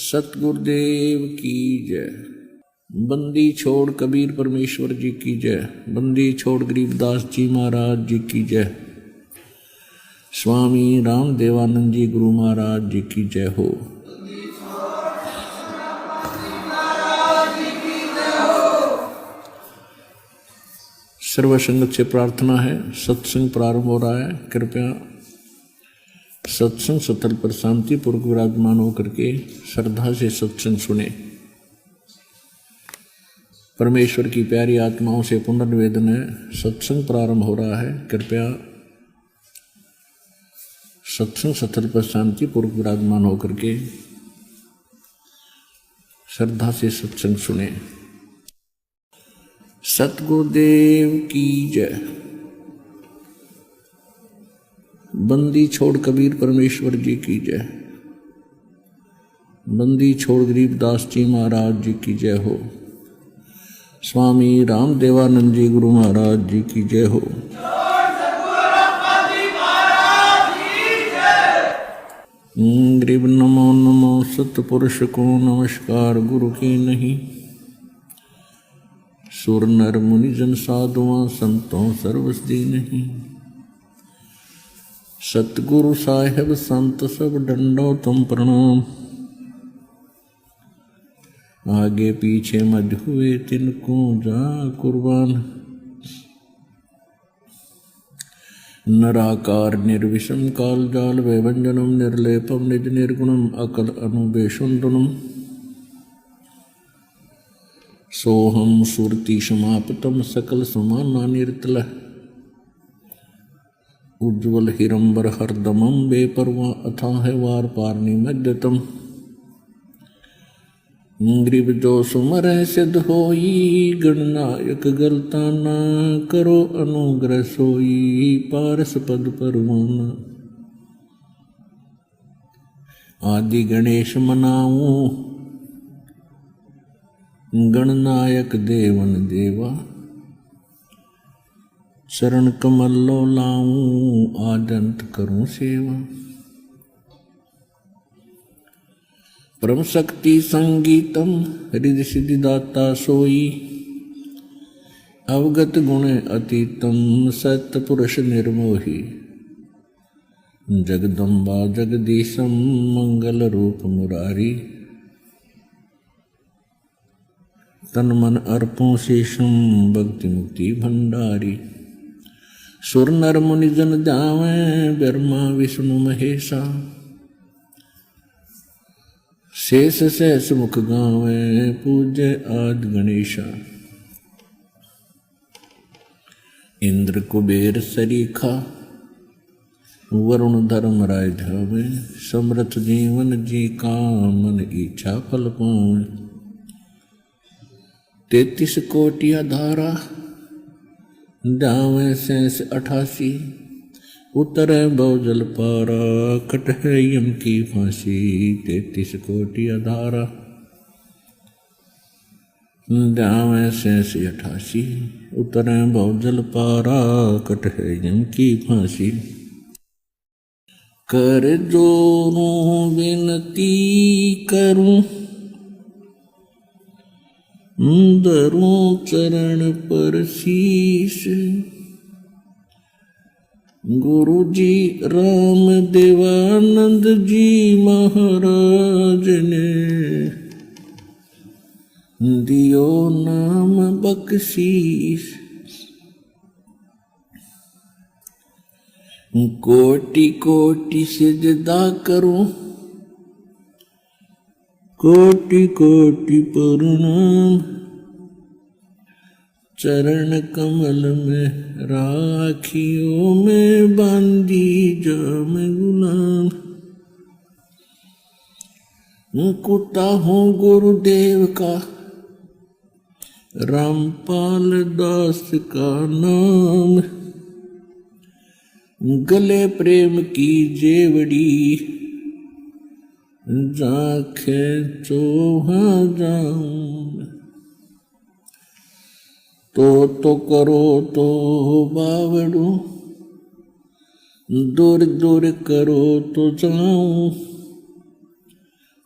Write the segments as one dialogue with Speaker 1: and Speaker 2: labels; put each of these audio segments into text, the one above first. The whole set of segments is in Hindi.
Speaker 1: सतगुरुदेव की जय। बंदी छोड़ कबीर परमेश्वर जी की जय। बंदी छोड़ गरीबदास जी महाराज जी की जय। स्वामी राम देवानंद जी गुरु महाराज जी की जय हो। सर्व संगत से प्रार्थना है, सत्संग प्रारंभ हो रहा है। कृपया सत्संग स्थल पर शांति पूर्वक विराजमान होकर के श्रद्धा से सत्संग सुने। परमेश्वर की प्यारी आत्माओं से पुनर्निवेदन है, सत्संग प्रारंभ हो रहा है। कृपया सत्संग स्थल पर शांति पूर्वक विराजमान होकर के श्रद्धा से सत्संग सुने। सतगुरुदेव की जय। बंदी छोड़ कबीर परमेश्वर जी की जय। बंदी छोड़ गरीबदास जी महाराज जी की जय हो। स्वामी राम देवानंद जी गुरु महाराज जी की जय हो। गरीब नमो नमो सतपुरुष को नमस्कार गुरु की नहीं। सुर नर मुनि जन साधुआं संतों सर्वसदी नहीं। सतगुरु साहेब संत सब डंडो तुम प्रणाम। आगे पीछे मध हुए तिनको जा कुर्बान। नराकार निर्विषम काल जाल वैभंजनम निर्लेपम निज निर्गुणम अकल अनुबेशुंडनम। सोहम सुरति समापतम सकल समाना निर्तल। उज्ज्वल हिरंबर हरदमम बेपरवा अथाह वार पारनी मध्यतम। ग्रीब जो सुमर सिद्ध होई गणनायक गलता न करो अनुग्रह सोई पारस पद परवाना। आदि गणेश मनाऊं गणनायक देवन देवा। शरण कमल लो लाऊं आदंत करूं सेवा। परम शक्ति संगीतम हृदय सिद्धि दाता सोई। अवगत गुण अतीतम सत्य पुरुष निर्मोही। जगदम्बा जगदीशम मंगल रूप मुरारी। तन मन अर्पों शेषम भक्ति मुक्ति भंडारी। सुर नर मुनि जन जावें ब्रह्मा विष्णु महेशा। शेष सहस मुख गावें पूज्य आदि गणेशा। इंद्र कुबेर सरीखा वरुण धर्म राय ध्यावे। समृत जीवन जी का मन इच्छा फल पावे। 33 कोटि धारा जावें शेष 88। उतरे बहुजल पारा कट है यम की फांसी। 33 कोटि अधारा जावें शेष 88। उतरे बहुजल पारा कट है यम की फांसी। कर जोरूं विनती करूं धरूं चरण पर शीश। गुरु जी राम देवानंद जी महाराज ने दियो नाम बख्शीश। कोटि कोटि सिजदा करूं कोटि कोटि प्रणाम। चरण कमल में राखियों में बांधी जाम गुलाम। कुत्ता हूँ गुरुदेव का रामपाल दास का नाम। गले प्रेम की जेवड़ी जाखे चोहा जाऊं। तो करो तो बावड़ू दूर दूर करो तो जाऊं।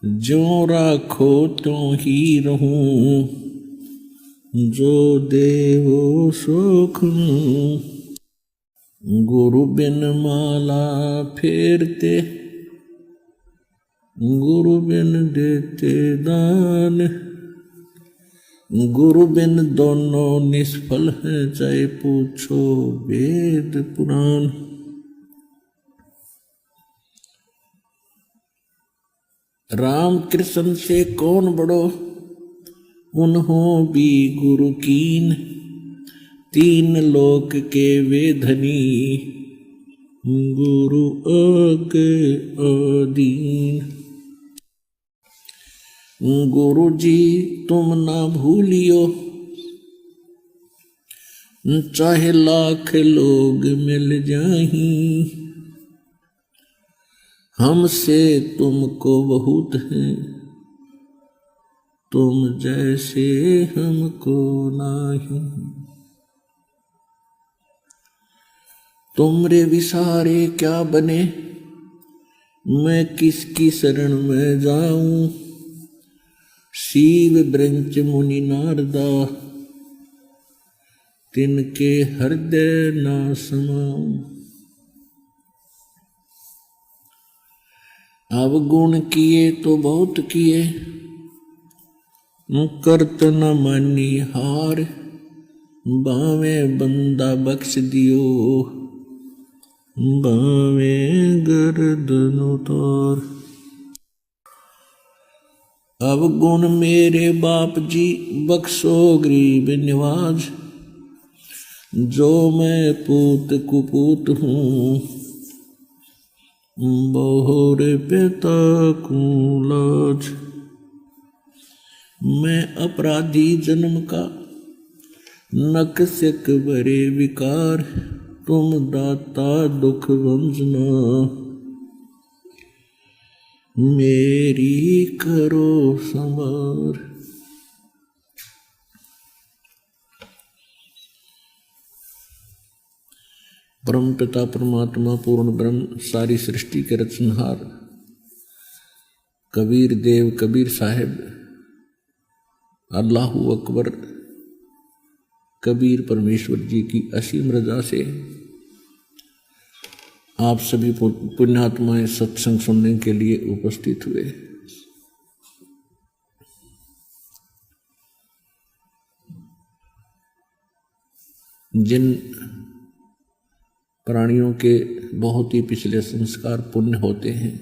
Speaker 1: ज्यों राखो त्यों ही रहूं, जो देवो सुख। गुरु बिन माला फेरते, गुरु बिन देते दान। गुरु बिन दोनों निष्फल हैं, चाहे पूछो वेद पुराण। राम कृष्ण से कौन बड़ो, उन्हों भी गुरु कीन। तीन लोक के वे धनी, गुरु आगे अधीन। गुरु जी तुम ना भूलियो, चाहे लाख लोग मिल जाहीं। हमसे तुमको बहुत है, तुम जैसे हमको नहीं। तुमरे विसारे क्या बने, मैं किसकी शरण में जाऊं। शिव ब्रंच मुनि नारदा, तिनके हृदय ना समाऊं। अवगुण किए तो बहुत किए, करत न मानी हार। बावे बंदा बख्श दियो, बावे गर्दन उतार। अवगुण मेरे बाप जी, बख्शो गरीब निवाज। जो मैं पूत कुपूत हूँ, बहुर पिता को लाज। मैं अपराधी जन्म का, नक्सिक बरे विकार। तुम दाता दुख वंजना, मेरी करो संवार। परम पिता परमात्मा पूर्ण ब्रह्म, सारी सृष्टि के रचनहार कबीर देव कबीर साहिब, अल्लाहु अकबर कबीर परमेश्वर जी की असीम रजा से आप सभी पुण्यात्माएं सत्संग सुनने के लिए उपस्थित हुए। जिन प्राणियों के बहुत ही पिछले संस्कार पुण्य होते हैं,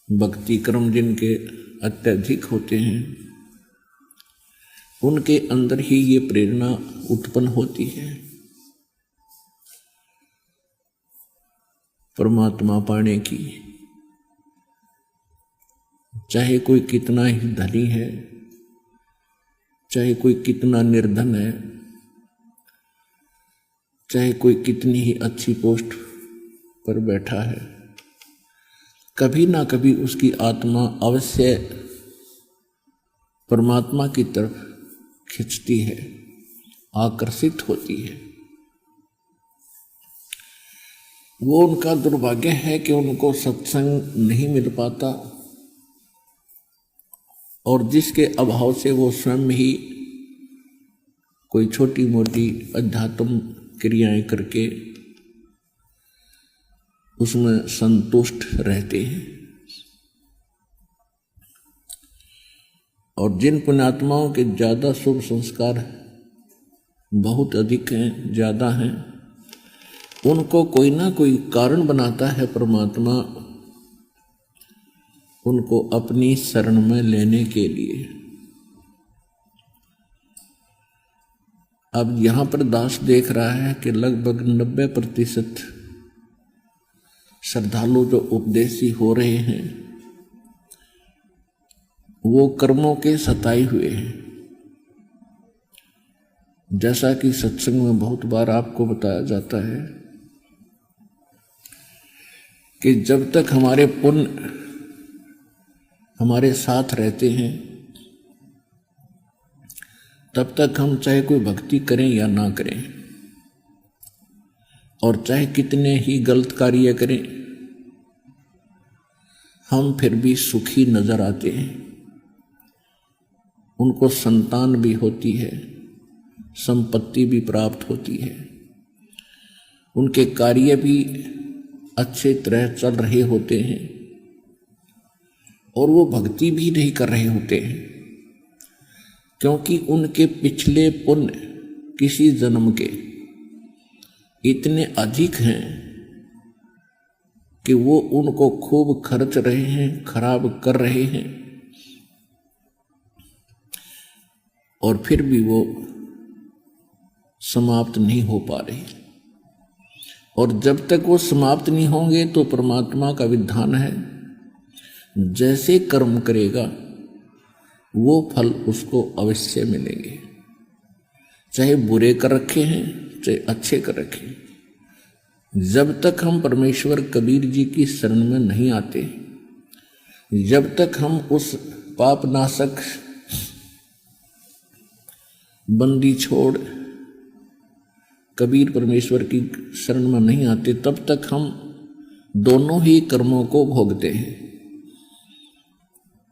Speaker 1: भक्ति क्रम जिनके अत्यधिक होते हैं, उनके अंदर ही ये प्रेरणा उत्पन्न होती है परमात्मा पाने की। चाहे कोई कितना ही धनी है, चाहे कोई कितना निर्धन है, चाहे कोई कितनी ही अच्छी पोस्ट पर बैठा है, कभी ना कभी उसकी आत्मा अवश्य परमात्मा की तरफ खिंचती है, आकर्षित होती है। वो उनका दुर्भाग्य है कि उनको सत्संग नहीं मिल पाता, और जिसके अभाव से वो स्वयं ही कोई छोटी मोटी अध्यात्म क्रियाएं करके उसमें संतुष्ट रहते हैं। और जिन पुण्यात्माओं के ज़्यादा शुभ संस्कार बहुत अधिक हैं, ज़्यादा हैं, उनको कोई ना कोई कारण बनाता है परमात्मा उनको अपनी शरण में लेने के लिए। अब यहाँ पर दास देख रहा है कि लगभग 90% श्रद्धालु जो उपदेशी हो रहे हैं वो कर्मों के सताए हुए हैं। जैसा कि सत्संग में बहुत बार आपको बताया जाता है कि जब तक हमारे पुण्य हमारे साथ रहते हैं तब तक हम चाहे कोई भक्ति करें या ना करें, और चाहे कितने ही गलत कार्य करें, हम फिर भी सुखी नजर आते हैं। उनको संतान भी होती है, संपत्ति भी प्राप्त होती है, उनके कार्य भी अच्छे तरह चल रहे होते हैं और वो भक्ति भी नहीं कर रहे होते हैं, क्योंकि उनके पिछले पुण्य किसी जन्म के इतने अधिक हैं कि वो उनको खूब खर्च रहे हैं, खराब कर रहे हैं, और फिर भी वो समाप्त नहीं हो पा रहे। और जब तक वो समाप्त नहीं होंगे तो परमात्मा का विधान है, जैसे कर्म करेगा वो फल उसको अवश्य मिलेंगे, चाहे बुरे कर रखे हैं चाहे अच्छे कर रखे हैं। जब तक हम परमेश्वर कबीर जी की शरण में नहीं आते, जब तक हम उस पाप नाशक बंदी छोड़ कबीर परमेश्वर की शरण में नहीं आते, तब तक हम दोनों ही कर्मों को भोगते हैं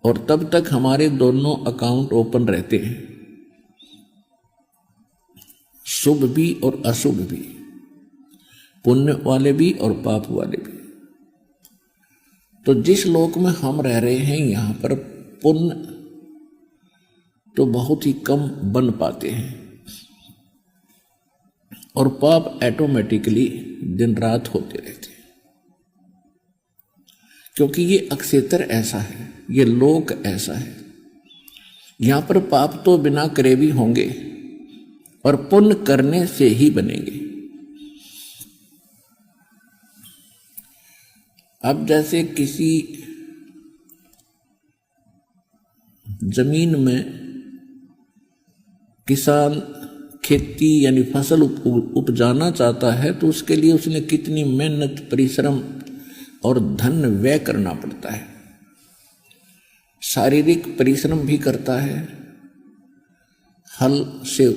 Speaker 1: और तब तक हमारे दोनों अकाउंट ओपन रहते हैं, शुभ भी और अशुभ भी, पुण्य वाले भी और पाप वाले भी। तो जिस लोक में हम रह रहे हैं यहाँ पर पुण्य तो बहुत ही कम बन पाते हैं और पाप ऑटोमेटिकली दिन रात होते रहते हैं, क्योंकि ये अक्षेत्र ऐसा है, ये लोक ऐसा है। यहां पर पाप तो बिना करे भी होंगे और पुण्य करने से ही बनेंगे। अब जैसे किसी जमीन में किसान खेती यानी फसल उपजाना चाहता है तो उसके लिए उसने कितनी मेहनत, परिश्रम और धन व्यय करना पड़ता है। शारीरिक परिश्रम भी करता है, हल से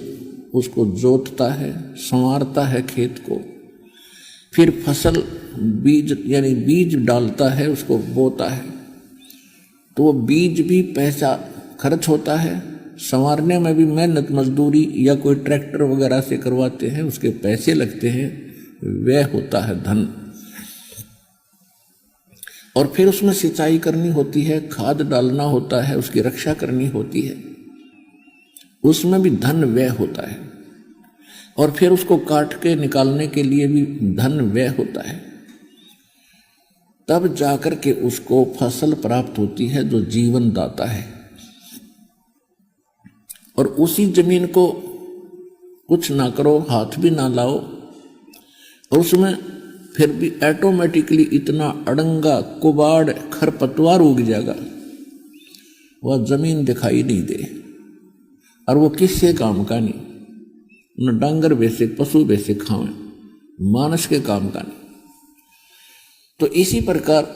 Speaker 1: उसको जोतता है, संवारता है खेत को, फिर फसल बीज यानी बीज डालता है, उसको बोता है, तो वो बीज भी पैसा खर्च होता है, संवारने में भी मेहनत मजदूरी या कोई ट्रैक्टर वगैरह से करवाते हैं, उसके पैसे लगते हैं, व्यय होता है धन, और फिर उसमें सिंचाई करनी होती है, खाद डालना होता है, उसकी रक्षा करनी होती है, उसमें भी धन व्यय होता है, और फिर उसको काट के निकालने के लिए भी धन व्यय होता है। तब जाकर के उसको फसल प्राप्त होती है जो जीवन दाता है। और उसी जमीन को कुछ ना करो, हाथ भी ना लाओ, और उसमें फिर भी ऑटोमेटिकली इतना अड़ंगा कुबाड़ खरपतवार उग जाएगा, वह जमीन दिखाई नहीं दे, और वो किससे काम का नहीं, न डांगर वैसे पशु वैसे खावे, मानस के काम का नहीं। तो इसी प्रकार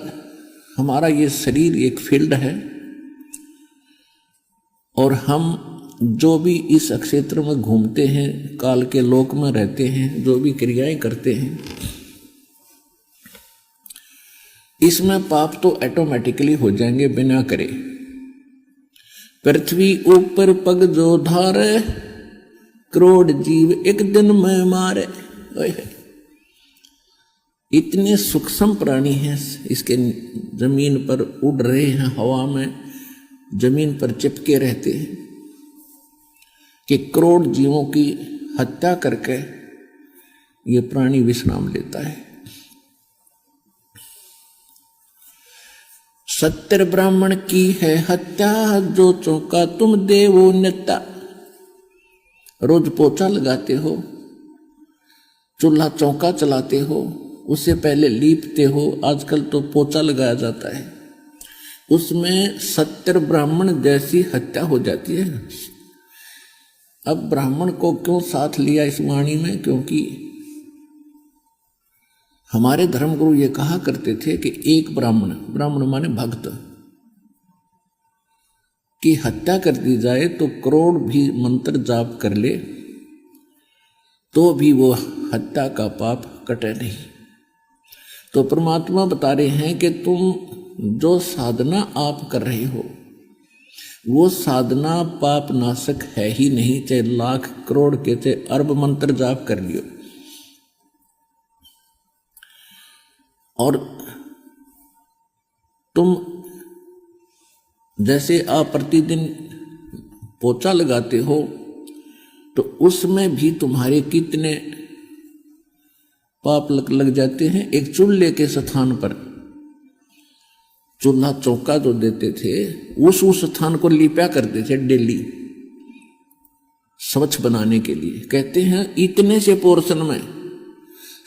Speaker 1: हमारा ये शरीर एक फील्ड है, और हम जो भी इस क्षेत्र में घूमते हैं, काल के लोक में रहते हैं, जो भी क्रियाएं करते हैं, इसमें पाप तो ऑटोमेटिकली हो जाएंगे बिना करे। पृथ्वी ऊपर पग जो धारे, करोड़ जीव एक दिन में मारे। इतने सूक्ष्म प्राणी हैं, इसके जमीन पर उड़ रहे हैं, हवा में जमीन पर चिपके रहते हैं, कि करोड़ जीवों की हत्या करके ये प्राणी विश्राम लेता है। 70 ब्राह्मण की है हत्या, जो चौका तुम देवो नेता। रोज पोछा लगाते हो, चूल्हा चौका चलाते हो, उससे पहले लीपते हो, आजकल तो पोछा लगाया जाता है, उसमें 70 ब्राह्मण जैसी हत्या हो जाती है। अब ब्राह्मण को क्यों साथ लिया इस वाणी में? क्योंकि हमारे धर्मगुरु ये कहा करते थे कि एक ब्राह्मण, ब्राह्मण माने भक्त, की हत्या कर दी जाए तो करोड़ भी मंत्र जाप कर ले तो भी वो हत्या का पाप कटे नहीं। तो परमात्मा बता रहे हैं कि तुम जो साधना आप कर रहे हो वो साधना पाप नाशक है ही नहीं, चाहे लाख करोड़ के चाहे अरब मंत्र जाप कर लियो। और तुम जैसे आप प्रतिदिन पोछा लगाते हो तो उसमें भी तुम्हारे कितने पाप लग जाते हैं। एक चूल्हे के स्थान पर चूल्हा चौका जो देते थे उस स्थान को लिपा करते थे डेली स्वच्छ बनाने के लिए। कहते हैं इतने से पोर्शन में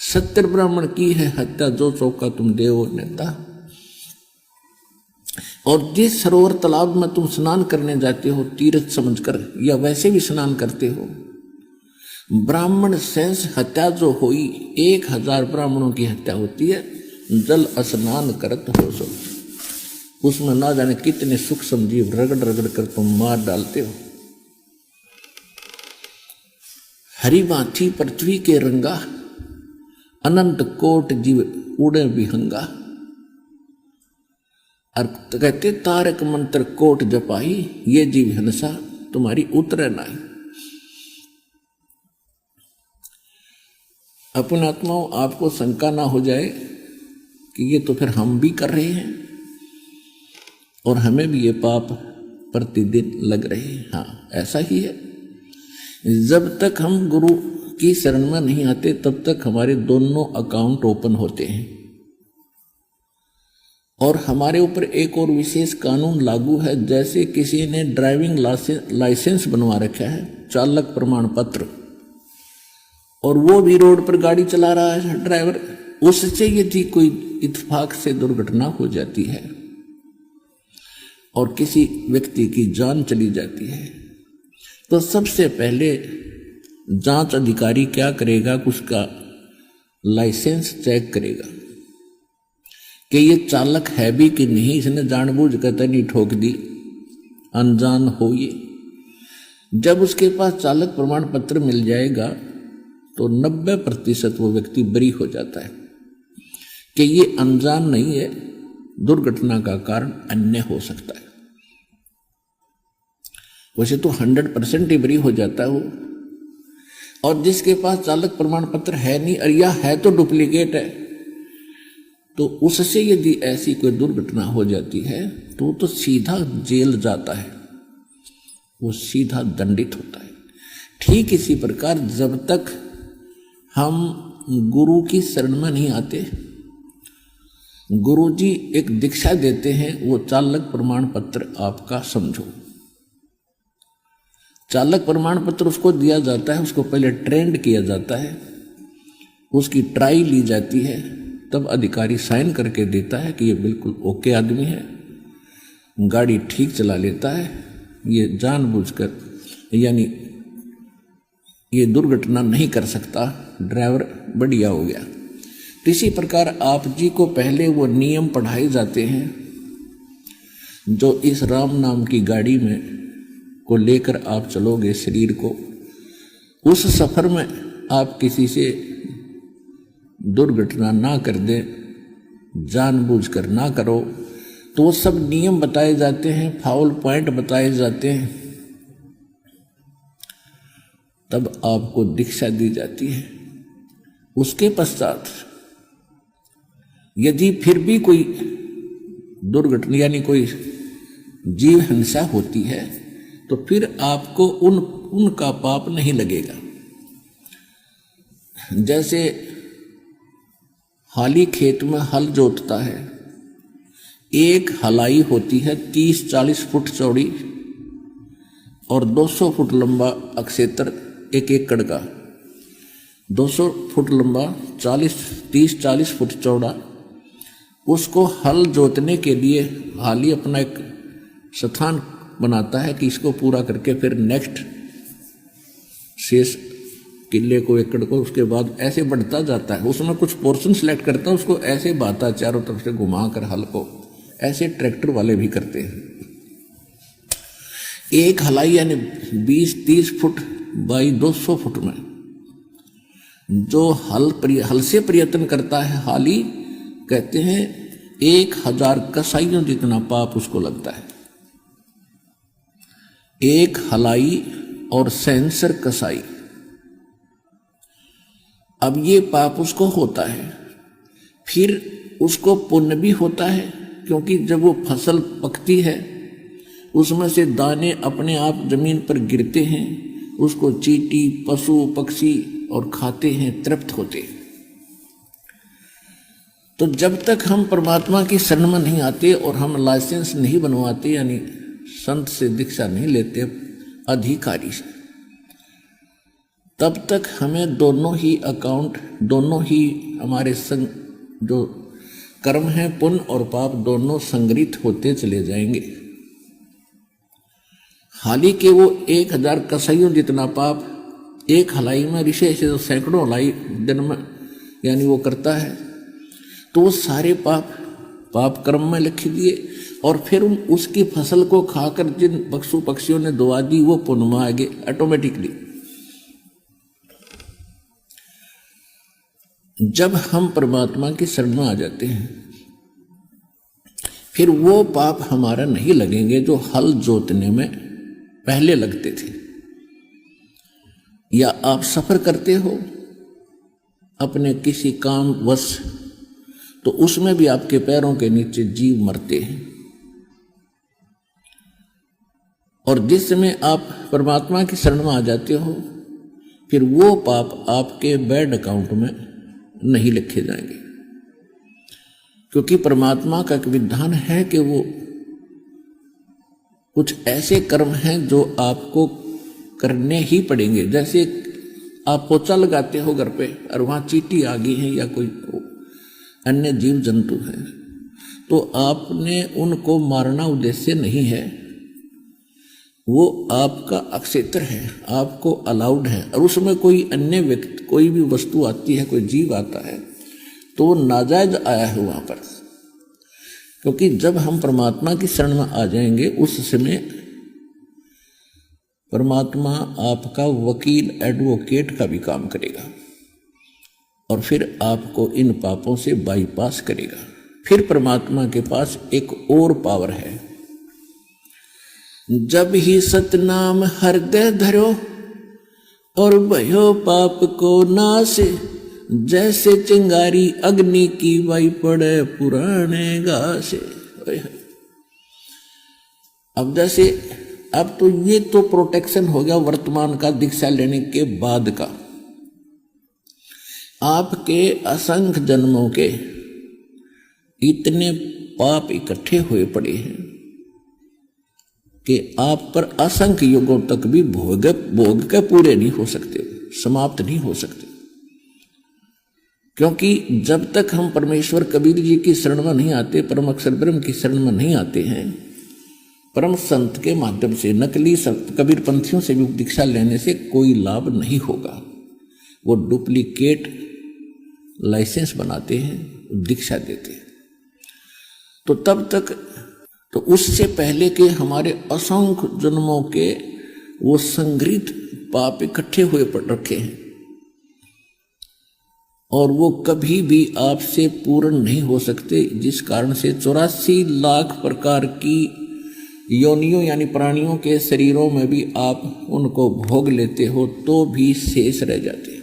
Speaker 1: 70 ब्राह्मण की है हत्या, जो चौका तुम देव नेता। और जिस सरोवर तालाब में तुम स्नान करने जाते हो तीर्थ समझकर या वैसे भी स्नान करते हो, ब्राह्मण सेंस हत्या जो हुई 1000 ब्राह्मणों की हत्या होती है, जल स्नान करत हो सो उसमें ना जाने कितने सूक्ष्म जीव रगड़ रगड़ कर तुम मार डालते हो। हरि माथी पृथ्वी के रंगा, अनंत कोट जीव उड़े विहंगा। और कहते तारक मंत्र कोट जपाई, ये जीव हंसा तुम्हारी उतरे नाई। अपने आत्माओं आपको शंका ना हो जाए कि ये तो फिर हम भी कर रहे हैं और हमें भी ये पाप प्रतिदिन लग रहे हैं। हाँ ऐसा ही है। जब तक हम गुरु की शरण में नहीं आते तब तक हमारे दोनों अकाउंट ओपन होते हैं। और हमारे ऊपर एक और विशेष कानून लागू है, जैसे किसी ने ड्राइविंग लाइसेंस बनवा रखा है, चालक प्रमाण पत्र, और वो भी रोड पर गाड़ी चला रहा है ड्राइवर, उससे यदि कोई इत्तेफाक से दुर्घटना हो जाती है और किसी व्यक्ति की जान चली जाती है तो सबसे पहले जांच अधिकारी क्या करेगा, उसका लाइसेंस चेक करेगा कि ये चालक है भी कि नहीं, इसने जानबूझकर तो नहीं ठोक दी, अनजान हो ये। जब उसके पास चालक प्रमाण पत्र मिल जाएगा तो 90% वो व्यक्ति बरी हो जाता है कि ये अनजान नहीं है, दुर्घटना का कारण अन्य हो सकता है। वैसे तो 100% ही बरी हो जाता है वो। और जिसके पास चालक प्रमाण पत्र है नहीं और या है तो डुप्लीकेट है, तो उससे यदि ऐसी कोई दुर्घटना हो जाती है तो वो तो सीधा जेल जाता है, वो सीधा दंडित होता है। ठीक इसी प्रकार जब तक हम गुरु की शरण में नहीं आते, गुरुजी एक दीक्षा देते हैं, वो चालक प्रमाण पत्र आपका समझो। चालक प्रमाण पत्र उसको दिया जाता है, उसको पहले ट्रेंड किया जाता है, उसकी ट्राई ली जाती है, तब अधिकारी साइन करके देता है कि ये बिल्कुल ओके आदमी है, गाड़ी ठीक चला लेता है, ये जानबूझकर यानी ये दुर्घटना नहीं कर सकता, ड्राइवर बढ़िया हो गया। तो इसी प्रकार आप जी को पहले वो नियम पढ़ाए जाते हैं जो इस राम नाम की गाड़ी में को लेकर आप चलोगे शरीर को, उस सफर में आप किसी से दुर्घटना ना कर दें, जानबूझकर ना करो। तो वो सब नियम बताए जाते हैं, फाउल पॉइंट बताए जाते हैं, तब आपको दीक्षा दी जाती है। उसके पश्चात यदि फिर भी कोई दुर्घटना यानी कोई जीव हिंसा होती है तो फिर आपको उनका पाप नहीं लगेगा। जैसे हाली खेत में हल जोतता है, एक हलाई होती है 30-40 फुट चौड़ी और 200 फुट लंबा अक्षेत्र, 1 एकड़ का 200 फुट लंबा, 30-40 फुट चौड़ा। उसको हल जोतने के लिए हाली अपना एक स्थान बनाता है कि इसको पूरा करके फिर नेक्स्ट शेष किले को, एकड़ को, उसके बाद ऐसे बढ़ता जाता है। उसमें कुछ पोर्शन सिलेक्ट करता है, उसको ऐसे बाता चारों तरफ से घुमा कर हल को, ऐसे ट्रैक्टर वाले भी करते हैं। एक हलाई यानी 20-30 फुट बाई 200 फुट में जो हल से प्रयत्न करता है हाली, कहते हैं 1000 कसाइयों जितना पाप उसको लगता है। एक हलाई और सेंसर कसाई, अब ये पाप उसको होता है। फिर उसको पुण्य भी होता है, क्योंकि जब वो फसल पकती है उसमें से दाने अपने आप जमीन पर गिरते हैं, उसको चींटी पशु पक्षी और खाते हैं, तृप्त होते हैं। तो जब तक हम परमात्मा की शरण में नहीं आते और हम लाइसेंस नहीं बनवाते, यानी संत से दीक्षा नहीं लेते अधिकारी से, तब तक हमें दोनों ही अकाउंट, दोनों ही हमारे संग जो कर्म है, पुण्य और पाप, दोनों संग्रहित होते चले जाएंगे। हालांकि वो 1000 कसाइयों जितना पाप एक हलाई में ऋषि से सैकड़ों हलाई दिन में यानी वो करता है, तो वो सारे पाप कर्म में लिख दिए और फिर उसकी फसल को खाकर जिन पशु पक्षियों ने दुआ दी वो पुण्य में आ गए ऑटोमेटिकली। जब हम परमात्मा की शरण में आ जाते हैं, फिर वो पाप हमारा नहीं लगेंगे जो हल जोतने में पहले लगते थे। या आप सफर करते हो अपने किसी काम वश, तो उसमें भी आपके पैरों के नीचे जीव मरते हैं, और जिस समय आप परमात्मा की शरण में आ जाते हो, फिर वो पाप आपके बैड अकाउंट में नहीं लिखे जाएंगे, क्योंकि परमात्मा का एक विधान है कि वो कुछ ऐसे कर्म हैं जो आपको करने ही पड़ेंगे। जैसे आप पोछा लगाते हो घर पे और वहां चींटी आ गई है या कोई अन्य जीव जंतु है, तो आपने उनको मारना उद्देश्य नहीं है, वो आपका अक्षेत्र है, आपको अलाउड है। और उसमें कोई अन्य व्यक्ति, कोई भी वस्तु आती है, कोई जीव आता है, तो वो नाजायज आया है वहां पर। क्योंकि जब हम परमात्मा की शरण में आ जाएंगे, उस समय परमात्मा आपका वकील, एडवोकेट का भी काम करेगा और फिर आपको इन पापों से बाईपास करेगा। फिर परमात्मा के पास एक और पावर है, जब ही सतनाम हृदय धरो और भयो पाप को नाश, जैसे चिंगारी अग्नि की वाई पड़े पुराने घास। अब जैसे अब तो ये तो प्रोटेक्शन हो गया वर्तमान का, दीक्षा लेने के बाद का। आपके असंख्य जन्मों के इतने पाप इकट्ठे हुए पड़े हैं कि आप पर असंख्य युगों तक भी भोग के पूरे नहीं हो सकते, समाप्त नहीं हो सकते। क्योंकि जब तक हम परमेश्वर कबीर जी की शरण में नहीं आते, परम अक्षर ब्रह्म की शरण में नहीं आते हैं, परम संत के माध्यम से, नकली संत कबीर पंथियों से भी दीक्षा लेने से कोई लाभ नहीं होगा। वो डुप्लीकेट लाइसेंस बनाते हैं, दीक्षा देते हैं। तो तब तक, तो उससे पहले के हमारे असंख्य जन्मों के वो संग्रहित पाप इकट्ठे हुए पड़ रखे हैं और वो कभी भी आपसे पूर्ण नहीं हो सकते, जिस कारण से 84 लाख प्रकार की योनियों यानी प्राणियों के शरीरों में भी आप उनको भोग लेते हो तो भी शेष रह जाते हैं।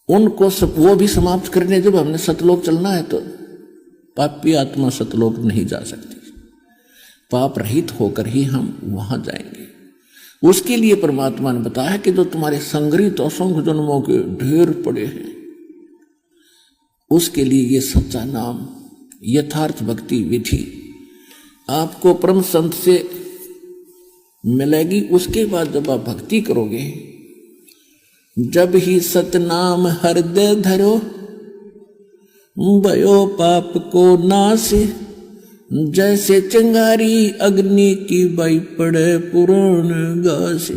Speaker 1: उनको वो भी समाप्त करने जब हमने सतलोक चलना है, तो पापी आत्मा सतलोक नहीं जा सकती, पाप रहित होकर ही हम वहां जाएंगे। उसके लिए परमात्मा ने बताया कि जो तुम्हारे संग्रहित असंख्य जन्मों के ढेर पड़े हैं, उसके लिए ये सच्चा नाम, यथार्थ भक्ति विधि आपको परम संत से मिलेगी। उसके बाद जब आप भक्ति करोगे, जब ही सतनाम हृदय धरो भयो पाप को नाश, जैसे चिंगारी अग्नि की बाई पड़े पुराने घास।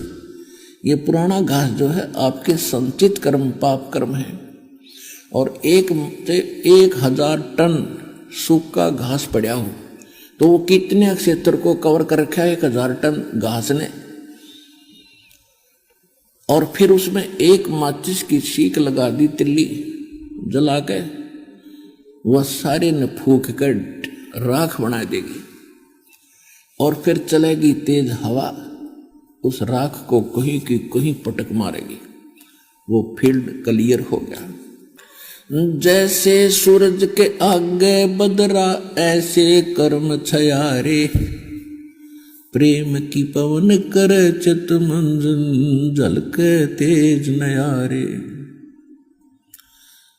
Speaker 1: ये पुराना घास जो है आपके संचित कर्म, पाप कर्म है, और 1000 टन सूखा घास पड़ा हो तो वो कितने क्षेत्र को कवर कर रखा है 1000 टन घास ने। और फिर उसमें एक माचिस की सीख लगा दी, तिल्ली जला के, वह सारे न फूंक कर राख बना देगी और फिर चलेगी तेज हवा, उस राख को कहीं की कहीं पटक मारेगी, वो फील्ड क्लियर हो गया। जैसे सूरज के आगे बदरा ऐसे कर्म छयारे, प्रेम की पवन कर चित मंजन झलके तेज नयारे।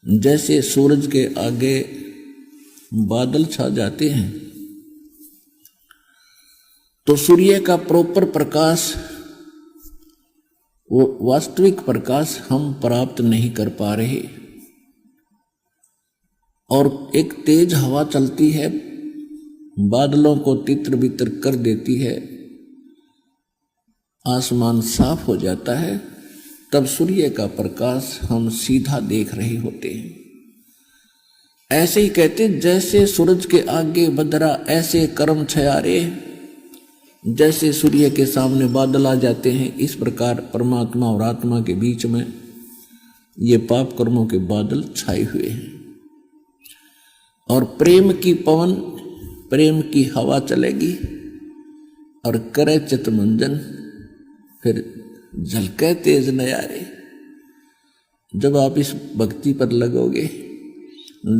Speaker 1: जैसे सूरज के आगे बादल छा जाते हैं तो सूर्य का प्रॉपर प्रकाश, वो वास्तविक प्रकाश हम प्राप्त नहीं कर पा रहे, और एक तेज हवा चलती है, बादलों को तितर बितर कर देती है, आसमान साफ हो जाता है, तब सूर्य का प्रकाश हम सीधा देख रहे होते हैं। ऐसे ही कहते, जैसे सूरज के आगे बदरा ऐसे कर्म छयारे, जैसे सूर्य के सामने बादल आ जाते हैं, इस प्रकार परमात्मा और आत्मा के बीच में ये पाप कर्मों के बादल छाए हुए हैं। और प्रेम की पवन, प्रेम की हवा चलेगी और करे चितमंजन, फिर झलके तेज नयारे। जब आप इस भक्ति पर लगोगे,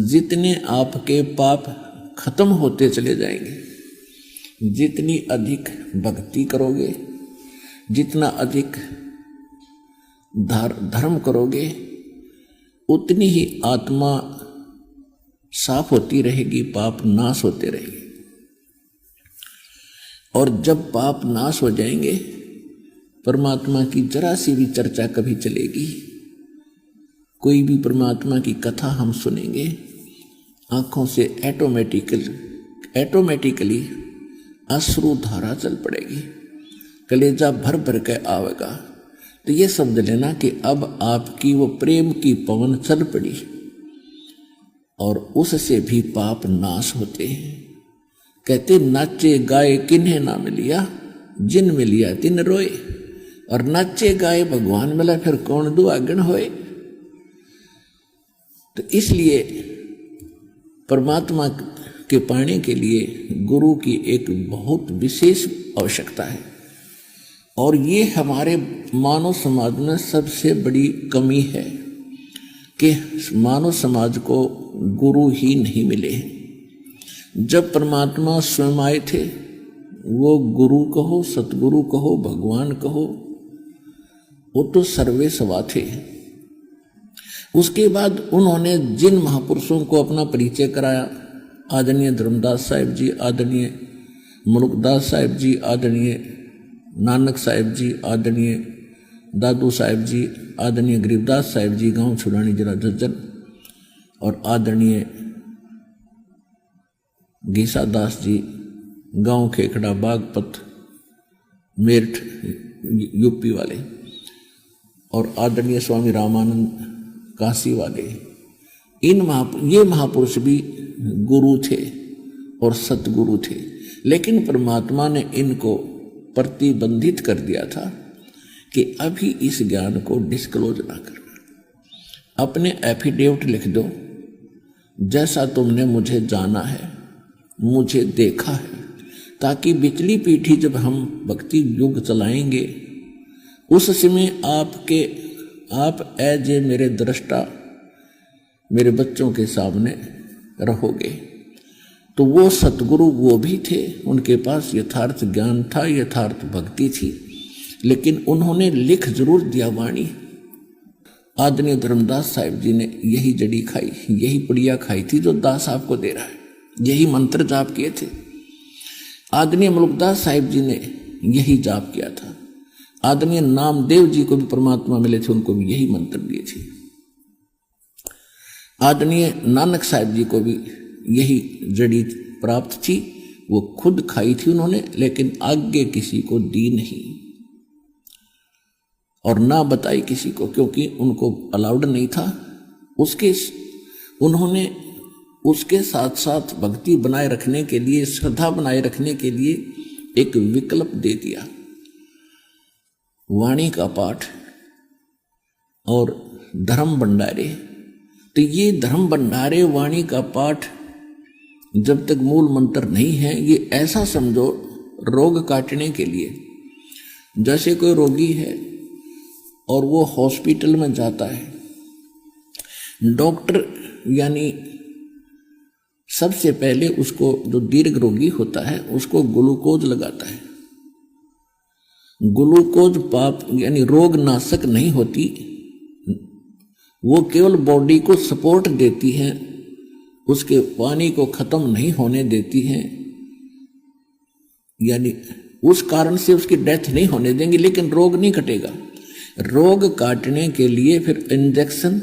Speaker 1: जितने आपके पाप खत्म होते चले जाएंगे, जितनी अधिक भक्ति करोगे, जितना अधिक धर्म करोगे, उतनी ही आत्मा साफ होती रहेगी, पाप नाश होते रहेंगे। और जब पाप नाश हो जाएंगे, परमात्मा की जरा सी भी चर्चा कभी चलेगी, कोई भी परमात्मा की कथा हम सुनेंगे, आंखों से ऑटोमेटिकली अश्रु धारा चल पड़ेगी, कलेजा भर भर के आवेगा। तो ये समझ लेना कि अब आपकी वो प्रेम की पवन चल पड़ी और उससे भी पाप नाश होते हैं। कहते, नाचे गाए किन्हें ना मिलिया, जिन मिलिया तिन रोए। और नाचे गाए भगवान मिला, फिर कौन दुआगन होए। तो इसलिए परमात्मा के पाने के लिए गुरु की एक बहुत विशेष आवश्यकता है, और ये हमारे मानव समाज में सबसे बड़ी कमी है कि मानव समाज को गुरु ही नहीं मिले हैं। जब परमात्मा स्वयं आए थे, वो गुरु कहो, सतगुरु कहो, भगवान कहो, वो तो सर्वे सवा थे। उसके बाद उन्होंने जिन महापुरुषों को अपना परिचय कराया, आदरणीय धर्मदास साहिब जी, आदरणीय मुल्कदास साहिब जी, आदरणीय नानक साहिब जी, आदरणीय दादू साहिब जी, आदरणीय गरीबदास साहिब जी, गांव छुड़ानी जिला झज्जर, और आदरणीय गीसा दास जी, गांव खेखड़ा बागपत मेरठ यूपी वाले, और आदरणीय स्वामी रामानंद काशी वाले। ये महापुरुष भी गुरु थे और सतगुरु थे, लेकिन परमात्मा ने इनको प्रतिबंधित कर दिया था कि अभी इस ज्ञान को डिस्क्लोज ना करना। अपने एफिडेविट लिख दो, जैसा तुमने मुझे जाना है, मुझे देखा है, ताकि पिछली पीढ़ी जब हम भक्ति युग चलाएंगे, उस समय आप एज ए मेरे दृष्टा मेरे बच्चों के सामने रहोगे। तो वो सतगुरु वो भी थे, उनके पास यथार्थ ज्ञान था, यथार्थ भक्ति थी, लेकिन उन्होंने लिख जरूर दिया वाणी। आदरणीय धर्मदास साहिब जी ने यही जड़ी खाई, यही पुड़िया खाई थी जो दास आपको दे रहा है, यही मंत्र जाप किए थे। आदरणीय मुल्कदास साहिब जी ने यही जाप किया था। आदरणीय नामदेव जी को भी परमात्मा मिले थे, उनको भी यही मंत्र दिए थे। आदरणीय नानक साहिब जी को भी यही जड़ी प्राप्त थी, वो खुद खाई थी उन्होंने, लेकिन आगे किसी को दी नहीं और ना बताई किसी को, क्योंकि उनको अलाउड नहीं था। उन्होंने उसके साथ साथ भक्ति बनाए रखने के लिए, श्रद्धा बनाए रखने के लिए एक विकल्प दे दिया, वाणी का पाठ और धर्म भंडारे, तो ये धर्म भंडारे वाणी का पाठ जब तक मूल मंत्र नहीं है, ये ऐसा समझो रोग काटने के लिए। जैसे कोई रोगी है और वो हॉस्पिटल में जाता है, डॉक्टर यानी सबसे पहले उसको, जो दीर्घ रोगी होता है, उसको ग्लूकोज लगाता है। ग्लूकोज पाप यानी रोग नाशक नहीं होती, वो केवल बॉडी को सपोर्ट देती है, उसके पानी को खत्म नहीं होने देती है, यानी उस कारण से उसकी डेथ नहीं होने देंगे, लेकिन रोग नहीं कटेगा। रोग काटने के लिए फिर इंजेक्शन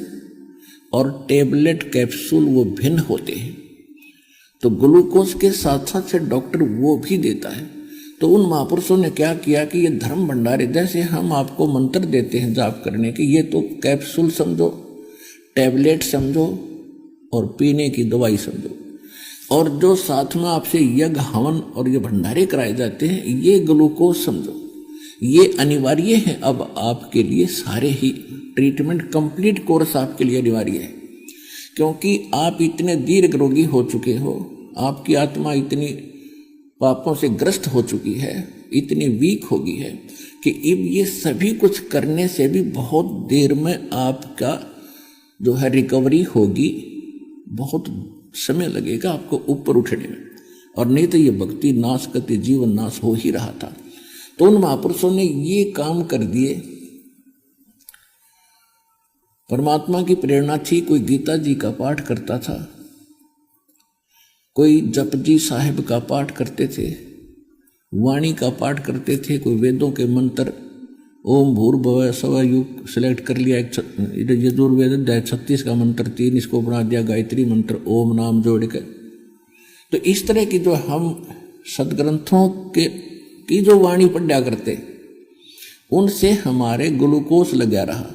Speaker 1: और टेबलेट कैप्सूल वो भिन्न होते हैं। तो ग्लूकोज के साथ साथ से डॉक्टर वो भी देता है। तो उन महापुरुषों ने क्या किया कि ये धर्म भंडारे, जैसे हम आपको मंत्र देते हैं जाप करने के, ये तो कैप्सूल समझो, टैबलेट समझो और पीने की दवाई समझो। और जो साथ में आपसे यज्ञ हवन और ये भंडारे कराए जाते हैं, ये ग्लूकोज समझो, ये अनिवार्य है। अब आपके लिए सारे ही ट्रीटमेंट कंप्लीट कोर्स आपके लिए अनिवार्य है, क्योंकि आप इतने दीर्घ रोगी हो चुके हो, आपकी आत्मा इतनी पापों से ग्रस्त हो चुकी है, इतनी वीक हो गई है कि अब ये सभी कुछ करने से भी बहुत देर में आपका जो है रिकवरी होगी, बहुत समय लगेगा आपको ऊपर उठने में। और नहीं तो ये भक्ति नाश करती जीवन नाश हो ही रहा था। तो उन महापुरुषों ने ये काम कर दिए। परमात्मा की प्रेरणा थी, कोई गीता जी का पाठ करता था, कोई जपजी साहिब का पाठ करते थे, वाणी का पाठ करते थे, कोई वेदों के मंत्र ओम भूर्भुवः स्वः युग सिलेक्ट कर लिया, एक यजुर्वेद अध्याय 36 का मंत्र 3 इसको बना दिया गायत्री मंत्र, ओम नाम जोड़ के। तो इस तरह की जो हम सदग्रंथों की जो वाणी पढ़ा करते, उनसे हमारे ग्लूकोज लगा रहा।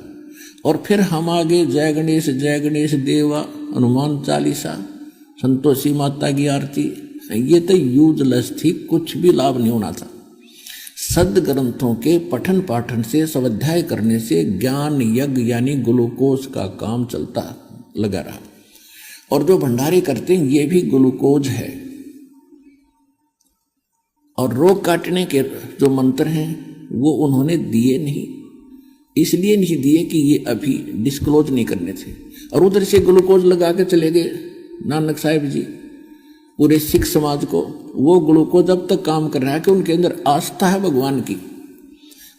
Speaker 1: और फिर हम आगे जय गणेश देवा, हनुमान चालीसा, संतोषी माता की आरती, ये तो यूजलेस थी, कुछ भी लाभ नहीं होना था। सदग्रंथों के पठन पाठन से, स्वाध्याय करने से ज्ञान यज्ञ यानी ग्लूकोज का काम चलता लगा रहा। और जो भंडारे करते हैं ये भी ग्लूकोज है। और रोग काटने के जो मंत्र हैं वो उन्होंने दिए नहीं, इसलिए नहीं दिए कि ये अभी डिस्क्लोज नहीं करने थे। और उधर से ग्लूकोज लगा के चले गए नानक साहिब जी पूरे सिख समाज को। वो ग्लूकोज अब तक काम कर रहा है कि उनके अंदर आस्था है भगवान की।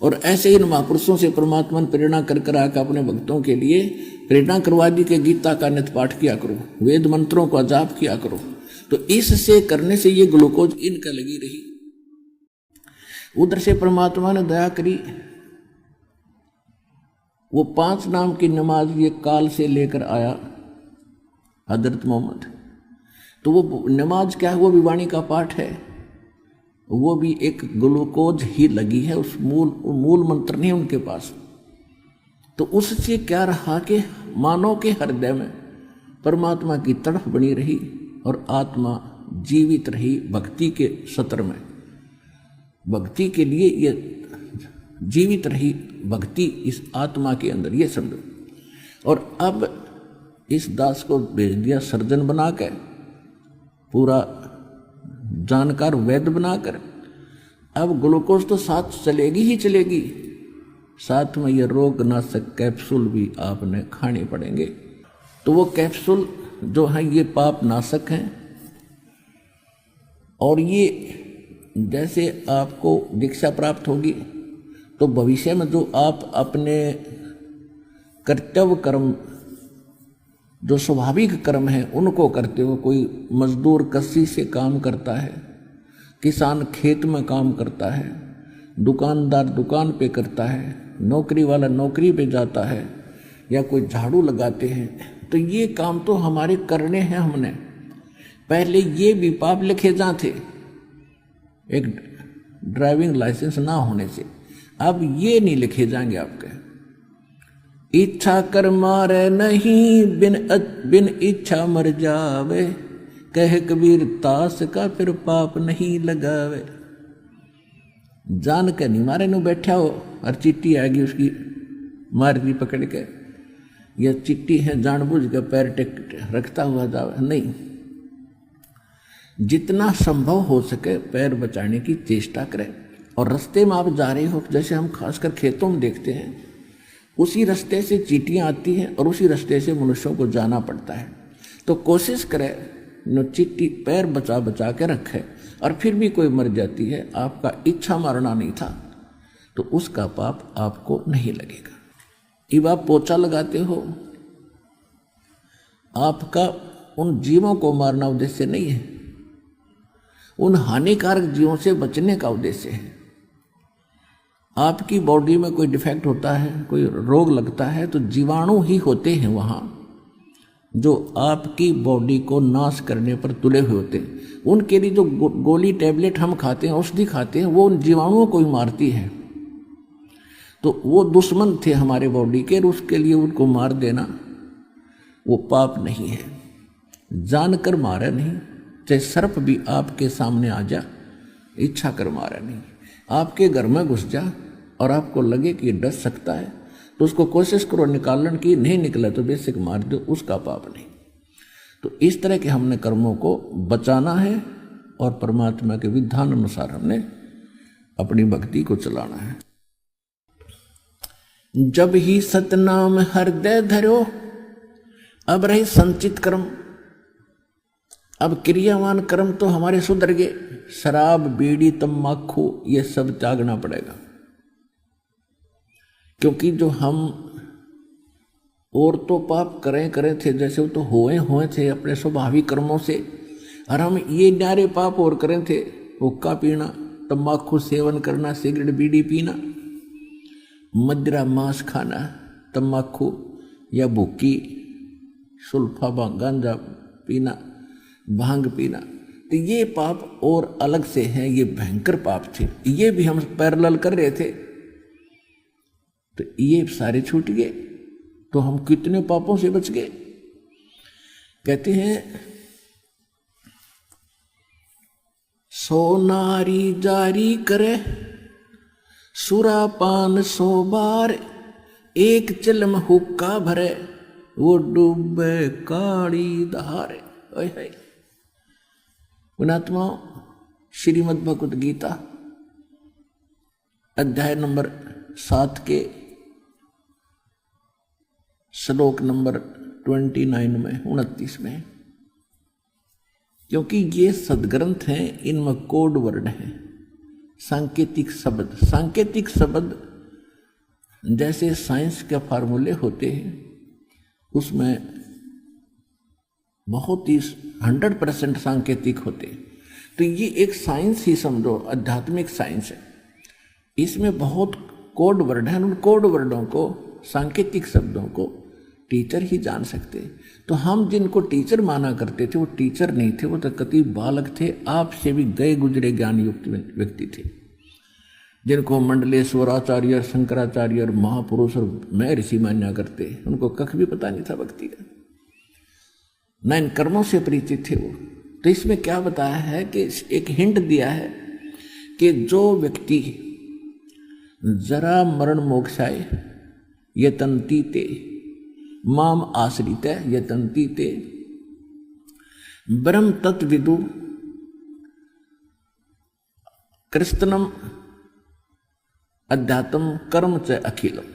Speaker 1: और ऐसे इन महापुरुषों से परमात्मा ने प्रेरणा कर कर आकर अपने भक्तों के लिए प्रेरणा करवा दी कि गीता का नित्य पाठ किया करो, वेद मंत्रों का जाप किया करो। तो इससे करने से ये ग्लूकोज इनका लगी रही। उधर से परमात्मा ने दया करी, वो 5 नाम की नमाज ये काल से लेकर आया हजरत मोहम्मद। तो वो नमाज क्या है, वो भी वाणी का पाठ है, वो भी एक ग्लूकोज ही लगी है, उस मूल मंत्र नहीं उनके पास। तो उससे क्या रहा कि मानव के हृदय में परमात्मा की तड़फ बनी रही और आत्मा जीवित रही भक्ति के सत्र में। भक्ति के लिए ये जीवित रही भक्ति इस आत्मा के अंदर, ये समझो। और अब इस दास को भेज दिया सर्जन बनाकर, पूरा जानकार वैद्य बनाकर। अब ग्लूकोज तो साथ चलेगी ही चलेगी, साथ में ये रोग नाशक कैप्सूल भी आपने खाने पड़ेंगे। तो वो कैप्सूल जो है ये पाप नाशक हैं। और ये जैसे आपको दीक्षा प्राप्त होगी तो भविष्य में जो आप अपने कर्तव्य कर्म जो स्वाभाविक कर्म है उनको करते हो, कोई मजदूर कस्सी से काम करता है, किसान खेत में काम करता है, दुकानदार दुकान पे करता है, नौकरी वाला नौकरी पे जाता है, या कोई झाड़ू लगाते हैं, तो ये काम तो हमारे करने हैं हमने। पहले ये भी पाप लिखे जा थे एक ड्राइविंग लाइसेंस ना होने से, अब ये नहीं लिखे जाएंगे आपके। इच्छा कर मारे नहीं बिन इच्छा मर जावे, कह कबीर तास का फिर पाप नहीं लगावे। जान के नहीं मारे नु बैठा हो और चिट्ठी आएगी उसकी मार दी पकड़ के, या चिट्ठी है जानबूझ के पैर टेक रखता हुआ जावे, नहीं। जितना संभव हो सके पैर बचाने की चेष्टा करें। और रास्ते में आप जा रहे हो, जैसे हम खासकर खेतों में देखते हैं, उसी रास्ते से चींटियां आती हैं और उसी रास्ते से मनुष्यों को जाना पड़ता है। तो कोशिश करें न चींटी पैर बचा बचा के रखे, और फिर भी कोई मर जाती है, आपका इच्छा मारना नहीं था, तो उसका पाप आपको नहीं लगेगा। जब आप पोछा लगाते हो, आपका उन जीवों को मारना उद्देश्य नहीं है, उन हानिकारक जीवों से बचने का उद्देश्य है। आपकी बॉडी में कोई डिफेक्ट होता है, कोई रोग लगता है, तो जीवाणु ही होते हैं वहाँ जो आपकी बॉडी को नाश करने पर तुले हुए होते हैं। उनके लिए जो गोली टैबलेट हम खाते हैं, औषधि खाते हैं, वो उन जीवाणुओं को ही मारती है। तो वो दुश्मन थे हमारे बॉडी के, और उसके लिए उनको मार देना वो पाप नहीं है। जानकर मारा नहीं, चाहे सर्प भी आपके सामने आ जा, इच्छा कर मारा नहीं। आपके घर में घुस जा और आपको लगे कि ये डस सकता है, तो उसको कोशिश करो निकालने की, नहीं निकला तो बेसिक मार दो, उसका पाप नहीं। तो इस तरह के हमने कर्मों को बचाना है और परमात्मा के विधान अनुसार हमने अपनी भक्ति को चलाना है। जब ही सतनाम हृदय धरो, अब रहे संचित कर्म। अब क्रियावान कर्म तो हमारे सुधर गए, शराब बीड़ी तम्बाकू ये सब त्यागना पड़ेगा। क्योंकि जो हम और तो पाप करे थे, जैसे वो तो हुए थे अपने स्वाभाविक कर्मों से, और हम ये न्यारे पाप और करें थे, हुक्का पीना, तम्बाकू सेवन करना, सिगरेट बीड़ी पीना, मदिरा मांस खाना, तम्बाकू या भुक्की, सुल्फा गांजा पीना, भांग पीना, तो ये पाप और अलग से हैं, ये भयंकर पाप थे। ये भी हम पैरेलल कर रहे थे, तो ये सारे छूट गए, तो हम कितने पापों से बच गए। कहते हैं सो नारी जारी करे सुरापान 100 बार, एक चिलम हुक्का भरे वो डूबे काली धारे। पुणात्मा श्रीमद् भगवत गीता अध्याय नंबर 7 के श्लोक नंबर 29 में 29 में, क्योंकि ये सदग्रंथ हैं, इनमें कोड वर्ड है, सांकेतिक शब्द। सांकेतिक शब्द जैसे साइंस के फार्मूले होते हैं, उसमें बहुत ही 100% सांकेतिक होते हैं। तो ये एक साइंस ही समझो, आध्यात्मिक साइंस है। इसमें बहुत कोड वर्ड हैं, उन कोड वर्डों को, सांकेतिक शब्दों को टीचर ही जान सकते। तो हम जिनको टीचर माना करते थे वो टीचर नहीं थे, वो तो कति बालक थे, आपसे भी गए गुजरे ज्ञान युक्त व्यक्ति थे, जिनको मंडलेश्वर आचार्य, शंकराचार्य और महापुरुष और मैं ऋषि मान्या करते। उनको कख भी पता नहीं था भक्ति का, न इन कर्मों से परिचित थे वो। तो इसमें क्या बताया है कि एक हिंट दिया है कि जो व्यक्ति जरा मरण मोक्षाय यतन्ति ते माम आश्रित यतन्ति ते ब्रह्म तत्विदु कृष्णम अध्यात्म कर्म च अखिलम।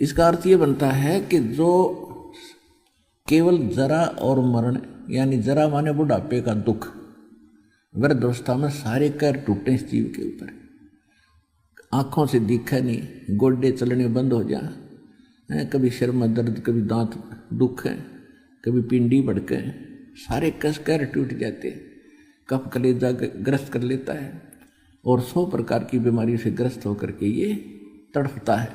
Speaker 1: इसका अर्थ ये बनता है कि जो केवल जरा और मरण, यानी जरा माने बुढ़ापे का दुख, वृद्धावस्था में सारे कैर टूटे इस जीव के ऊपर, आंखों से दिखे नहीं, गोडे चलने बंद हो जा, कभी सिर में दर्द, कभी दांत दुख है, कभी पिंडी भड़के, सारे कस कैर टूट जाते, कफ कलेजा ग्रस्त कर लेता है और 100 प्रकार की बीमारी से ग्रस्त होकर के ये तड़पता है।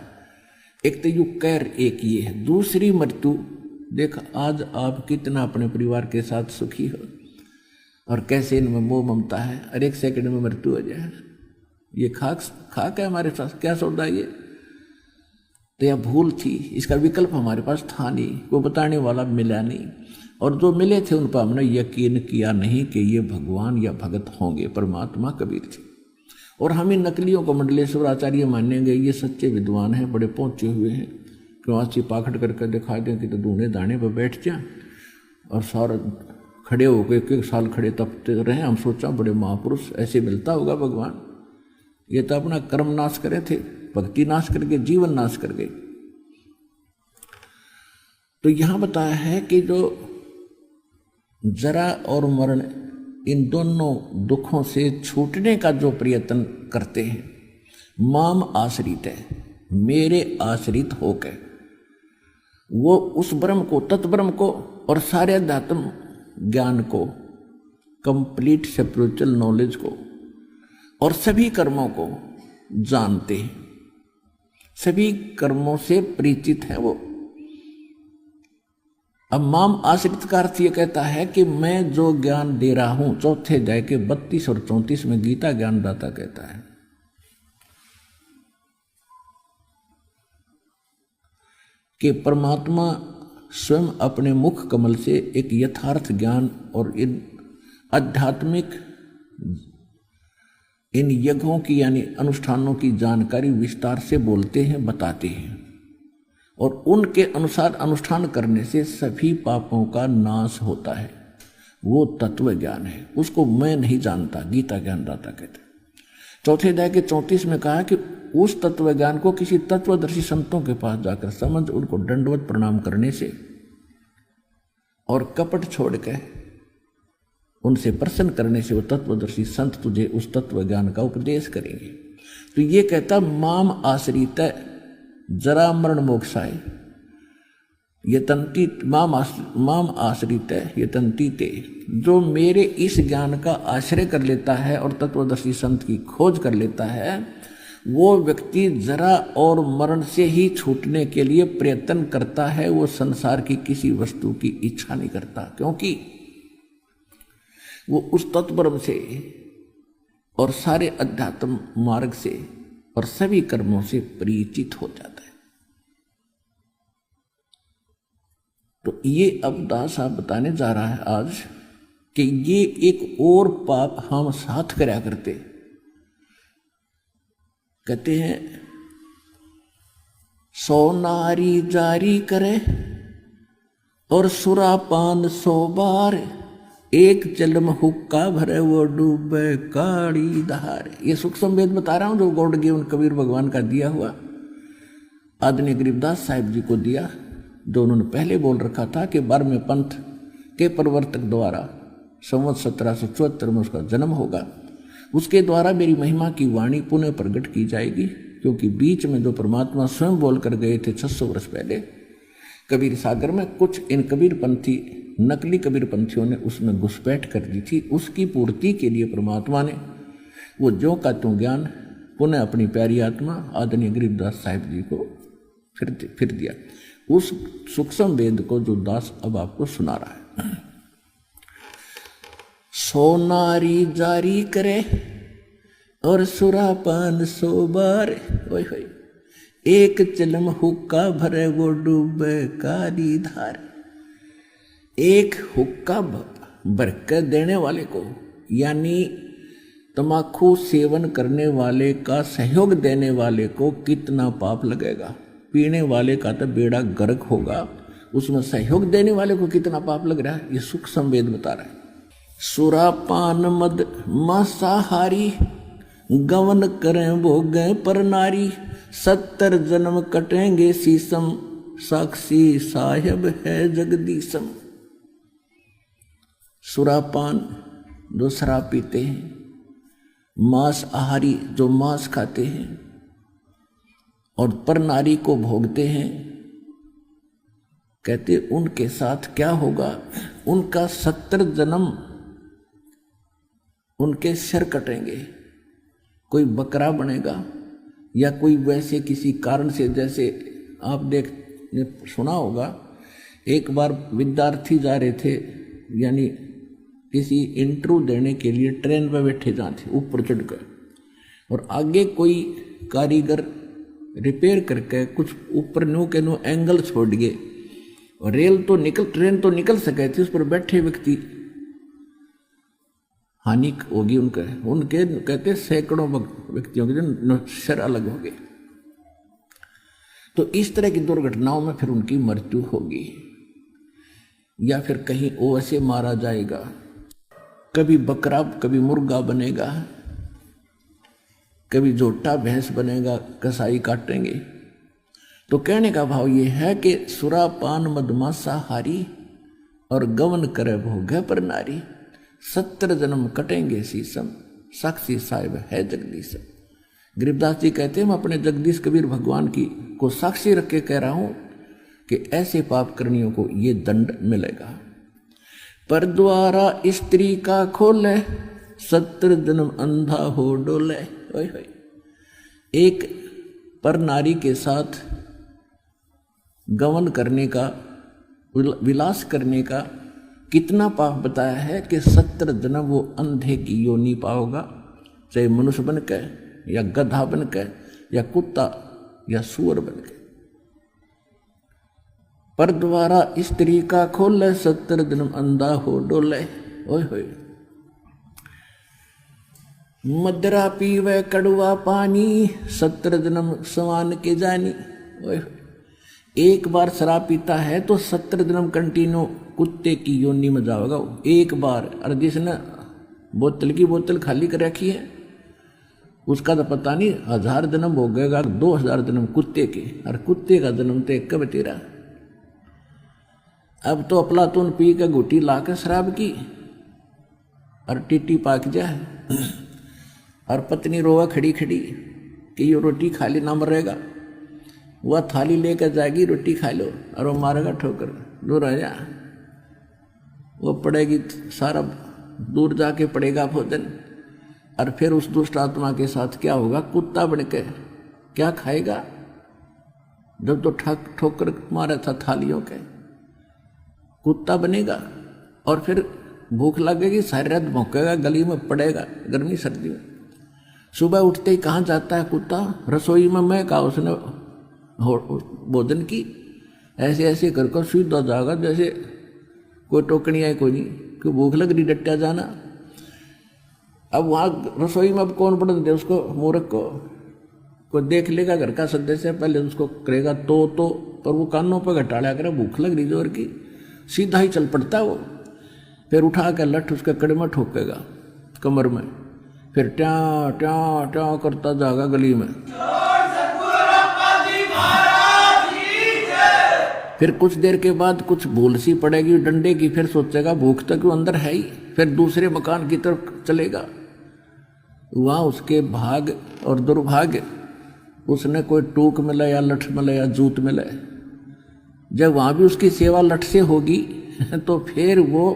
Speaker 1: एक तो यू कैर, एक ये है। दूसरी मृत्यु, देख आज आप कितना अपने परिवार के साथ सुखी हो और कैसे इनमें मोह ममता है, और 1 सेकंड में मृत्यु हो जाए। ये खाक है हमारे पास, क्या सौदा ये, तो यह भूल थी, इसका विकल्प हमारे पास था नहीं, कोई बताने वाला मिला नहीं, और जो मिले थे उन पर हमने यकीन किया नहीं कि ये भगवान या भगत होंगे, परमात्मा कबीर थे। और हम इन नकलियों को मंडलेश्वर आचार्य मानेंगे, ये सच्चे विद्वान हैं, बड़े पहुंचे हुए हैं, क्योंकि पाखड़ करके दिखा दें कि तो दूने दाने पर बैठ जाए और सारा खड़े हो गए, 1 साल खड़े तपते रहे। हम सोचा बड़े महापुरुष ऐसे मिलता होगा भगवान, ये तो अपना कर्म नाश करे थे, भक्ति नाश करके जीवन नाश कर गए। तो यहां बताया है कि जो जरा और मरण इन दोनों दुखों से छूटने का जो प्रयत्न करते हैं, माम आश्रित है, मेरे आश्रित होकर वो उस ब्रह्म को, तत्ब्रह्म को और सारे अध्यात्म ज्ञान को, कंप्लीट स्पिरिचुअल नॉलेज को और सभी कर्मों को जानते हैं, सभी कर्मों से परिचित है वो। अब माम आश्रित का अर्थ ये कहता है कि मैं जो ज्ञान दे रहा हूं, चौथे अध्याय के 32 और 34 में गीता ज्ञानदाता कहता है कि परमात्मा स्वयं अपने मुख कमल से एक यथार्थ ज्ञान और इन आध्यात्मिक इन यज्ञों की यानी अनुष्ठानों की जानकारी विस्तार से बोलते हैं, बताते हैं, और उनके अनुसार अनुष्ठान करने से सभी पापों का नाश होता है। वो तत्व ज्ञान है, उसको मैं नहीं जानता, गीता ज्ञानदाता कहते हैं। चौथे अध्याय के 34 में कहा कि उस तत्व ज्ञान को किसी तत्वदर्शी संतों के पास जाकर समझ, उनको दंडवत प्रणाम करने से और कपट छोड़ के उनसे प्रसन्न करने से वो तत्वदर्शी संत तुझे उस तत्व ज्ञान का उपदेश करेंगे। तो ये कहता माम आश्रित जरा मरण मोक्षाय यतंती, माम आश्रित यतंती ते, जो मेरे इस ज्ञान का आश्रय कर लेता है और तत्वदर्शी संत की खोज कर लेता है, वो व्यक्ति जरा और मरण से ही छूटने के लिए प्रयत्न करता है। वो संसार की किसी वस्तु की इच्छा नहीं करता, क्योंकि वो उस तत्ब्रह्म से और सारे अध्यात्म मार्ग से और सभी कर्मों से परिचित हो जाता है। तो ये अब दास साहब बताने जा रहा है आज कि ये एक और पाप हम साथ करया करते। कहते हैं 100 नारी जारी करे और सुरापान 100 बार, एक जन्म हुक्का भरे वो डूबे काड़ी धार। ये सुख संवेद बता रहा हूं जो गौड़ जीवन कबीर भगवान का दिया हुआ आदरणीय गरीबदास साहिब जी को दिया, जो उन्होंने पहले बोल रखा था कि 12वें पंथ के प्रवर्तक द्वारा संवत 1774 में उसका जन्म होगा। उसके द्वारा मेरी महिमा की वाणी पुनः प्रकट की जाएगी, क्योंकि बीच में जो परमात्मा स्वयं बोल कर गए थे 600 वर्ष पहले कबीर सागर में, कुछ इन कबीर पंथी नकली कबीर पंथियों ने उसमें घुसपैठ कर दी थी। उसकी पूर्ति के लिए परमात्मा ने वो जो का त्यों ज्ञान पुनः अपनी प्यारी आत्मा आदरणीय गरीबदास साहिब जी को फिर दिया। उस सूक्ष्म वेद को जो दास अब आपको सुना रहा है। 100 नारी जारी करे और सुरापान 100 बार, ओए होए, एक चिलम हुक्का भरे वो डूबे काली धार। एक हुक्का भर कर देने वाले को, यानी तमाकू सेवन करने वाले का सहयोग देने वाले को कितना पाप लगेगा। पीने वाले का तो बेड़ा गर्क होगा, उसमें सहयोग देने वाले को कितना पाप लग रहा है, ये सुख संवेद बता रहा है। सुरापान मद मांसाहारी गवन करें भोगे पर नारी, 70 जन्म कटेंगे शीशम, साक्षी साहिब है जगदीशम। सुरापान जो शराब पीते हैं, मांस आहारी जो मांस खाते हैं और पर नारी को भोगते हैं, कहते उनके साथ क्या होगा, उनका 70 जन्म उनके सिर कटेंगे। कोई बकरा बनेगा या कोई वैसे किसी कारण से, जैसे आप सुना होगा, एक बार विद्यार्थी जा रहे थे यानी किसी इंटरव्यू देने के लिए ट्रेन पर बैठे जाते ऊपर चढ़कर, और आगे कोई कारीगर रिपेयर करके कुछ ऊपर नो के नो एंगल छोड़ गए और ट्रेन तो निकल सके थे, उस पर बैठे व्यक्ति हानि होगी उनके कहते सैकड़ों व्यक्तियों के सिर अलग हो गए। तो इस तरह की दुर्घटनाओं में फिर उनकी मृत्यु होगी, या फिर कहीं वैसे मारा जाएगा, कभी बकरा कभी मुर्गा बनेगा, कभी जोटा भैंस बनेगा, कसाई काटेंगे। तो कहने का भाव ये है कि सुरापान मदमांसाहारी और गमन करे भोगे पर नारी, 70 जन्म कटेंगे शीशम, साक्षी साहिब है जगदीश। गरीबदास जी कहते हैं मैं अपने जगदीश कबीर भगवान की को साक्षी रख के कह रहा हूं कि ऐसे पाप करनियों को ये दंड मिलेगा। पर द्वारा स्त्री का खोले, 70 जन्म अंधा हो डोले। ओए होए, एक पर नारी के साथ गमन करने का, विलास करने का कितना पाप बताया है कि 70 जन्म वो अंधे की योनि पाओगा, चाहे मनुष्य बन के या गधा बन के या कुत्ता या सुअर बन के। पर द्वारा स्त्री का खोले, 70 जन्म अंधा हो डोले। ओए होए, मदरा पीवे कड़वा पानी, 70 जन्म समान के जानी। ओए होए, एक बार शराब पीता है तो 70 जन्म कंटिन्यू कुत्ते की योनि में जाओगा वो, एक बार। और जिसने बोतल की बोतल खाली कर रखी है उसका तो पता नहीं 1000 जन्म हो गएगा, 2000 जन्म कुत्ते के, और कुत्ते का जन्म तो एक कब तेरा। अब तो अफलातून पी के घुटी ला के शराब की और टीटी पाक जाए, और पत्नी रोवा खड़ी खड़ी कि ये रोटी खाली ना मरेगा, वह थाली लेकर जाएगी, रोटी खा लो, और वो मारेगा ठोकर, दूर आ जा। वो पड़ेगी सारा दूर जाके पड़ेगा भोजन, और फिर उस दुष्ट आत्मा के साथ क्या होगा, कुत्ता बन के क्या खाएगा। जब तो ठोकर मारा था थालियों के, कुत्ता बनेगा, और फिर भूख लगेगी, सारी रात भौंकेगा, गली में पड़ेगा गर्मी सर्दी में। सुबह उठते ही कहाँ जाता है कुत्ता, रसोई में। मैं कहा उसने भोजन की, ऐसे ऐसे कर सीधा जाएगा जैसे कोई टोकनी है, कोई नहीं, कि भूख लग रही डट्टा जाना। अब वहाँ रसोई में अब कौन पढ़ दे उसको, मूर्ख को। कोई देख लेगा घर का सदस्य, पहले उसको करेगा तो पर वो कानों पर घटाड़ा करे, भूख लग रही जोर की, सीधा ही चल पड़ता वो। फिर उठा कर लठ उसके कड़े में ठोकेगा कमर में, फिर ट्या ट्या ट्या करता जाएगा गली में। फिर कुछ देर के बाद कुछ भूल सी पड़ेगी डंडे की, फिर सोचेगा भूख तक वो अंदर है ही, फिर दूसरे मकान की तरफ चलेगा। वहाँ उसके भाग और दुर्भाग्य, उसने कोई टूक मिले या लठ मिले या जूत मिले। जब वहाँ भी उसकी सेवा लठ से होगी तो फिर वो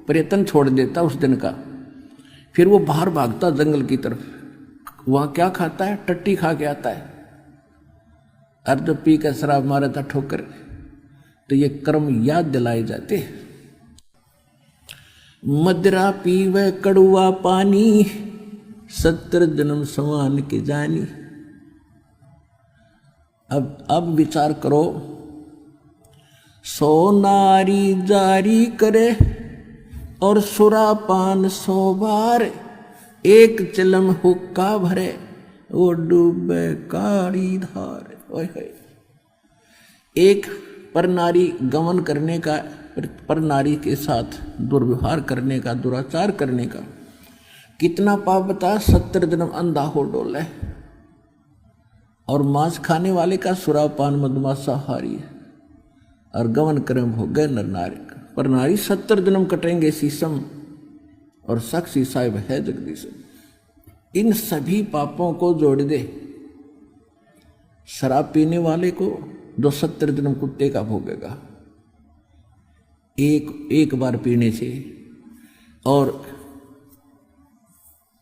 Speaker 1: प्रयत्न छोड़ देता उस दिन का, फिर वो बाहर भागता जंगल की तरफ। वहाँ क्या खाता है, टट्टी खा के आता है। और जब पी कर शराब मारा था ठोकर, तो ये कर्म याद दिलाए जाते। मदरा पीवे कड़ुआ पानी, 70 जन्म समान के जानी। अब विचार करो, 100 नारी जारी करे और सुरापान 100 बार, एक चिलम हुक्का भरे वो डूबे काली धार। ओए होए, एक पर नारी गमन करने का, पर नारी के साथ दुर्व्यवहार करने का, दुराचार करने का कितना पाप बता, 70 जन्म अंधा हो डोले। और मांस खाने वाले का सुरापान मदमांसाहारी है, और गमन करे भोगे नर नारी, पर नारी 70 जन्म कटेंगे शीशम, और साक्षी साहिब है जगदीश। इन सभी पापों को जोड़ दे। शराब पीने वाले को जो 70 जन्म कुत्ते का भोगेगा एक बार पीने से, और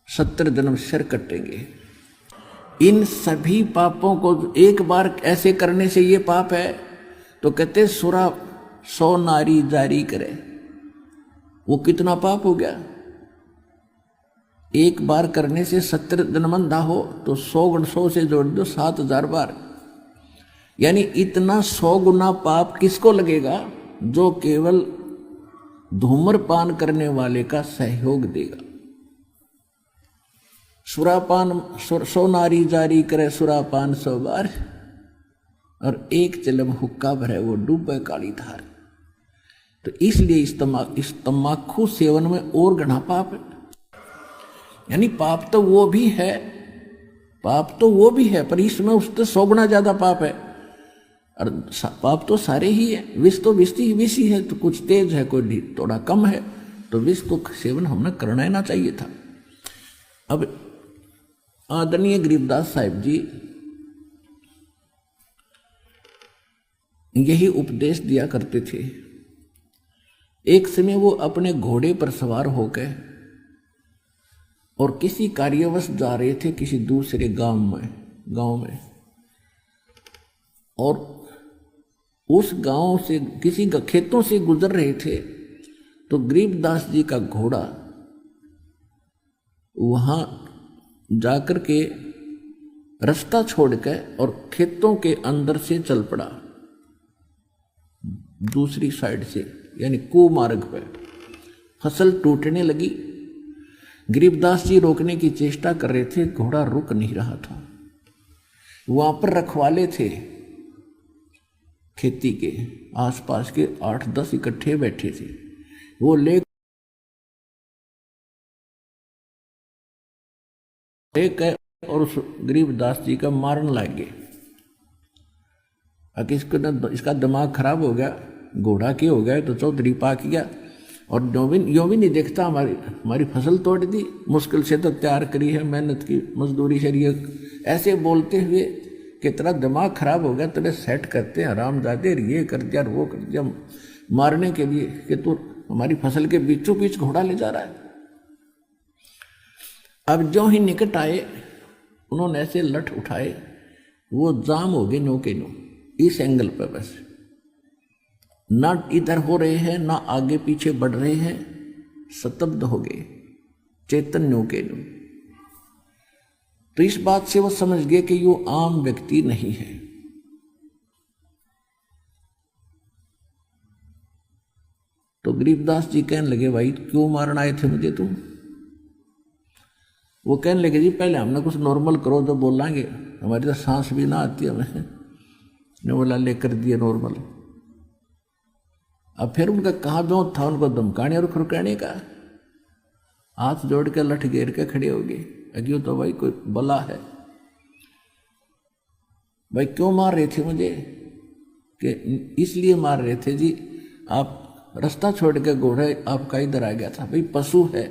Speaker 1: 70 जन्म सिर कटेंगे। इन सभी पापों को एक बार ऐसे करने से ये पाप है, तो कहते 100 नारी जारी करे, वो कितना पाप हो गया। एक बार करने से 70 जन्म अंधा हो, तो 100 गुण 100 से जोड़ दो 7000 बार, यानी इतना 100 गुना पाप किसको लगेगा, जो केवल धूम्रपान करने वाले का सहयोग देगा। सुरापान 100 नारी जारी करे सुरापान 100 बार, और एक चिलम हुक्का भरे वो डूबे काली धार। तो इसलिए इस तम्बाकू सेवन में और घना पाप है। यानी पाप तो वो भी है, पर इसमें उससे 100 गुना ज्यादा पाप है। और पाप तो सारे ही है, विष तो विष ही है, तो कुछ तेज है कोई थोड़ा कम है, तो विष तो सेवन हमने करना ही ना चाहिए था। अब आदरणीय गरीबदास साहिब जी यही उपदेश दिया करते थे। एक समय वो अपने घोड़े पर सवार होकर और किसी कार्यवश जा रहे थे किसी दूसरे गांव में, और उस गांव से किसी खेतों से गुजर रहे थे, तो गरीबदास जी का घोड़ा वहां जाकर के रास्ता छोड़कर और खेतों के अंदर से चल पड़ा दूसरी साइड से, यानी कुमार्ग पे। फसल टूटने लगी। गरीबदास जी रोकने की चेष्टा कर रहे थे, घोड़ा रुक नहीं रहा था। वहां पर रखवाले थे खेती के, आसपास के 8-10 इकट्ठे बैठे थे। वो लेकर और उस गरीबदास जी का मारने लगे। अगर इसका दिमाग खराब हो गया, घोड़ा के हो गया तो चौधरी पाक गया, और यो भी नहीं देखता हमारी फसल तोड़ दी, मुश्किल से तो तैयार करी है, मेहनत की मजदूरी शरीय। ऐसे बोलते हुए कि तेरा दिमाग खराब हो गया, तेरे सेट करते हैं हरामजादे, ये कर दिया वो कर दिया, मारने के लिए कि तू हमारी फसल के बीचों बीच घोड़ा ले जा रहा है। अब जो ही निकट आए, उन्होंने ऐसे लठ उठाए, वो जाम हो गए नो के नो इस एंगल पर, बस ना इधर हो रहे हैं ना आगे पीछे बढ़ रहे हैं, स्तब्ध हो गए, चैतन्यों के नो। तो इस बात से वो समझ गए कि यो आम व्यक्ति नहीं है। तो गरीबदास जी कहने लगे, भाई क्यों मारना आए थे मुझे तुम? वो कहने लगे, जी पहले हमने कुछ नॉर्मल करो तो बोलेंगे, हमारी तो सांस भी ना आती हमें। ने बोला लेकर दिए नॉर्मल। अब फिर उनका कहाँ बहुत था उनको धमकाने और खुरकाने का, हाथ जोड़ के लठ घेर के खड़े हो गए। अग्यो तो भाई कोई बला है, भाई क्यों मार रहे थे मुझे? कि इसलिए मार रहे थे जी, आप रास्ता छोड़ के घोड़े आपका इधर आ गया था, भाई पशु है,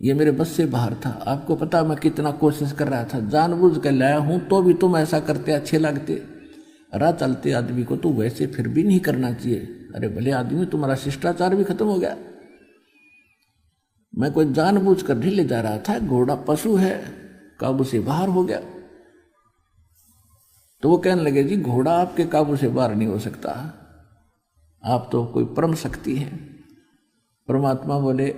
Speaker 1: ये मेरे बस से बाहर था। आपको पता मैं कितना कोशिश कर रहा था, जानबूझ कर लाया हूं, तो भी तुम ऐसा करते अच्छे लगते। राह चलते आदमी को तो वैसे फिर भी नहीं करना चाहिए। अरे भले आदमी, तुम्हारा शिष्टाचार भी खत्म हो गया। मैं कोई जानबूझ कर नहीं ले जा रहा था, घोड़ा पशु है, काबू से बाहर हो गया। तो वो कहने लगे, जी घोड़ा आपके काबू से बाहर नहीं हो सकता, आप तो कोई परम शक्ति है। परमात्मा बोले,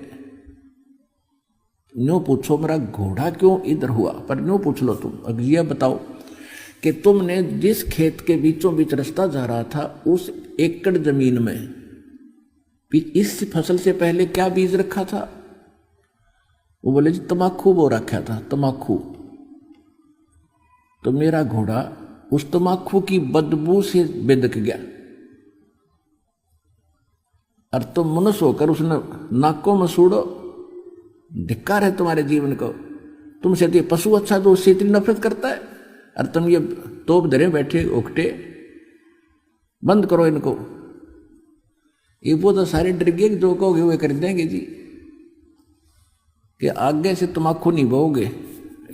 Speaker 1: न्यों पूछो मेरा घोड़ा क्यों इधर हुआ, पर न्यों पूछ लो तुम। अब ये बताओ कि तुमने जिस खेत के बीचों बीच रास्ता जा रहा था, उस एकड़ जमीन में इस फसल से पहले क्या बीज रखा था? वो बोले, जी तम्बाकू बो रखा था, तम्बाकू। तो मेरा घोड़ा उस तम्बाकू की बदबू से बेदक गया, और तुम मनुष्य होकर उसने नाकों में सूड़ो। धिक्कार है तुम्हारे जीवन को, तुमसे तो ये पशु अच्छा, तो उससे इतनी नफरत करता है, और तुम ये तोप धरे बैठे उकटे, बंद करो इनको। ये वो तो सारे डर गए, जो कहोगे वे कर देंगे जी, कि आगे से तम्बाकू नहीं बोओगे।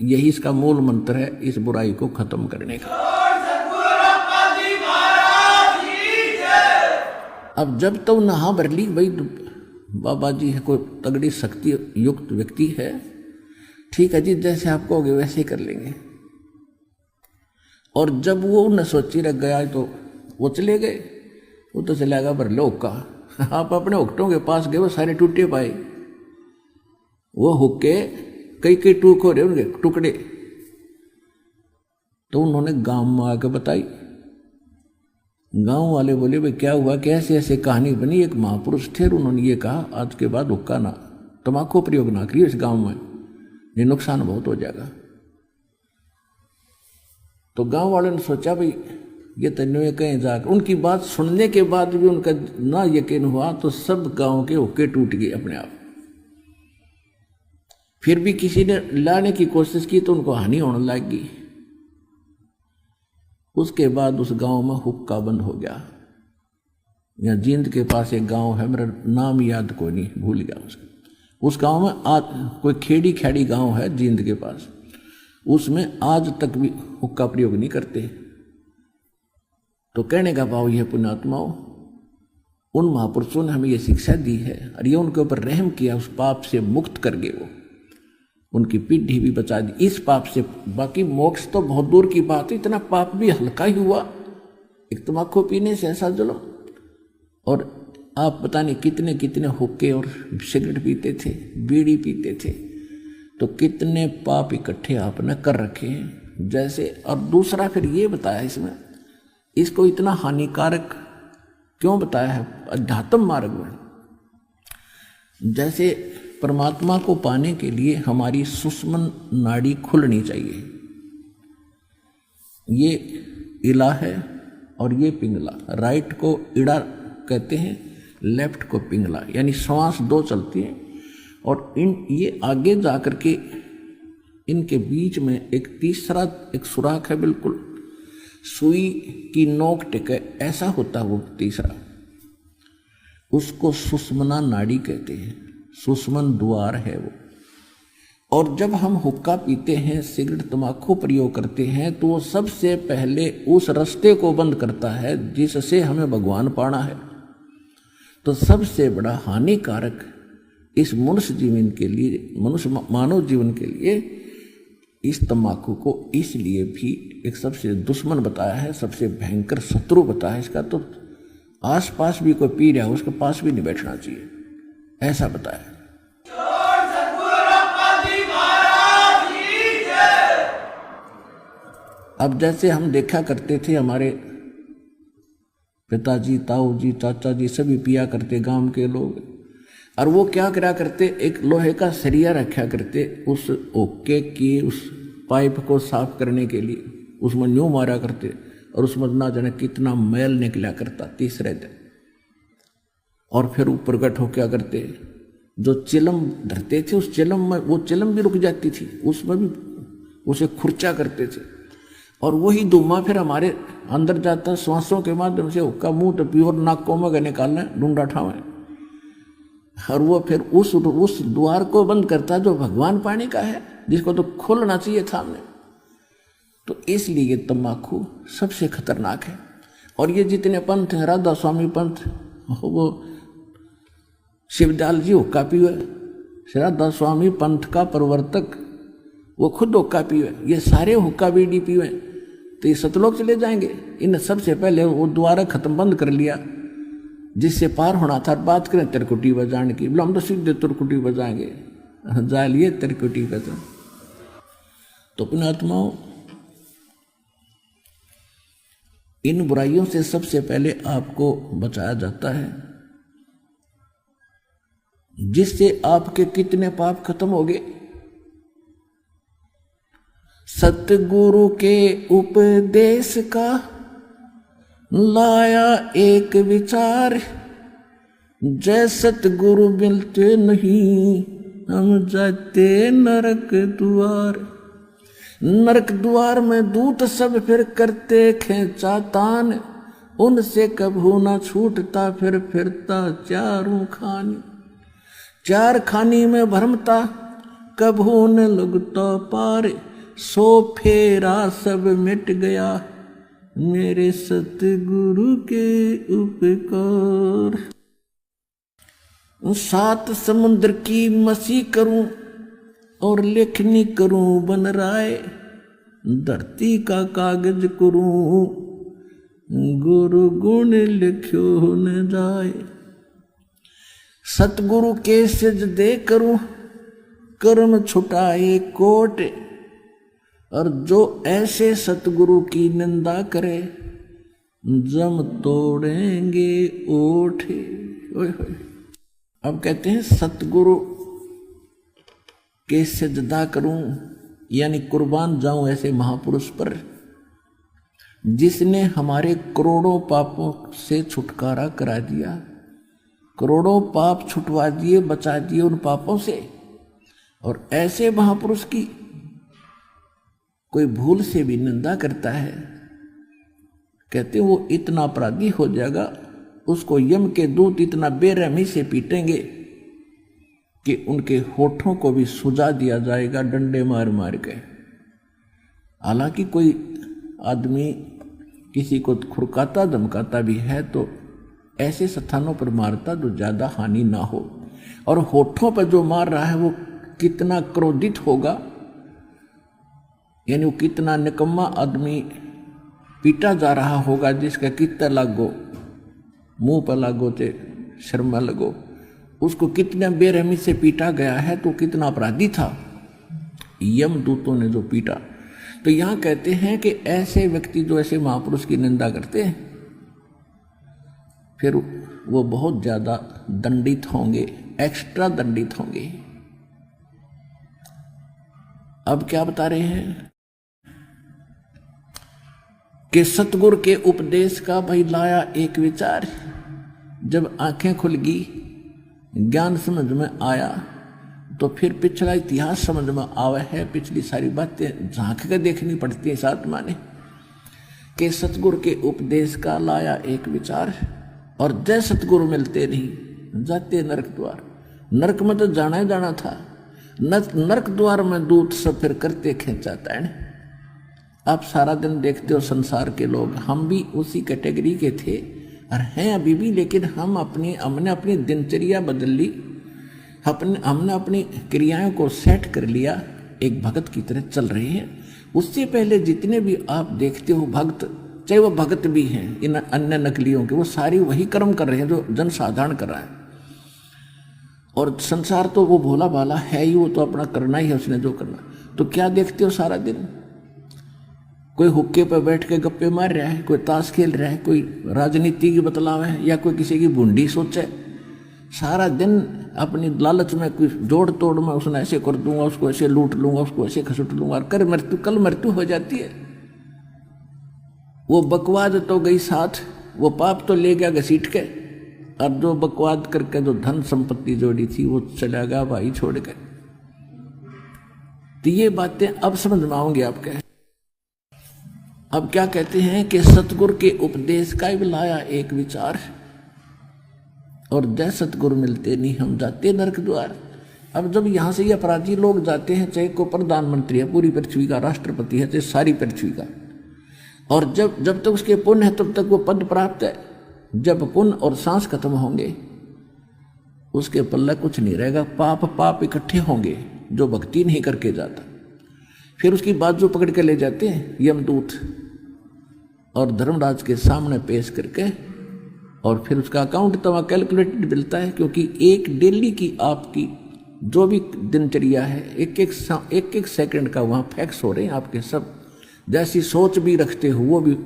Speaker 1: यही इसका मूल मंत्र है इस बुराई को खत्म करने का। अब जब तो नहा भर ली, भाई बाबा जी है, कोई तगड़ी शक्ति युक्त व्यक्ति है, ठीक है जी, जैसे आप कहोगे वैसे ही कर लेंगे। और जब वो न सोची रख गया, तो वो चले गए। वो तो चलेगा भर लो हुक्का। आप अपने हुक्टों के पास गए, वो सारे टूटे पाए, वो हुक्के कई कई टूक हो रहे उनके टुकड़े। तो उन्होंने गांव में आके बताई। गांव वाले बोले, भाई क्या हुआ, कैसे ऐसे कहानी बनी। एक महापुरुष थे, उन्होंने ये कहा, आज के बाद हुक्का ना, तम्बाकू प्रयोग ना करिए इस गांव में, ये नुकसान बहुत हो जाएगा। तो गांव वालों ने सोचा, भाई ये तन्ने कहीं जाकर उनकी बात सुनने के बाद भी उनका ना यकीन हुआ तो सब गांव के हुक्के टूट गए अपने आप। फिर भी किसी ने लाने की कोशिश की तो उनको हानि होने लगी। उसके बाद उस गांव में हुक्का बंद हो गया। यहाँ जींद के पास एक गांव है, मेरा नाम याद कोई नहीं, भूल गया उसका। उस गांव में आज कोई खेड़ी खेड़ी गांव है जींद के पास, उसमें आज तक भी हुक्का प्रयोग नहीं करते। तो कहने का भाव यह पुण्यात्माओं, उन महापुरुषों ने हमें यह शिक्षा दी है और ये उनके ऊपर रहम किया, उस पाप से मुक्त कर गए, वो उनकी पीढ़ी भी बचा दी इस पाप से। बाकी मोक्ष तो बहुत दूर की बात है, इतना पाप भी हल्का ही हुआ एक तम्बाकू पीने से, ऐसा जुल्म। और आप पता नहीं कितने कितने हुक्के और सिगरेट पीते थे, बीड़ी पीते थे, तो कितने पाप इकट्ठे आपने कर रखे हैं जैसे। और दूसरा फिर ये बताया इसमें, इसको इतना हानिकारक क्यों बताया है अध्यात्म मार्ग में। जैसे परमात्मा को पाने के लिए हमारी सुषुम्न नाड़ी खुलनी चाहिए, ये इला है और ये पिंगला, राइट को इड़ा कहते हैं, लेफ्ट को पिंगला, यानी श्वास दो चलती है। और ये आगे जाकर के इनके बीच में एक तीसरा एक सुराख है, बिल्कुल सुई की नोक टिके ऐसा होता है वो तीसरा, उसको सुषुम्ना नाड़ी कहते हैं, सुषुम्न द्वार है वो। और जब हम हुक्का पीते हैं, सिगरेट तम्बाकू प्रयोग करते हैं, तो वो सबसे पहले उस रास्ते को बंद करता है जिससे हमें भगवान पाना है। तो सबसे बड़ा हानिकारक इस मनुष्य जीवन के लिए, मनुष्य मानव जीवन के लिए इस तम्बाकू को इसलिए भी एक सबसे दुश्मन बताया है, सबसे भयंकर शत्रु बताया है। इसका तो आसपास भी कोई पी रहा है उसके पास भी नहीं बैठना चाहिए, ऐसा बताया। अब जैसे हम देखा करते थे, हमारे पिताजी, ताऊ जी, चाचा जी सभी पिया करते गांव के लोग, और वो क्या करा करते, एक लोहे का सरिया रखा करते उस ओके की उस पाइप को साफ करने के लिए, उसमें न्यू मारा करते और उसमें ना जाने कितना मैल निकला करता तीसरे दिन। और फिर ऊपर गठ हो क्या करते, जो चिलम धरते थे उस चिलम में, वो चिलम भी रुक जाती थी, उसमें भी उसे खुर्चा करते थे। और वही धुआं फिर हमारे अंदर जाता, श्वासों के माध्यम से हुक्का मुंह तो प्योर नाकों में निकालना, ढूंढा ठावें, और वो फिर उस द्वार को बंद करता जो भगवान पानी का है, जिसको तो खोलना चाहिए था हमने। तो इसलिए तम्बाकू सबसे खतरनाक है। और ये जितने पंथ हैं, राधा स्वामी पंथ, वो शिवदयाल जी हुक्का पीवे, राधा स्वामी पंथ का प्रवर्तक वो खुद हुक्का पीवे, ये सारे हुक्का बीड़ी पीवे, तो ये सतलोक चले जाएंगे। इन सबसे पहले वो द्वारा खत्म बंद कर लिया जिससे पार होना था। बात करें तिरकुटी बजाने की, बोला हम तो सीधे तिरकुटी बजाएंगे, जा लिए तिरकुटी बजा। तो पुण्यात्माओं, इन बुराइयों से सबसे पहले आपको बचाया जाता है, जिससे आपके कितने पाप खत्म हो गए। सतगुरु के उपदेश का लाया एक विचार, जय सतगुरु मिलते नहीं हम जाते नरक द्वार। नरक द्वार में दूत सब फिर करते खेचा तान, उनसे कभू ना छूटता फिर फिरता चारों खानी। चार खानी में भरमता कभू न लगता पार, सो फेरा सब मिट गया मेरे सतगुरु के उपकार। सात समुद्र की मसी करूं और लेखनी करूं बन राय, धरती का कागज करूं गुरु गुण लिख्यो न जाए। सतगुरु के सिजदे करूं कर्म छुटाए कोट, और जो ऐसे सतगुरु की निंदा करे जम तोड़ेंगे ओठ। अब कहते हैं सतगुरु के सिजदा करूं, यानी कुर्बान जाऊं ऐसे महापुरुष पर, जिसने हमारे करोड़ों पापों से छुटकारा करा दिया, करोड़ों पाप छुटवा दिए, बचा दिए उन पापों से। और ऐसे महापुरुष की कोई भूल से भी निंदा करता है, कहते वो इतना अपराधी हो जाएगा, उसको यम के दूत इतना बेरहमी से पीटेंगे कि उनके होठों को भी सुजा दिया जाएगा डंडे मार मार के। हालांकि कोई आदमी किसी को खुरकाता धमकाता भी है तो ऐसे स्थानों पर मारता जो ज्यादा हानि ना हो। और होठों पर जो मार रहा है वो कितना क्रोधित होगा, यानी वो कितना निकम्मा आदमी पीटा जा रहा होगा, जिसका कितना लागो, मुंह पर लागो चे शर्मा लगो, उसको कितने बेरहमी से पीटा गया है, तो कितना अपराधी था यमदूतों ने जो पीटा। तो यहां कहते हैं कि ऐसे व्यक्ति जो ऐसे महापुरुष की निंदा करते हैं फिर वो बहुत ज्यादा दंडित होंगे, एक्स्ट्रा दंडित होंगे। अब क्या बता रहे हैं कि सतगुरु के उपदेश का भाई लाया एक विचार, जब आंखें खुल गई, ज्ञान समझ में आया, तो फिर पिछला इतिहास समझ में आवा है, पिछली सारी बातें झांक कर देखनी पड़ती है इस आत्मा ने, कि सतगुरु के उपदेश का लाया एक विचार। और जय सतगुरु मिलते नहीं जाते नरक द्वार। नरक में तो जाना ही जाना था, नरक द्वार में दूत सब फिर करते खींचाता है। आप सारा दिन देखते हो संसार के लोग, हम भी उसी कैटेगरी के थे और हैं अभी भी, लेकिन हमने अपनी दिनचर्या बदल ली, हमने अपनी क्रियाओं को सेट कर लिया, एक भगत की तरह चल रहे हैं। उससे पहले जितने भी आप देखते हो भक्त, चाहे वो भगत भी हैं इन अन्य नकलियों के, वो सारी वही कर्म कर रहे हैं जो जनसाधारण कर रहा है। और संसार तो वो भोला भाला है ही, वो तो अपना करना ही है उसने जो करना। तो क्या देखते हो सारा दिन, कोई हुक्के पर बैठ के गप्पे मार रहा है, कोई ताश खेल रहा है, कोई राजनीति की बतलाव है, या कोई किसी की बूंदी सोचे। सारा दिन अपनी लालच में कुछ जोड़ तोड़ में उसने ऐसे कर दूंगा, उसको ऐसे लूट लूंगा, उसको ऐसे खसुट लूंगा, और कल मृत्यु हो जाती है। वो बकवाद तो गई साथ, वो पाप तो ले गया घसीट के, और जो बकवाद करके जो धन संपत्ति जोड़ी थी वो चला गया भाई छोड़ के। तो ये बातें अब समझ में आओगे आपके। अब क्या कहते हैं कि सतगुरु के उपदेश का भी लाया एक विचार, और जय सतगुरु मिलते नहीं हम जाते नरक द्वार। अब जब यहाँ से ये अपराधी लोग जाते हैं, चाहे को प्रधानमंत्री है पूरी पृथ्वी का, राष्ट्रपति है चाहे सारी पृथ्वी का, और जब तक उसके पुण्य है तब तक वो पद प्राप्त है। जब पुण्य और सांस खत्म होंगे उसके पल्ले कुछ नहीं रहेगा, पाप इकट्ठे होंगे जो भक्ति नहीं करके जाता। फिर उसकी बात जो पकड़ के ले जाते हैं यमदूत और धर्मराज के सामने पेश करके, और फिर उसका अकाउंट तो वहाँ कैलकुलेटेड मिलता है, क्योंकि एक डेली की आपकी जो भी दिनचर्या है, एक एक सेकंड का वहाँ फैक्स हो रहे हैं आपके सब। जैसी सोच भी रखते हो वो भी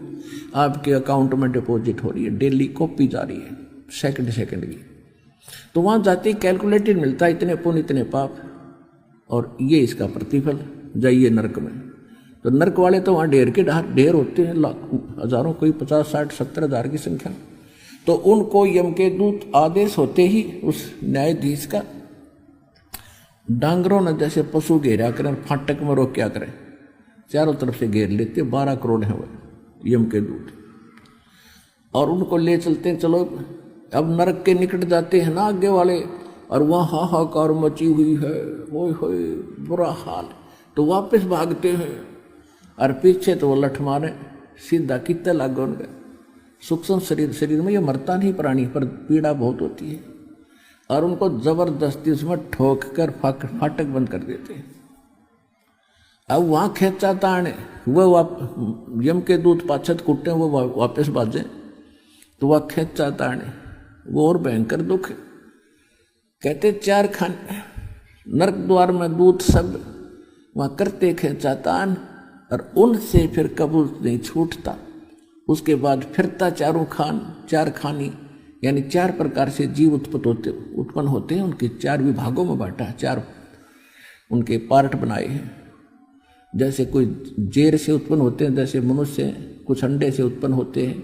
Speaker 1: आपके अकाउंट में डिपॉजिट हो रही है, डेली कॉपी जा रही है सेकंड की। तो वहाँ जाते ही कैलकुलेटेड मिलता है, इतने पुण्य इतने पाप, और ये इसका प्रतिफल, जाइए नरक में। तो नरक वाले तो वहाँ ढेर होते हैं, लाखों हजारों, कोई 50 60 70 हजार की संख्या। तो उनको यम के दूत आदेश होते ही उस न्यायाधीश का, डांगरों ने जैसे पशु घेरा करें, फाटक में रोक क्या करें, चारों तरफ से घेर लेते। 12 करोड़ हैं वो यम के दूत, और उनको ले चलते हैं। चलो अब नरक के निकट जाते हैं ना आगे वाले, और वहाँ हाहाकार मची हुई है, होय होय बुरा हाल। तो वापस भागते हैं, और पीछे तो वो लठ मारे सीधा कितने लाग उनके सूक्ष्म शरीर में। ये मरता नहीं प्राणी, पर पीड़ा बहुत होती है, और उनको जबरदस्ती उसमें ठोक कर फाटक बंद कर देते हैं। अब वहाँ खेचा ताने वो यम के दूत पाछत कुटे, वो वापस बाजे, तो वह खेचा ताने वो और भयंकर दुख है। कहते 4 खाने नरक द्वार में दूत सब वहाँ करते खेचातान, और उनसे फिर कबूल नहीं छूटता। उसके बाद फिरता 4 खानी, यानी 4 प्रकार से जीव उत्पन्न होते हैं। उनके 4 विभागों में बांटा, 4 उनके पार्ट बनाए हैं। जैसे कोई जेर से उत्पन्न होते हैं, जैसे मनुष्य कुछ अंडे से उत्पन्न होते हैं,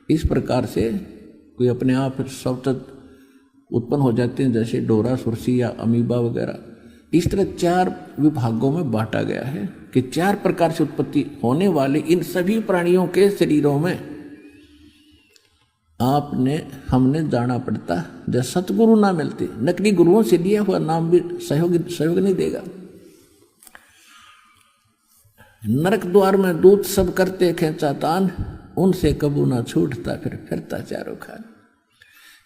Speaker 1: इस प्रकार से कोई अपने आप सतत उत्पन्न हो जाते हैं, जैसे डोरा, सुरसी या अमीबा वगैरह। इस तरह 4 विभागों में बांटा गया है कि 4 प्रकार से उत्पत्ति होने वाले इन सभी प्राणियों के शरीरों में हमने जाना पड़ता। जब सतगुरु ना मिलते, नकली गुरुओं से लिया हुआ नाम भी सहयोग नहीं देगा। नरक द्वार में दूत सब करते खेचा तान, उनसे कबू ना छूटता फिर फिरता चारों खान।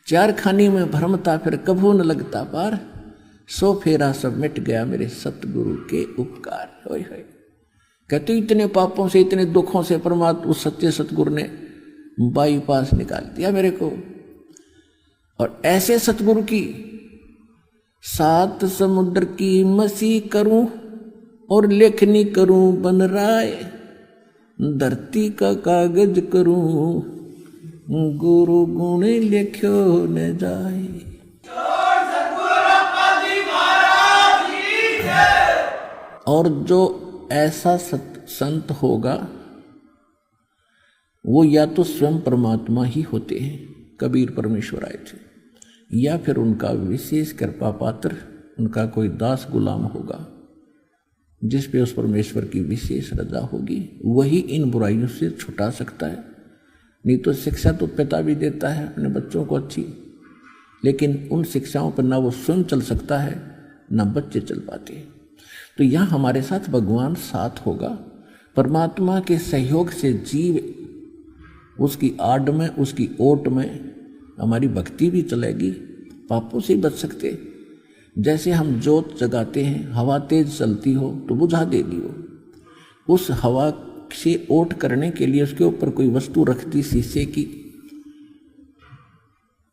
Speaker 1: 4 खानी में भ्रमता फिर कबू न लगता पार, सो फेरा सब मिट गया मेरे सतगुरु के उपकार। होय होय, कहते इतने पापों से, इतने दुखों से परमात्मा उस सच्चे सतगुरु ने बाईपास निकाल दिया मेरे को। और ऐसे सतगुरु की 7 समुद्र की मसी करूं और लेखनी करूं बन राय, धरती का कागज करूं गुरु गुण लिख्यो न जाए। और जो ऐसा संत होगा वो या तो स्वयं परमात्मा ही होते हैं, कबीर परमेश्वर आए थे, या फिर उनका विशेष कृपा पात्र, उनका कोई दास गुलाम होगा जिस पे उस परमेश्वर की विशेष रजा होगी, वही इन बुराइयों से छुटा सकता है। नहीं तो शिक्षा तो पिता भी देता है अपने बच्चों को अच्छी, लेकिन उन शिक्षाओं पर ना वो स्वयं चल सकता है ना बच्चे चल पाते। तो यहाँ हमारे साथ भगवान साथ होगा। परमात्मा के सहयोग से जीव उसकी आड़ में, उसकी ओट में हमारी भक्ति भी चलेगी, पापों से बच सकते। जैसे हम जोत जगाते हैं, हवा तेज चलती हो तो बुझा देगी वो। उस हवा से ओट करने के लिए उसके ऊपर कोई वस्तु रख दी शीशे की,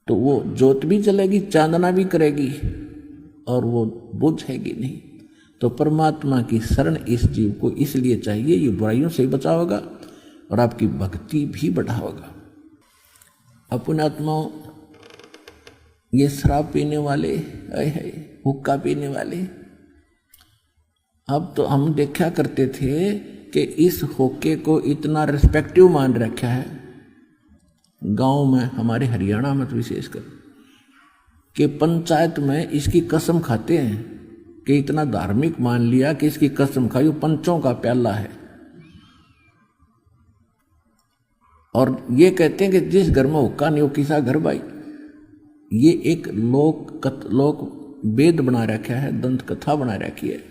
Speaker 1: तो वो जोत भी जलेगी, चांदना भी करेगी और वो बुझेगी नहीं। तो परमात्मा की शरण इस जीव को इसलिए चाहिए, ये बुराइयों से बचाओगा और आपकी भक्ति भी बढ़ाओगा। अपने आत्माओं, ये शराब पीने वाले, हुक्का पीने वाले, अब तो हम देखा करते थे कि इस हुक्के को इतना रिस्पेक्टिव मान रखा है गांव में, हमारे हरियाणा में तो विशेषकर, कि पंचायत में इसकी कसम खाते हैं कि इतना धार्मिक मान लिया कि इसकी कसम खाई, वो पंचों का प्याला है। और ये कहते हैं कि जिस घर में हुक्का नहीं वो किसा घर भाई। ये एक लोक वेद बना रखा है, दंत कथा बना रखी है।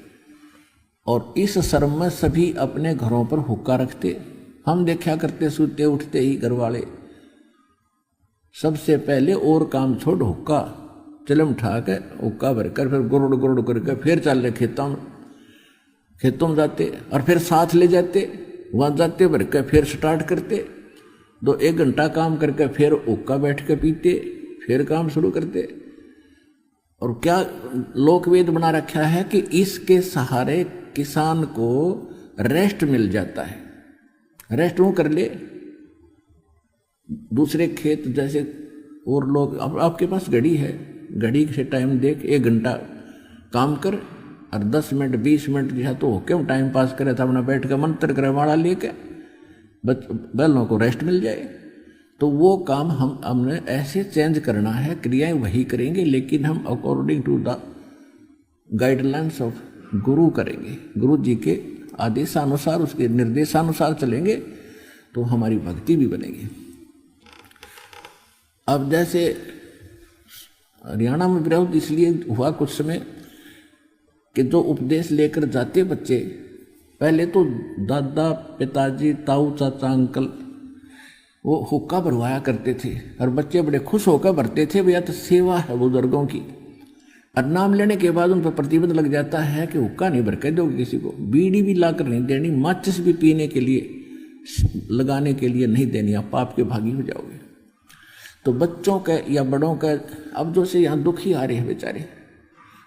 Speaker 1: और इस शर्म में सभी अपने घरों पर हुक्का रखते। हम देखा करते सोते उठते ही घर वाले सबसे पहले और काम छोड़ हुक्का चिलम उठा के हुक्का भरकर फिर गुरुड़ गुरुड़ करके फिर चल रहे खेतों में जाते और फिर साथ ले जाते, वहाँ जाते भर के फिर स्टार्ट करते, 2-1 घंटा काम करके फिर हुक्का बैठ के पीते, फिर काम शुरू करते। और क्या लोकवेद बना रखा है कि इसके सहारे किसान को रेस्ट मिल जाता है। रेस्ट वो कर ले, दूसरे खेत जैसे और लोग, अब आपके पास घड़ी है, घड़ी से टाइम देख 1 घंटा काम कर और 10 मिनट 20 मिनट जो है तो क्यों टाइम पास करे था, अपना बैठ कर मंत्र करे माड़ा लेके बैलों को रेस्ट मिल जाए। तो वो काम हमने ऐसे चेंज करना है, क्रियाएं वही करेंगे लेकिन हम according to the guidelines of guru करेंगे, गुरु जी के आदेशानुसार, उसके निर्देशानुसार चलेंगे तो हमारी भक्ति भी बनेगी। अब जैसे हरियाणा में विरोध इसलिए हुआ कुछ समय कि जो उपदेश लेकर जाते बच्चे, पहले तो दादा पिताजी ताऊ चाचा अंकल वो हुक्का भरवाया करते थे और बच्चे बड़े खुश होकर भरते थे, भैया तो सेवा है बुजुर्गों की। और नाम लेने के बाद उन पर प्रतिबंध लग जाता है कि हुक्का नहीं भर के दोगे किसी को, बीड़ी भी लाकर नहीं देनी, माचिस भी पीने के लिए लगाने के लिए नहीं देनी, आप पाप के भागी हो जाओगे। तो बच्चों का या बड़ों का अब जो से यहाँ दुखी आ रहे हैं बेचारे,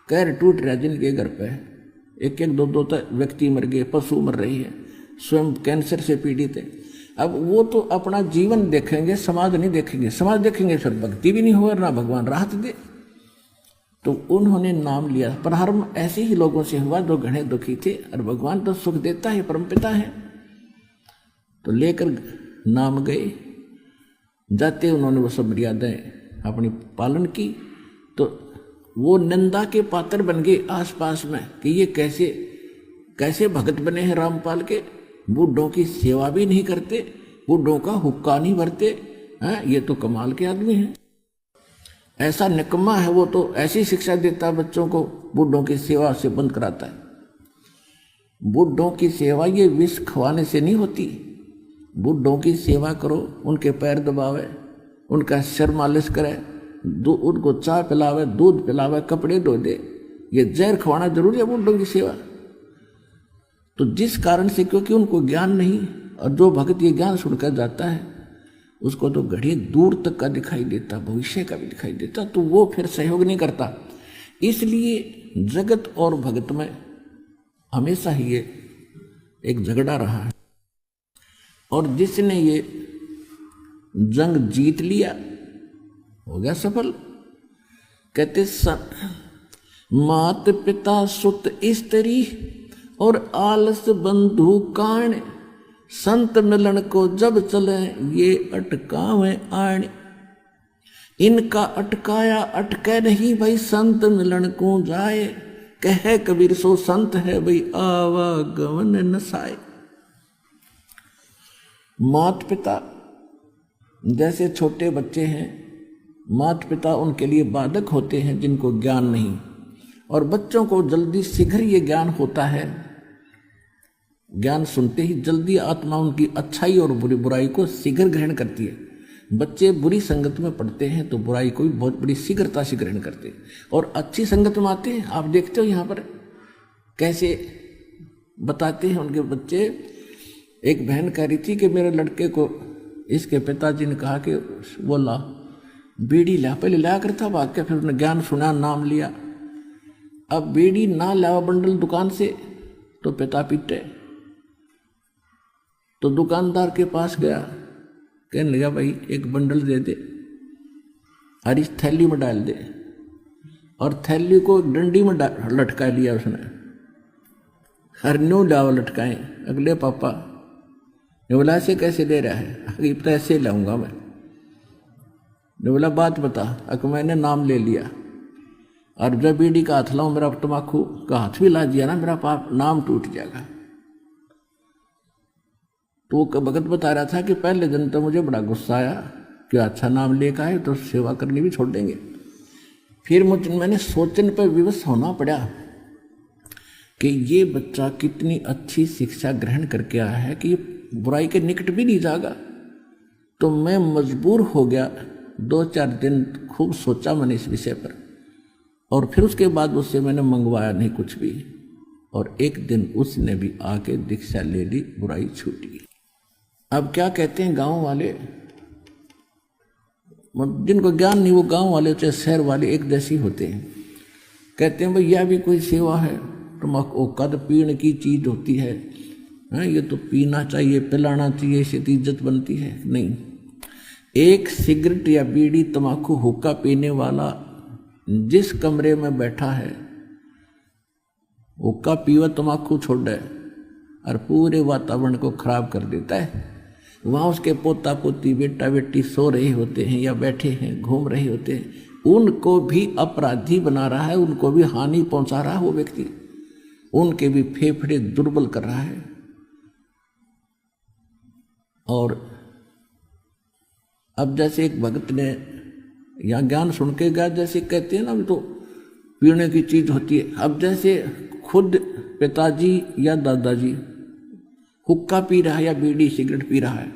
Speaker 1: कैर टूट रहा जिनके घर पे 1-1 2-2 व्यक्ति मर गए, पशु मर रही है, स्वयं कैंसर से पीड़ित है। अब वो तो अपना जीवन देखेंगे, समाज नहीं देखेंगे, समाज देखेंगे फिर भक्ति भी नहीं हो ना भगवान राहत दे। तो उन्होंने नाम लिया। प्रारंभ ऐसे ही लोगों से हुआ जो घने दुखी थे, और भगवान तो सुख देता है, परमपिता है। तो लेकर नाम गए, जाते उन्होंने वो सब मर्यादाएं अपनी पालन की, तो वो निंदा के पात्र बन गए आसपास में कि ये कैसे कैसे भगत बने हैं रामपाल के, बूढ़ों की सेवा भी नहीं करते, बूढ़ों का हुक्का नहीं भरते हैं, ये तो कमाल के आदमी हैं। ऐसा निकम्मा है वो, तो ऐसी शिक्षा देता है बच्चों को, बूढ़ों की सेवा से बंद कराता है। बूढ़ों की सेवा ये विष खवाने से नहीं होती। बूढ़ों की सेवा करो, उनके पैर दबावे, उनका सिर मालिश करे, उनको चाय पिलावे, दूध पिलावे, कपड़े धो दे, ये जहर खवाना जरूरी है बूढ़ों की सेवा। तो जिस कारण से, क्योंकि उनको ज्ञान नहीं, और जो भक्त ये ज्ञान सुनकर जाता है उसको तो घड़ी दूर तक का दिखाई देता, भविष्य का भी दिखाई देता, तो वो फिर सहयोग नहीं करता। इसलिए जगत और भगत में हमेशा ही ये एक झगड़ा रहा है, और जिसने ये जंग जीत लिया हो गया सफल। कहते मात पिता सुत स्त्री और आलस बंधु काण, संत मिलन को जब चले ये अटकावे आण। इनका अटकाया अटके नहीं भाई, संत मिलन को जाए, कहे कबीर सो संत है भाई आवागमन नसाए। मात पिता जैसे छोटे बच्चे हैं, मात पिता उनके लिए बाधक होते हैं जिनको ज्ञान नहीं, और बच्चों को जल्दी शीघ्र ये ज्ञान होता है। ज्ञान सुनते ही जल्दी आत्मा उनकी अच्छाई और बुराई को शीघ्र ग्रहण करती है। बच्चे बुरी संगत में पढ़ते हैं तो बुराई को भी बहुत बड़ी शीघ्रता से ग्रहण करते हैं, और अच्छी संगत में आते हैं। आप देखते हो यहाँ पर कैसे बताते हैं उनके बच्चे। एक बहन कह रही थी कि मेरे लड़के को इसके पिताजी ने कहा कि वो ला बीड़ी ला, पहले लाया करता भाग के, फिर उसने ज्ञान सुना, नाम लिया। अब बीड़ी ना लावा बंडल दुकान से तो पिता पीटे, तो दुकानदार के पास गया, कहने लगा भाई एक बंडल दे दे और इस थैली में डाल दे, और थैली को डंडी में लटका लिया उसने। हर न्यू डाव लटकाए। अगले पापा ने बोला ऐसे कैसे दे रहा है? अगर पैसे लाऊंगा मैं। ने बोला बात बता। अगर मैंने नाम ले लिया और जब बीड़ी का हाथ लाऊं, मेरा तम्बाकू का हाथ भी ला दिया ना, मेरा पाप नाम टूट जाएगा। तो वो भगत बता रहा था कि पहले दिन तो मुझे बड़ा गुस्सा आया कि अच्छा नाम लेकर आए तो सेवा करनी भी छोड़ देंगे। फिर मैंने सोचने पर विवश होना पड़ा कि ये बच्चा कितनी अच्छी शिक्षा ग्रहण करके आया है कि ये बुराई के निकट भी नहीं जाएगा। तो मैं मजबूर हो गया, 2-4 दिन खूब सोचा मैंने इस विषय पर, और फिर उसके बाद उससे मैंने मंगवाया नहीं कुछ भी, और एक दिन उसने भी आके दीक्षा ले ली, बुराई छूट गई। अब क्या कहते हैं गांव वाले, जिनको ज्ञान नहीं, वो गांव वाले चाहे शहर वाले एक जैसे होते हैं। कहते हैं भाई यह भी कोई सेवा है, तम्बाकू कद पीने की चीज होती है, ये तो पीना चाहिए, पिलाना चाहिए, इससे इज्जत बनती है। नहीं, एक सिगरेट या बीड़ी तम्बाकू हुक्का पीने वाला जिस कमरे में बैठा है, हुक्का पीवा तम्बाकू छोड़ दे और पूरे वातावरण को खराब कर देता है। वहाँ उसके पोता पोती बेटा बेटी सो रहे होते हैं या बैठे हैं, घूम रहे होते हैं, उनको भी अपराधी बना रहा है, उनको भी हानि पहुंचा रहा है वो व्यक्ति, उनके भी फेफड़े दुर्बल कर रहा है। और अब जैसे एक भगत ने यहाँ ज्ञान सुन के गया, जैसे कहते हैं ना, तो पीने की चीज होती है। अब जैसे खुद पिताजी या दादाजी हुक्का पी रहा है या बीड़ी सिगरेट पी रहा है,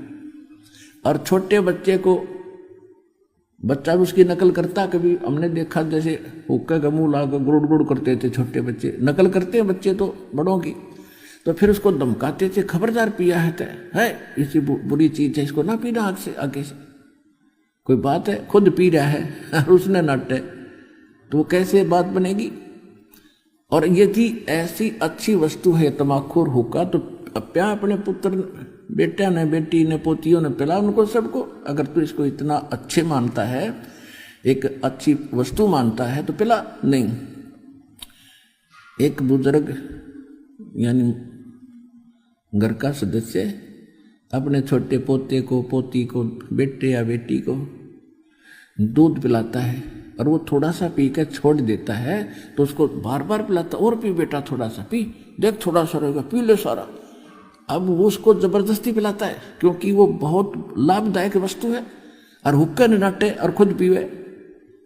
Speaker 1: और छोटे बच्चे को, बच्चा भी उसकी नकल करता। कभी हमने देखा जैसे हुक्के का मुंह लाकर गुड़ गुड़ करते थे छोटे बच्चे, नकल करते हैं बच्चे तो बड़ों की, तो फिर उसको धमकाते थे, खबरदार पिया है इसी बुरी चीज है, इसको ना पीना आग से आगे से। कोई बात है, खुद पी रहा है और उसने नाटे, तो वो कैसे बात बनेगी? और यदि ऐसी अच्छी वस्तु है तम्बाकू और हुक्का, तो प्या अपने पुत्र बेटा ने, बेटी ने, पोतियों ने पिला उनको सबको। अगर तू इसको इतना अच्छे मानता है, एक अच्छी वस्तु मानता है, तो पिला। नहीं, एक बुजुर्ग यानी घर का सदस्य अपने छोटे पोते को, पोती को, बेटे या बेटी को दूध पिलाता है और वो थोड़ा सा पी कर छोड़ देता है तो उसको बार बार पिलाता, और पी बेटा थोड़ा सा पी, देख थोड़ा सा रहेगा, पी ले सारा। अब वो उसको जबरदस्ती पिलाता है क्योंकि वो बहुत लाभदायक वस्तु है, और हुक्का निराटे और खुद पीवे,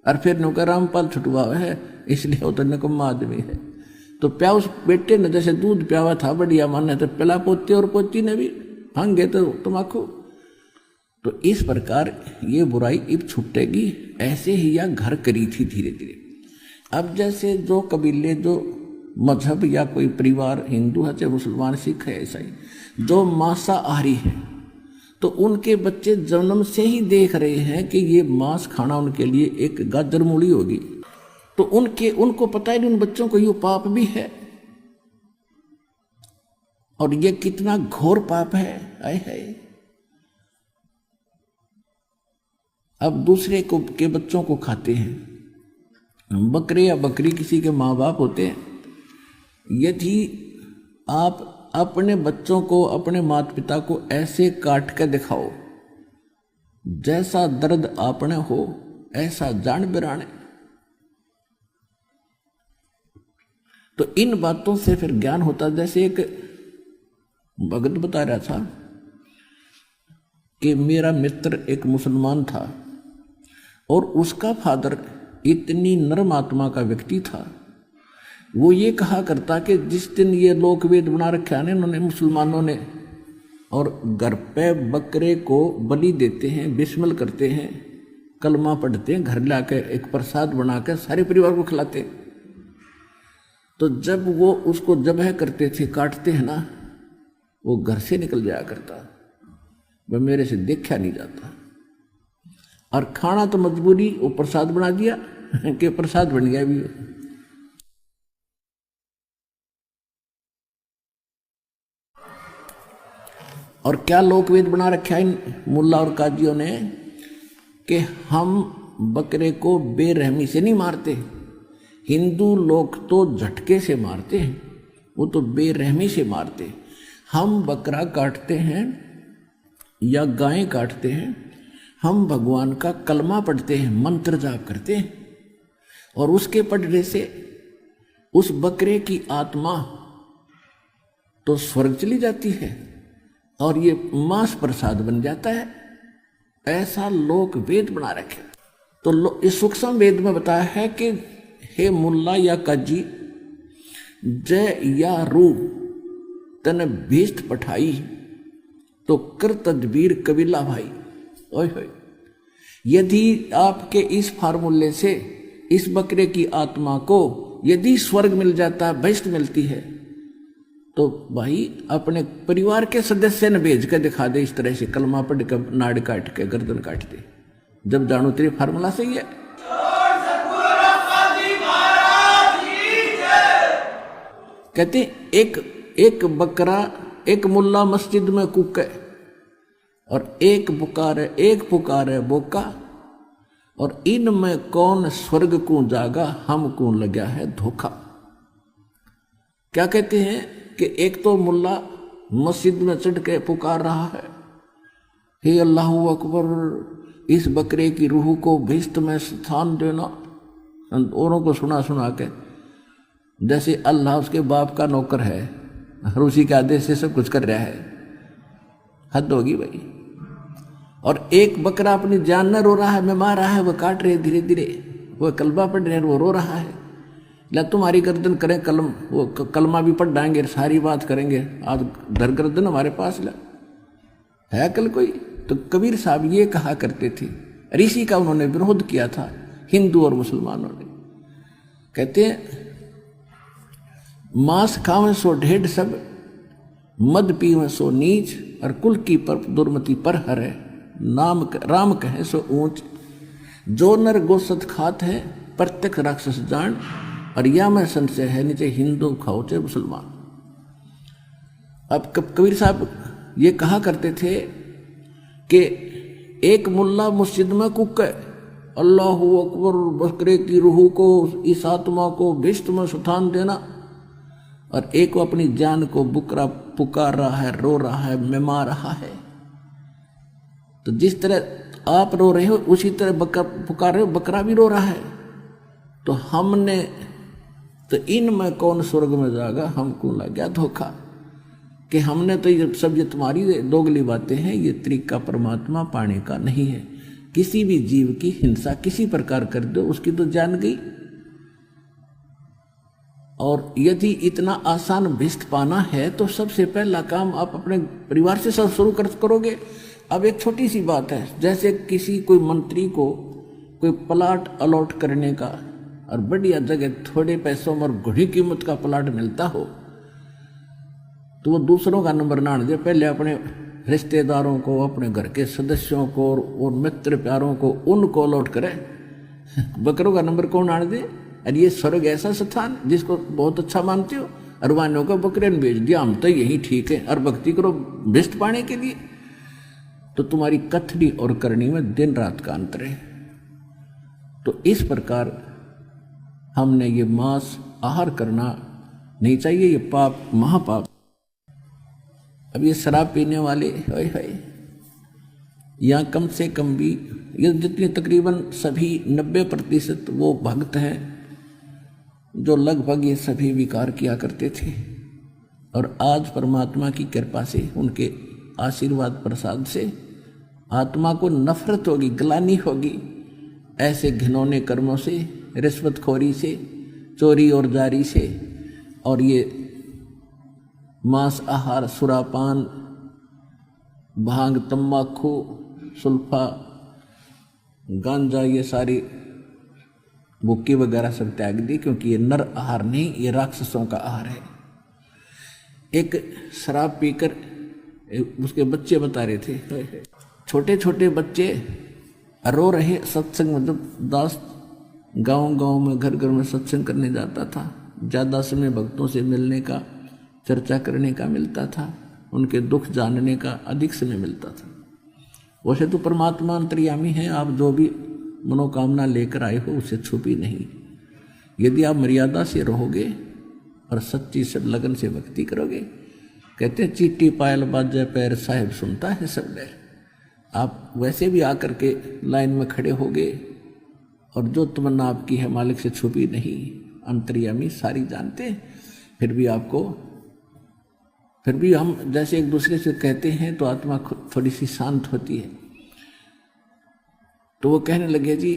Speaker 1: और फिर नौकर रामपाल छुटवा है, इसलिए वो तो निकम्मा आदमी है। तो प्या उस बेटे ने जैसे दूध प्यावा था बढ़िया माने, तो पिला पोते और पोती ने भी भांगे तो तमाकू। तो इस प्रकार ये बुराई अब छूटेगी, ऐसे ही यह घर करी थी धीरे धीरे। अब जैसे जो कबीले, जो मजहब या कोई परिवार हिंदू है चाहे मुसलमान सिख है ईसाई, जो मांसाहारी है, तो उनके बच्चे जन्म से ही देख रहे हैं कि ये मांस खाना उनके लिए एक गाजर मूली होगी, तो उनको पता ही नहीं उन बच्चों को ये पाप भी है, और ये कितना घोर पाप है। आए है अब दूसरे को के बच्चों को खाते हैं। बकरे या बकरी किसी के माँ बाप होते हैं, यदि आप अपने बच्चों को, अपने माता पिता को ऐसे काट के दिखाओ जैसा दर्द आपने हो ऐसा जान बिराने, तो इन बातों से फिर ज्ञान होता। जैसे एक भगत बता रहा था कि मेरा मित्र एक मुसलमान था और उसका फादर इतनी नरम आत्मा का व्यक्ति था, वो ये कहा करता कि जिस दिन ये लोक वेद बना रखा है इन्होंने मुसलमानों ने, और घर पे बकरे को बलि देते हैं, बिस्मिल करते हैं, कलमा पढ़ते हैं, घर लाके एक प्रसाद बना के सारे परिवार को खिलाते हैं। तो जब वो उसको जबह करते थे, काटते हैं ना, वो घर से निकल जाया करता, वह मेरे से देखा नहीं जाता। और खाना तो मजबूरी, वो प्रसाद बना दिया कि प्रसाद बन गया भी। और क्या लोकवेद बना रखा है मुल्ला और काजियों ने कि हम बकरे को बेरहमी से नहीं मारते। हिंदू लोग तो झटके से मारते हैं, वो तो बेरहमी से मारते। हम बकरा काटते हैं या गाय काटते हैं, हम भगवान का कलमा पढ़ते हैं, मंत्र जाप करते हैं, और उसके पढ़ने से उस बकरे की आत्मा तो स्वर्ग चली जाती है और ये मांस प्रसाद बन जाता है। ऐसा लोक वेद बना रखे। तो इस सूक्ष्म वेद में बताया है कि हे मुल्ला या काजी, जय या रू तन भीष्ट पठाई, तो कर तदबीर कबीला भाई। ओए होए, यदि आपके इस फार्मूले से इस बकरे की आत्मा को यदि स्वर्ग मिल जाता है, भीष्ट मिलती है, तो भाई अपने परिवार के सदस्य ने भेज कर दिखा दे, इस तरह से कलमा पढ़ कर नाड़ काट के गर्दन काट दे, जब जानो तेरे फार्मूला सही है। कहते एक बकरा, एक मुल्ला मस्जिद में कूके और एक पुकारे बोका, और इनमें कौन स्वर्ग को जागा, हमको लगा है धोखा। क्या कहते हैं कि एक तो मुल्ला मस्जिद में चढ़ के पुकार रहा है, हे अल्लाह अकबर, इस बकरे की रूह को भीष्ट में स्थान देना, औरों को सुना सुना के, जैसे अल्लाह उसके बाप का नौकर है और उसी के आदेश से सब कुछ कर रहा है। हद होगी भाई। और एक बकरा अपनी जान न रो रहा है, मैं मार रहा है, वो काट रहे धीरे धीरे, वो कलमा पढ़ रहे हैं, वो रो रहा है। ला तुम्हारी गर्दन करें कलम, वो कलमा भी पढ़ डाएंगे, सारी बात करेंगे, आज धर गर्दन हमारे पास ला है कल कोई। तो कबीर साहब ये कहा करते थे, ऋषि का उन्होंने विरोध किया था हिंदू और मुसलमानों ने। कहते हैं मांस खावे सो ढेढ़ सब, मद पीवे सो नीच, और कुल की पर दुर्मति पर हरे, नाम राम कहे सो ऊंच। जो नर गोसत खात है प्रत्यक्ष राक्षस जान, और या में संशय है नीचे हिंदू खाओ चाहे मुसलमान। अब कबीर साहब ये कहा करते थे कि एक मुल्ला मस्जिद में कुके, अल्लाह अकबर, बकरे की रूह को, इस आत्मा को भीष्ट में स्थान देना, और एक वो अपनी जान को बुकरा पुकार रहा है, रो रहा है, मिमा रहा है। तो जिस तरह आप रो रहे हो उसी तरह पुकार रहे हो, बकरा भी रो रहा है। तो हमने तो इनमें कौन स्वर्ग में जाएगा, हमको लग गया धोखा कि हमने तो ये सब ये तुम्हारी दोगली बातें हैं, ये तरीका परमात्मा पाने का नहीं है। किसी भी जीव की हिंसा किसी प्रकार कर दो उसकी तो जान गई। और यदि इतना आसान भिष्ट पाना है तो सबसे पहला काम आप अपने परिवार से सब शुरू करोगे। अब एक छोटी सी बात है, जैसे किसी कोई मंत्री को कोई प्लाट अलॉट करने का और बढ़िया जगह थोड़े पैसों में और घड़ी कीमत का प्लाट मिलता हो तो वो दूसरों का नंबर ना दे, पहले अपने रिश्तेदारों को, अपने घर के सदस्यों को और मित्र प्यारों को उनको अलॉट करे। बकरों का नंबर कौन आने दे? अरे ये स्वर्ग ऐसा स्थान जिसको बहुत अच्छा मानते हो, अरवानों को बकरे ने भेज दिया, हम तो यही ठीक है और भक्ति करो भिष्ट पाने के लिए। तो तुम्हारी कथनी और करनी में दिन रात का अंतर है। तो इस प्रकार हमने ये मांस आहार करना नहीं चाहिए, ये पाप महापाप। अब ये शराब पीने वाले हाय यहाँ कम से कम भी ये जितने तकरीबन सभी 90% वो भक्त हैं जो लगभग ये सभी विकार किया करते थे। और आज परमात्मा की कृपा से, उनके आशीर्वाद प्रसाद से आत्मा को नफरत होगी, ग्लानि होगी ऐसे घिनौने कर्मों से, रिश्वतखोरी से, चोरी और जारी से, और ये मांस आहार, सुरापान, भांग, तंबाकू, सुल्फा, गांजा, ये सारी बुक्की वगैरह सब त्याग दी, क्योंकि ये नर आहार नहीं, ये राक्षसों का आहार है। एक शराब पीकर उसके बच्चे बता रहे थे, छोटे छोटे बच्चे रो रहे सत्संग में। जब दास गांव गांव में घर घर में सत्संग करने जाता था, ज़्यादा समय भक्तों से मिलने का, चर्चा करने का मिलता था, उनके दुख जानने का अधिक समय मिलता था। वैसे तो परमात्मा अंतर्यामी है, आप जो भी मनोकामना लेकर आए हो उसे छुपी नहीं। यदि आप मर्यादा से रहोगे और सच्ची सब लगन से भक्ति करोगे, कहते हैं चीटी पायल बाजे पैर साहिब सुनता है सब डर। आप वैसे भी आकर के लाइन में खड़े होगे और जो तमन्ना आपकी है मालिक से छुपी नहीं, अंतर्यामी सारी जानते हैं। फिर भी हम जैसे एक दूसरे से कहते हैं तो आत्मा थोड़ी सी शांत होती है। तो वो कहने लगे जी,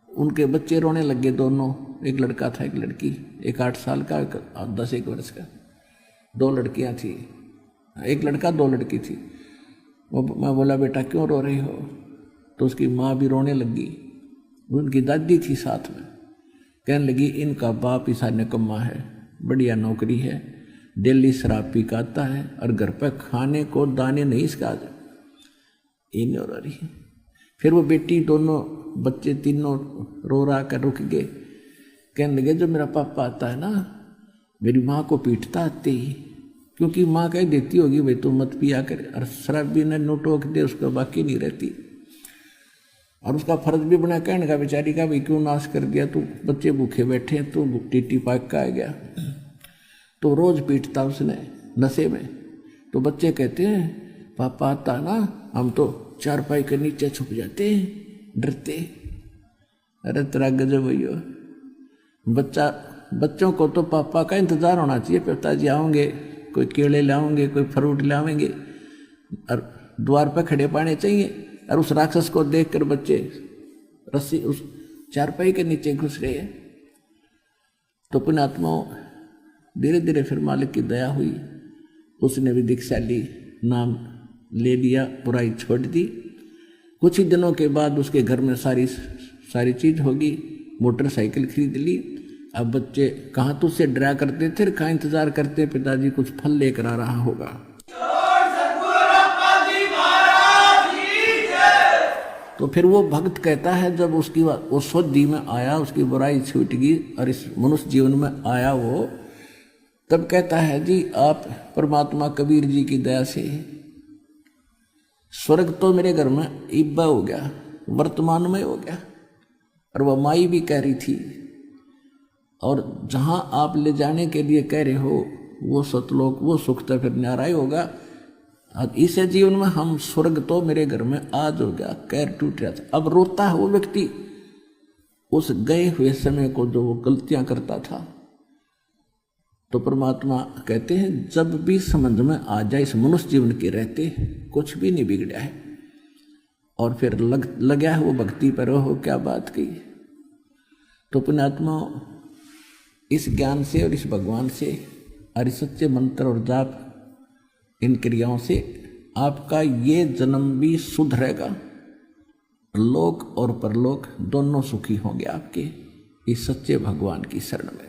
Speaker 1: उनके बच्चे रोने लगे दोनों, एक लड़का था एक लड़की, एक 8 साल का, एक 10 वर्ष का, 2 लड़कियां थी, एक लड़का 2 लड़की थी। मैं बोला बेटा क्यों रो रही हो? तो उसकी माँ भी रोने लगी, उनकी दादी थी साथ में, कहने लगी इनका बाप ईसा निकम्मा है, बढ़िया नौकरी है, डेली शराब पी का आता है और घर पर खाने को दाने नहीं इसका इन रो रही है। फिर वो बेटी, दोनों बच्चे तीनों रो रहा कर रुक गए, कहने लगे जो मेरा पापा आता है ना मेरी माँ को पीटता आते ही, क्योंकि माँ कह देती होगी भाई तू मत पिया कर, और शराब भी न नोटोक दे उसको बाकी नहीं रहती। और उसका फर्ज भी बना कहने का बेचारी का भाई क्यों नाश कर दिया, तू बच्चे भूखे बैठे हैं, तू टीटी पाक का आ गया। तो रोज पीटता उसने नशे में। तो बच्चे कहते हैं पापा आता ना हम तो चारपाई के नीचे छुप जाते हैं डरते। अरे तेरा गजब भैया, बच्चों को तो पापा का इंतजार होना चाहिए, पिताजी आएंगे, कोई केले लाओगे, कोई फ्रूट लाएंगे और द्वार पर खड़े पाने चाहिए। और उस राक्षस को देखकर बच्चे रस्सी उस चारपाई के नीचे घुस रहे हैं। तो पुण्यात्माओं धीरे धीरे फिर मालिक की दया हुई, उसने भी दीक्षा ली, नाम ले लिया, बुराई छोड़ दी। कुछ ही दिनों के बाद उसके घर में सारी चीज होगी, मोटरसाइकिल खरीद ली। अब बच्चे कहाँ तुझसे डरा करते थे, कहाँ इंतजार करते पिताजी कुछ फल लेकर आ रहा होगा। तो फिर वो भक्त कहता है जब उसकी वो शुद्धि में आया, उसकी बुराई छूट गई और इस मनुष्य जीवन में आया वो, तब कहता है जी आप परमात्मा कबीर जी की दया से स्वर्ग तो मेरे घर में इब्बा हो गया, वर्तमान में हो गया। और वह माई भी कह रही थी, और जहाँ आप ले जाने के लिए कह रहे हो वो सतलोक, वो सुख तो फिर न्यारा ही होगा। अब इसे जीवन में हम स्वर्ग तो मेरे घर में आज हो गया, कैर टूट रहा था। अब रोता है वो व्यक्ति उस गए हुए समय को जो वो गलतियां करता था। तो परमात्मा कहते हैं जब भी समझ में आ जाए इस मनुष्य जीवन के रहते कुछ भी नहीं बिगड़ा है, और फिर लगा है वो भक्ति पर, हो क्या बात की। तो पुण्यात्मा इस ज्ञान से और इस भगवान से और इस सच्चे मंत्र और जाप इन क्रियाओं से आपका ये जन्म भी शुद्ध रहेगा, लोक और परलोक दोनों सुखी होंगे आपके इस सच्चे भगवान की शरण में।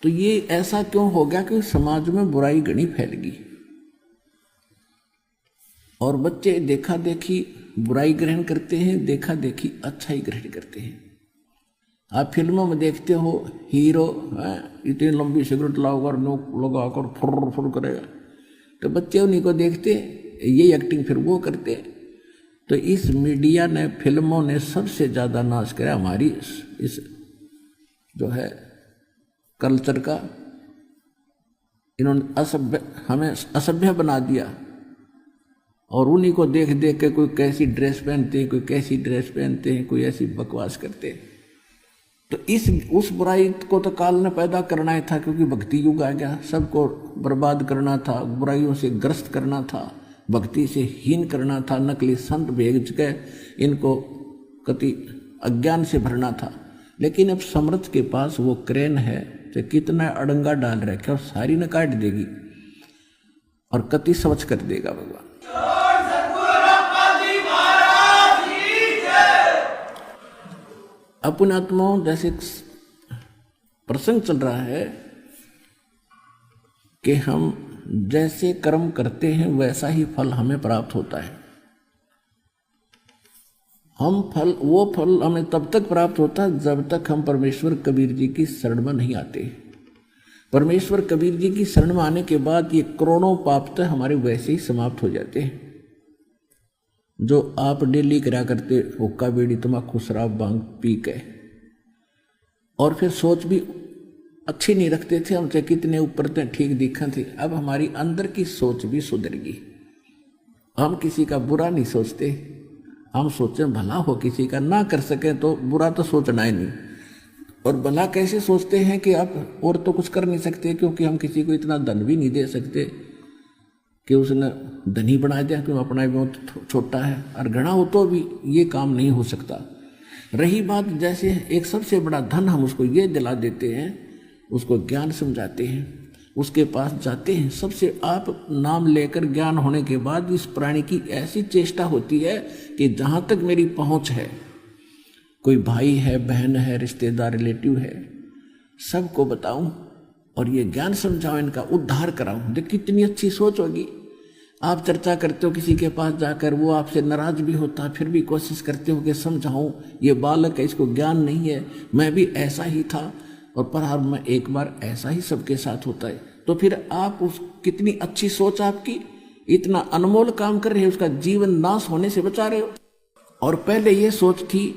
Speaker 1: तो ये ऐसा क्यों हो गया कि समाज में बुराई घनी फैल गई और बच्चे देखा देखी बुराई ग्रहण करते हैं, देखा देखी अच्छा ही ग्रहण करते हैं। आप फिल्मों में देखते हो हीरो इतनी लंबी सिगरेट लाकर नोक लगाकर फुर फुर करेगा, तो बच्चे उन्हीं को देखते ये एक्टिंग फिर वो करते। तो इस मीडिया ने, फिल्मों ने सबसे ज़्यादा नाश किया हमारी इस जो है कल्चर का। इन्होंने हमें असभ्य बना दिया और उन्हीं को देख देख के कोई कैसी ड्रेस पहनते हैं, कोई कैसी ड्रेस पहनते हैं, कोई ऐसी बकवास करते हैं। तो उस बुराई को तो काल ने पैदा करना ही था, क्योंकि भक्ति युग आ गया, सबको बर्बाद करना था, बुराइयों से ग्रस्त करना था, भक्ति से हीन करना था, नकली संत भेज के इनको कति अज्ञान से भरना था। लेकिन अब समर्थ के पास वो क्रेन है तो कितना अड़ंगा डाल रखे और सारी न काट देगी और कति स्वच्छ कर देगा भगवान। अपने आत्माओं जैसे प्रसंग चल रहा है कि हम जैसे कर्म करते हैं वैसा ही फल हमें प्राप्त होता है। वो फल हमें तब तक प्राप्त होता है जब तक हम परमेश्वर कबीर जी की शरण में नहीं आते। परमेश्वर कबीर जी की शरण में आने के बाद ये करोड़ों पाप तो हमारे वैसे ही समाप्त हो जाते हैं जो आप डेली करा करते, हुक्का बीड़ी तम्बाकू शराब भांग पी के, और फिर सोच भी अच्छी नहीं रखते थे, हमसे कितने ऊपर थे, ठीक दिखा थे। अब हमारी अंदर की सोच भी सुधर गई, हम किसी का बुरा नहीं सोचते, हम सोचें भला हो किसी का, ना कर सके तो बुरा तो सोचना ही नहीं। और भला कैसे सोचते हैं कि आप और तो कुछ कर नहीं सकते, क्योंकि हम किसी को इतना धन भी नहीं दे सकते कि उसने धनी बना दिया, क्यों अपना भी बहुत छोटा है, और घना हो तो भी ये काम नहीं हो सकता। रही बात जैसे एक सबसे बड़ा धन हम उसको ये दिला देते हैं, उसको ज्ञान समझाते हैं, उसके पास जाते हैं, सबसे आप नाम लेकर ज्ञान होने के बाद इस प्राणी की ऐसी चेष्टा होती है कि जहाँ तक मेरी पहुँच है, कोई भाई है, बहन है, रिश्तेदार, रिलेटिव है, सबको बताऊं और ये ज्ञान समझाऊं, इनका उद्धार कराऊं। देख कितनी अच्छी सोच होगी। आप चर्चा करते हो किसी के पास जाकर, वो आपसे नाराज भी होता है, फिर भी कोशिश करते हो कि समझाऊं, ये बालक है, इसको ज्ञान नहीं है, मैं भी ऐसा ही था और पर हर में एक बार ऐसा ही सबके साथ होता है। तो फिर आप उस कितनी अच्छी सोच आपकी, इतना अनमोल काम कर रहे हो, उसका जीवन नाश होने से बचा रहे हो। और पहले ये सोच थी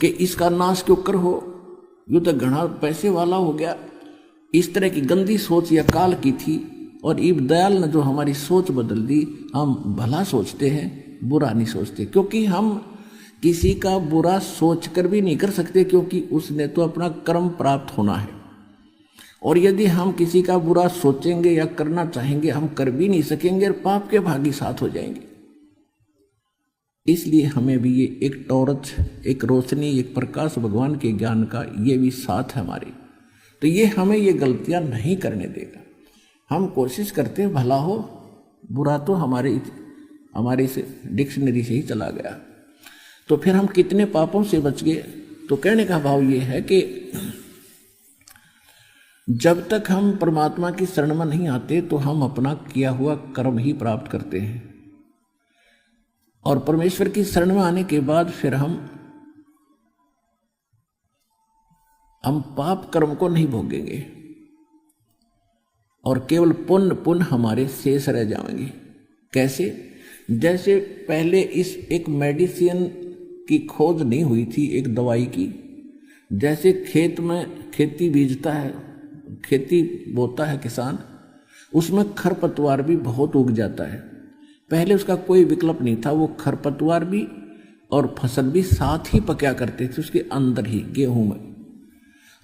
Speaker 1: कि इसका नाश क्यों कर हो, यूँ तो घना पैसे वाला हो गया, इस तरह की गंदी सोच या काल की थी। और इब दयाल ने जो हमारी सोच बदल दी, हम भला सोचते हैं, बुरा नहीं सोचते, क्योंकि हम किसी का बुरा सोच कर भी नहीं कर सकते, क्योंकि उसने तो अपना कर्म प्राप्त होना है। और यदि हम किसी का बुरा सोचेंगे या करना चाहेंगे, हम कर भी नहीं सकेंगे और पाप के भागी साथ हो जाएंगे। इसलिए हमें भी ये एक टॉर्च, एक रोशनी, एक प्रकाश भगवान के ज्ञान का ये भी साथ है हमारी। तो ये हमें ये गलतियां नहीं करने देगा। हम कोशिश करते हैं भला हो, बुरा तो हमारे से डिक्शनरी से ही चला गया। तो फिर हम कितने पापों से बच गए। तो कहने का भाव ये है कि जब तक हम परमात्मा की शरण में नहीं आते तो हम अपना किया हुआ कर्म ही प्राप्त करते हैं, और परमेश्वर की शरण में आने के बाद फिर हम पाप कर्म को नहीं भोगेंगे और केवल पुण्य हमारे शेष रह जाएंगे। कैसे? जैसे पहले इस एक मेडिसिन की खोज नहीं हुई थी, एक दवाई की। जैसे खेत में खेती बीजता है, खेती बोता है किसान, उसमें खरपतवार भी बहुत उग जाता है। पहले उसका कोई विकल्प नहीं था, वो खरपतवार भी और फसल भी साथ ही पका करते थे उसके अंदर ही, गेहूं में।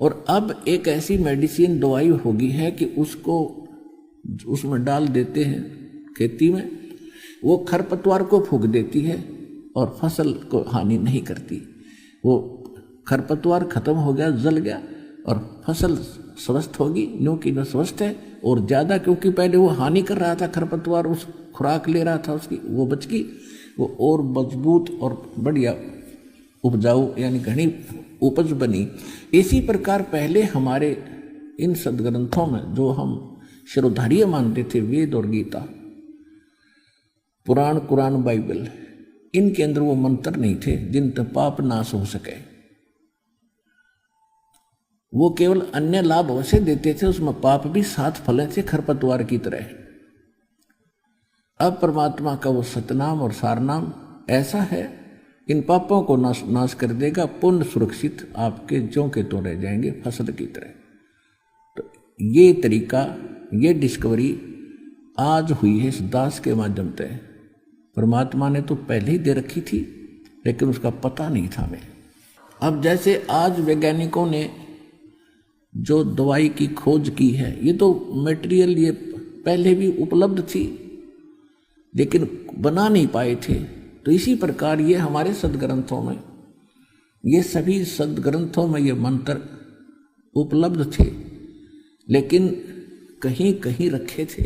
Speaker 1: और अब एक ऐसी मेडिसिन दवाई होगी है कि उसको उसमें डाल देते हैं खेती में, वो खरपतवार को फूंक देती है और फसल को हानि नहीं करती। वो खरपतवार खत्म हो गया, जल गया, और फसल स्वस्थ होगी, क्योंकि वह स्वस्थ है और ज़्यादा, क्योंकि पहले वो हानि कर रहा था खरपतवार, उस खुराक ले रहा था उसकी, वो बच गई, वो और मजबूत और बढ़िया उपजाऊ यानी घनी उपज बनी। इसी प्रकार पहले हमारे इन सदग्रंथों में जो हम शिरोधार्य मानते थे, वेद और गीता, पुराण, कुरान, बाइबल, इनके अंदर वो मंत्र नहीं थे जिनसे पाप नाश हो सके। वो केवल अन्य लाभ अवश्य देते थे, उसमें पाप भी साथ फले थे खरपतवार की तरह। अब परमात्मा का वो सतनाम और सारनाम ऐसा है, इन पापों को नाश कर देगा, पुण्य सुरक्षित आपके ज्यों के त्यों रह जाएंगे फसल की तरह। तो ये तरीका, ये डिस्कवरी आज हुई है इस दास के माध्यम से। परमात्मा ने तो पहले ही दे रखी थी, लेकिन उसका पता नहीं था हमें। अब जैसे आज वैज्ञानिकों ने जो दवाई की खोज की है, ये तो मटेरियल ये पहले भी उपलब्ध थी, लेकिन बना नहीं पाए थे। तो इसी प्रकार ये हमारे सदग्रंथों में, ये सभी सदग्रंथों में ये मंत्र उपलब्ध थे, लेकिन कहीं कहीं रखे थे।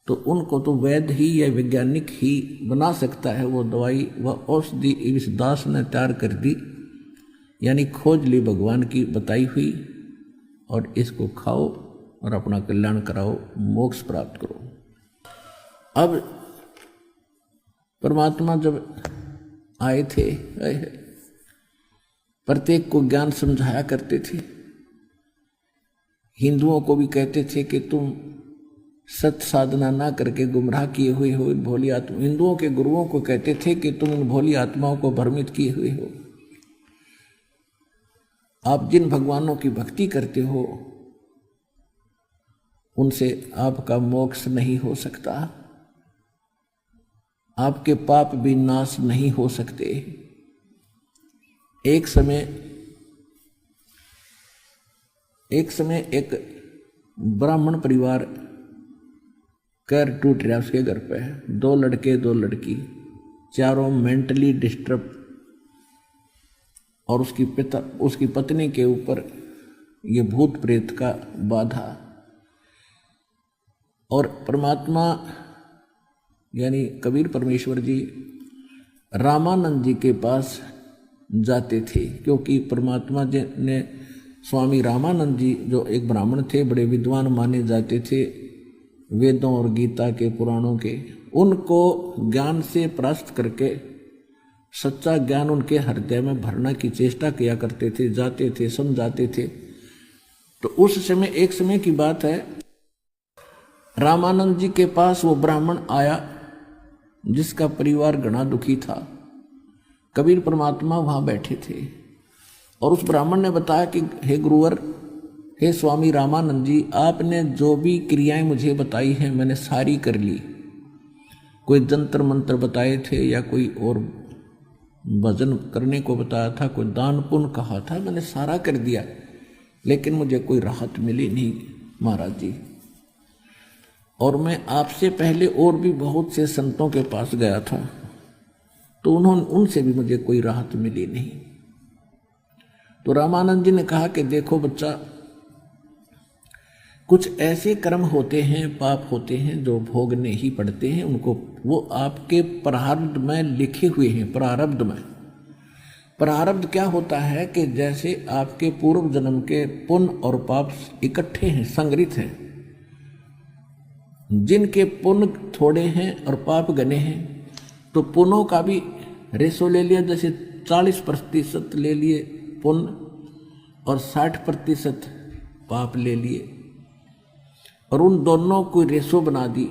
Speaker 1: तो उनको तो वैद्य ही या वैज्ञानिक ही बना सकता है। वो दवाई, वह औषधि इस दास ने तैयार कर दी, यानी खोज ली भगवान की बताई हुई, और इसको खाओ और अपना कल्याण कराओ, मोक्ष प्राप्त करो। अब परमात्मा जब आए थे, प्रत्येक को ज्ञान समझाया करते थे। हिंदुओं को भी कहते थे कि तुम सत साधना ना करके गुमराह किए हुए हो इन भोली आत्मा। हिंदुओं के गुरुओं को कहते थे कि तुम इन भोली आत्माओं को भ्रमित किए हुए हो। आप जिन भगवानों की भक्ति करते हो उनसे आपका मोक्ष नहीं हो सकता, आपके पाप भी नाश नहीं हो सकते। एक समय एक ब्राह्मण परिवार कैर टूट रहा, उसके घर पे 2 लड़के 2 लड़की, चारों मेंटली डिस्टर्ब, और उसकी पत्नी के ऊपर ये भूत प्रेत का बाधा। और परमात्मा यानी कबीर परमेश्वर जी रामानंद जी के पास जाते थे, क्योंकि परमात्मा जी ने स्वामी रामानंद जी जो एक ब्राह्मण थे, बड़े विद्वान माने जाते थे वेदों और गीता के पुराणों के, उनको ज्ञान से परास्त करके सच्चा ज्ञान उनके हृदय में भरने की चेष्टा किया करते थे, जाते थे, समझाते थे। तो उस समय, एक समय की बात है, रामानंद जी के पास वो ब्राह्मण आया जिसका परिवार घना दुखी था। कबीर परमात्मा वहां बैठे थे और उस ब्राह्मण ने बताया कि हे गुरुवर, हे स्वामी रामानंद जी, आपने जो भी क्रियाएं मुझे बताई हैं मैंने सारी कर ली। कोई जंतर मंत्र बताए थे या कोई और भजन करने को बताया था, कोई दान पुण्य कहा था, मैंने सारा कर दिया, लेकिन मुझे कोई राहत मिली नहीं महाराज जी। और मैं आपसे पहले और भी बहुत से संतों के पास गया था, तो उनसे भी मुझे कोई राहत मिली नहीं। तो रामानंद जी ने कहा कि देखो बच्चा, कुछ ऐसे कर्म होते हैं, पाप होते हैं जो भोगने ही पड़ते हैं, उनको वो आपके प्रारब्ध में लिखे हुए हैं। प्रारब्ध में, प्रारब्ध क्या होता है कि जैसे आपके पूर्व जन्म के पुण्य और पाप इकट्ठे हैं, संग्रहित हैं। जिनके पुण्य थोड़े हैं और पाप घने हैं, तो पुण्यों का भी रेशो ले लिया, जैसे 40% ले लिए पुण्य और 60% पाप ले लिए, और उन दोनों को रेशो बना दी,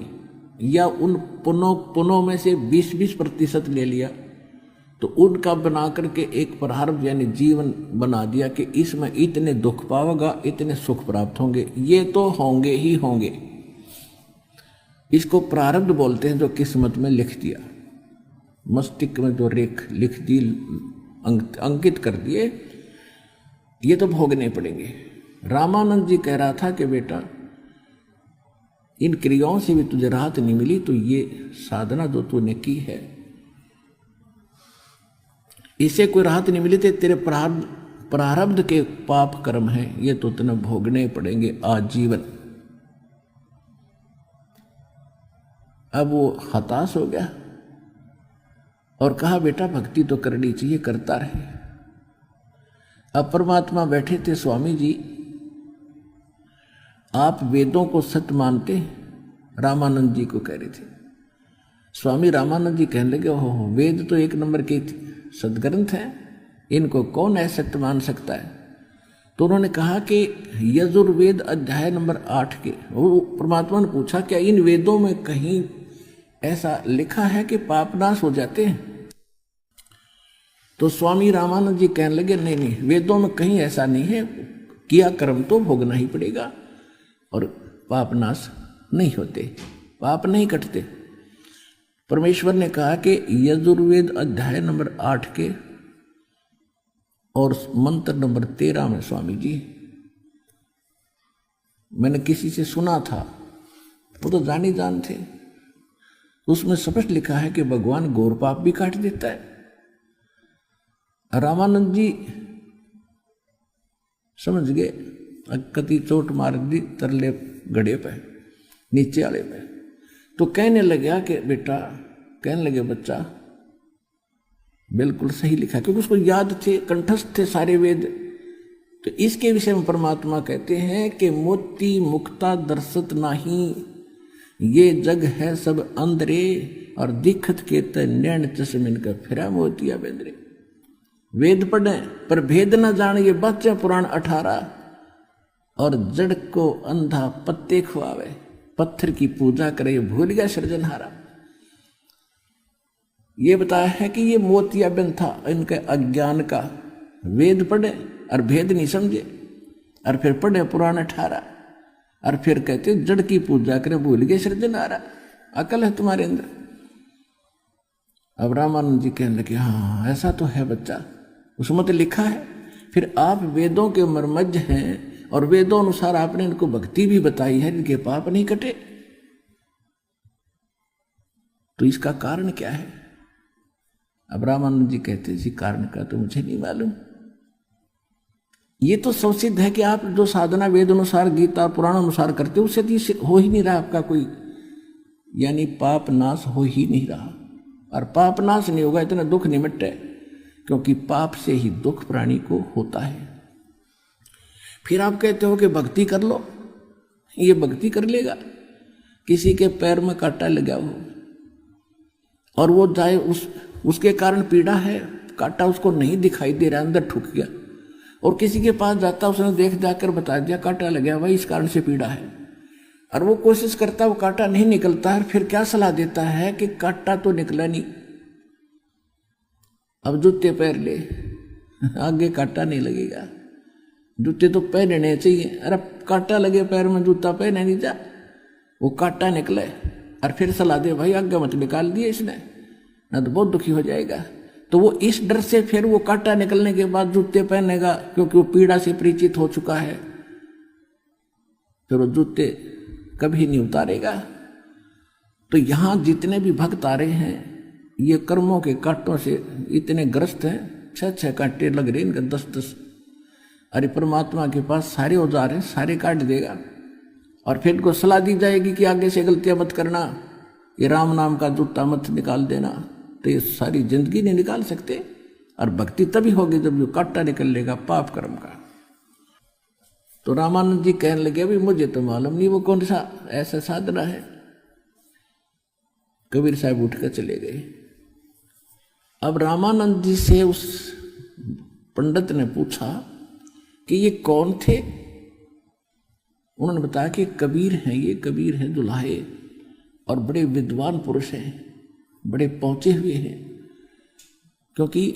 Speaker 1: या उन पुण्यों में से 20-20% ले लिया, तो उनका बना करके एक प्रारब्ध यानी जीवन बना दिया कि इसमें इतने दुख पाओगा, इतने सुख प्राप्त होंगे, ये तो होंगे ही होंगे। इसको प्रारब्ध बोलते हैं, जो किस्मत में लिख दिया, मस्तिष्क में जो रेख लिख दी, अंकित कर दिए, ये तो भोगने पड़ेंगे। रामानंद जी कह रहा था कि बेटा इन क्रियाओं से भी तुझे राहत नहीं मिली, तो ये साधना जो तूने की है इससे कोई राहत नहीं मिली, तो तेरे प्रारब्ध के पाप कर्म हैं, ये तो तुम्हें भोगने पड़ेंगे आजीवन। अब वो हताश हो गया और कहा बेटा भक्ति तो करनी चाहिए, करता रहे। अब परमात्मा बैठे थे, स्वामी जी आप वेदों को सत्य मानते? रामानंद जी को कह रहे थे। स्वामी रामानंद जी कहने लगे, हो वेद तो एक नंबर के सदग्रंथ हैं, इनको कौन असत्य मान सकता है? तो उन्होंने कहा कि यजुर्वेद अध्याय नंबर 8 के, वो परमात्मा ने पूछा क्या इन वेदों में कहीं ऐसा लिखा है कि पाप नाश हो जाते हैं? तो स्वामी रामानंद जी कहने लगे नहीं नहीं, वेदों में कहीं ऐसा नहीं है, किया कर्म तो भोगना ही पड़ेगा और पाप नाश नहीं होते, पाप नहीं कटते। परमेश्वर ने कहा कि यजुर्वेद अध्याय नंबर 8 के और मंत्र नंबर 13 में, स्वामी जी मैंने किसी से सुना था, वो तो जानी जान थे, उसमें स्पष्ट लिखा है कि भगवान घोर पाप भी काट देता है। रामानंद जी समझ गए, कति चोट मार दी तरले गड़े पे, नीचे वाले पे। तो कहने लगा कि बेटा, कहने लगे बच्चा बिल्कुल सही लिखा, क्योंकि उसको याद थे, कंठस्थ थे सारे वेद। तो इसके विषय में परमात्मा कहते हैं कि मोती मुक्ता दर्शत नाही, ये जग है सब अंदरे, और दिखत के नैन चश्मिन का फिरा मोतिया बेंद्रे। वेद पढ़े पर भेद न जाने, ये बच्चे पुराण 18, और जड़ को अंधा पत्ते खुआवे, पत्थर की पूजा करे, ये भूल गया सृजनहारा। ये बताया है कि ये मोतियाबिंद था इनके अज्ञान का। वेद पढ़े और भेद नहीं समझे, और फिर पढ़े पुराण 18, और फिर कहते जड़ की पूजा करे, भूल गए सृजनहारा। अकल है तुम्हारे अंदर। अब रामानंद जी कहने लगे हाँ ऐसा तो है बच्चा, उसमें तो लिखा है। फिर आप वेदों के मर्मज्ञ हैं और वेदों अनुसार आपने इनको भक्ति भी बताई है, इनके पाप नहीं कटे, तो इसका कारण क्या है? अब रामानंद जी कहते जी कारण का तो मुझे नहीं मालूम। ये तो सिद्ध है कि आप जो साधना वेद अनुसार, गीता पुराण अनुसार करते हो, उससे हो ही नहीं रहा आपका कोई, यानी पाप नाश हो ही नहीं रहा। और पाप नाश नहीं होगा इतना दुख नहीं मिटे, क्योंकि पाप से ही दुख प्राणी को होता है। फिर आप कहते हो कि भक्ति कर लो, ये भक्ति कर लेगा। किसी के पैर में कांटा लगा हो और वो जाए, उसके कारण पीड़ा है, कांटा उसको नहीं दिखाई दे रहा, अंदर ठुक गया, और किसी के पास जाता, उसने देख जाकर बता दिया कांटा लगा भाई, इस कारण से पीड़ा है, और वो कोशिश करता, वो कांटा नहीं निकलता है, फिर क्या सलाह देता है कि कांटा तो निकला नहीं, अब जूते पैर ले, आगे कांटा नहीं लगेगा। जूते तो पहनने चाहिए, अरे कांटा लगे पैर में, जूता पहने नहीं जा, वो कांटा निकले, और फिर सलाह दे भाई आगे मत निकाल दिए इसने, ना तो बहुत दुखी हो जाएगा। तो वो इस डर से फिर वो कांटा निकलने के बाद जूते पहनेगा, क्योंकि वो पीड़ा से परिचित हो चुका है, फिर वो जूते कभी नहीं उतारेगा। तो यहां जितने भी भक्त आ रहे हैं, ये कर्मों के कांटों से इतने ग्रस्त हैं, 6-6 कांटे लग रहे इनके, 10-10। अरे परमात्मा के पास सारे औजार हैं, सारे काट देगा, और फिर इनको सलाह दी जाएगी कि आगे से गलतियां मत करना, ये राम नाम का जूता मत निकाल देना, तो ये सारी जिंदगी नहीं निकाल सकते। और भक्ति तभी होगी जब जो कांटा निकल लेगा पाप कर्म का। तो रामानंद जी कहने लगे अभी मुझे तो मालूम नहीं वो कौन सा ऐसा साधना है। कबीर साहब उठकर चले गए। अब रामानंद जी से उस पंडित ने पूछा कि ये कौन थे? उन्होंने बताया कि कबीर हैं, ये कबीर हैं दुल्हाए, और बड़े विद्वान पुरुष हैं, बड़े पहुंचे हुए हैं। क्योंकि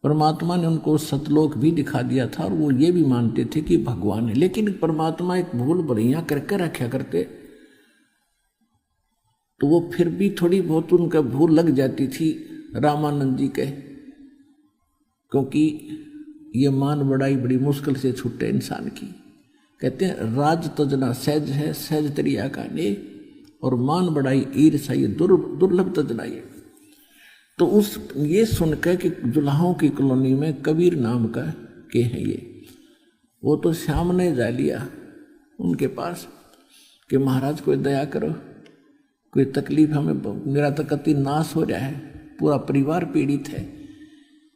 Speaker 1: परमात्मा ने उनको सतलोक भी दिखा दिया था और वो ये भी मानते थे कि भगवान है। लेकिन परमात्मा एक भूल भुलैया करके रखा करते, तो वो फिर भी थोड़ी बहुत उनका भूल लग जाती थी रामानंद जी के, क्योंकि ये मान बढ़ाई बड़ी मुश्किल से छूटे इंसान की। कहते हैं राज तजना सहज है, सहज तरिया का ने, और मान बढ़ाई ईर्षा ये दुर्लभ तजना ये। तो उस ये सुनकर कि जुलाहों की कॉलोनी में कबीर नाम का के हैं ये, वो तो श्याम ने जा लिया उनके पास कि महाराज कोई दया करो, कोई तकलीफ हमें, मेरा तो कति नाश हो रहा है, पूरा परिवार पीड़ित है,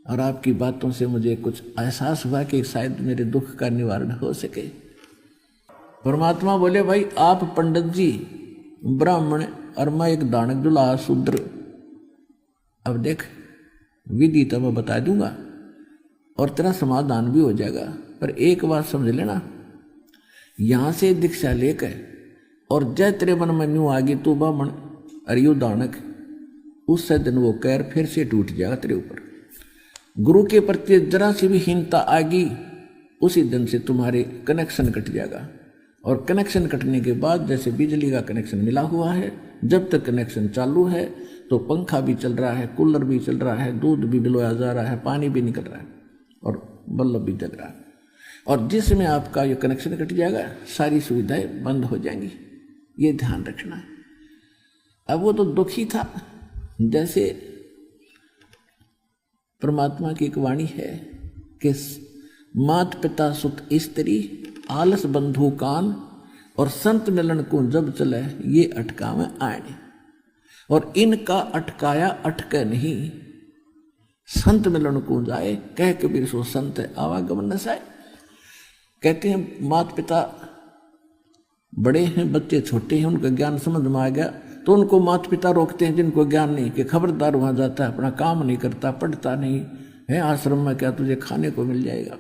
Speaker 1: और आपकी बातों से मुझे कुछ एहसास हुआ कि शायद मेरे दुख का निवारण हो सके। परमात्मा बोले भाई आप पंडित जी ब्राह्मण और मैं एक दानक दुल्हा शूद्र, अब देख विधि तो मैं बता दूंगा और तेरा समाधान भी हो जाएगा, पर एक बात समझ लेना, यहां से दीक्षा लेकर और जय तेरे मन में न्यू आगे तू ब्राह्मण और यू दानक, उससे दिन वो कैर फिर से टूट जाएगा तेरे ऊपर। गुरु के प्रति जरा सी भी हीनता आगी, उसी दिन से तुम्हारे कनेक्शन कट जाएगा। और कनेक्शन कटने के बाद जैसे बिजली का कनेक्शन मिला हुआ है, जब तक कनेक्शन चालू है तो पंखा भी चल रहा है, कूलर भी चल रहा है, दूध भी बिलोया जा रहा है, पानी भी निकल रहा है और बल्ब भी जल रहा है। और जिसमें आपका ये कनेक्शन कट जाएगा सारी सुविधाएं बंद हो जाएंगी, ये ध्यान रखना है। अब वो तो दुखी था, जैसे परमात्मा की एक वाणी है कि मात पिता सुत स्त्री आलस बंधु कान और संत मिलन को जब चले ये अटका में आए, और इनका अटकाया अटके नहीं, संत मिलन को जाए कह कबीर सो संत आवागमन न साए। कहते हैं माता पिता बड़े हैं, बच्चे छोटे हैं, उनका ज्ञान समझ में आ गया तो उनको माता पिता रोकते हैं जिनको ज्ञान नहीं, कि खबरदार वहां जाता है, अपना काम नहीं करता, पढ़ता नहीं है, आश्रम में क्या तुझे खाने को मिल जाएगा।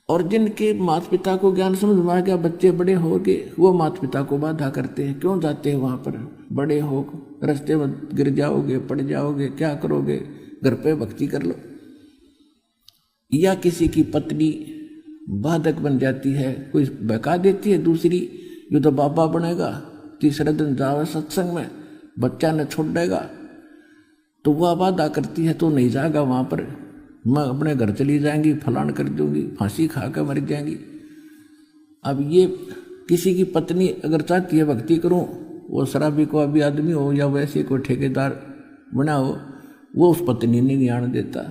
Speaker 1: और जिनके माता पिता को ज्ञान समझ में आ गया, बच्चे बड़े हो गए, वो माता पिता को बाधा करते हैं, क्यों जाते हैं वहां पर, बड़े हो रास्ते में गिर जाओगे, पड़ जाओगे, क्या करोगे, घर पे भक्ति कर लो। या किसी की पत्नी बाधक बन जाती है, कोई बहका देती है दूसरी, ये तो बाबा बनेगा, तीसरे दिन जाओ सत्संग में, बच्चा ने छोड़ देगा, तो वह वादा करती है तो नहीं जाएगा वहां पर, मैं अपने घर चली जाएंगी, फलान कर दूंगी, फांसी खा कर मर जाएंगी। अब ये किसी की पत्नी अगर चाहती है भक्ति करूं, वो शराबी को अभी आदमी हो या वैसे कोई ठेकेदार बना हो, वो उस पत्नी ने नहीं आने देता।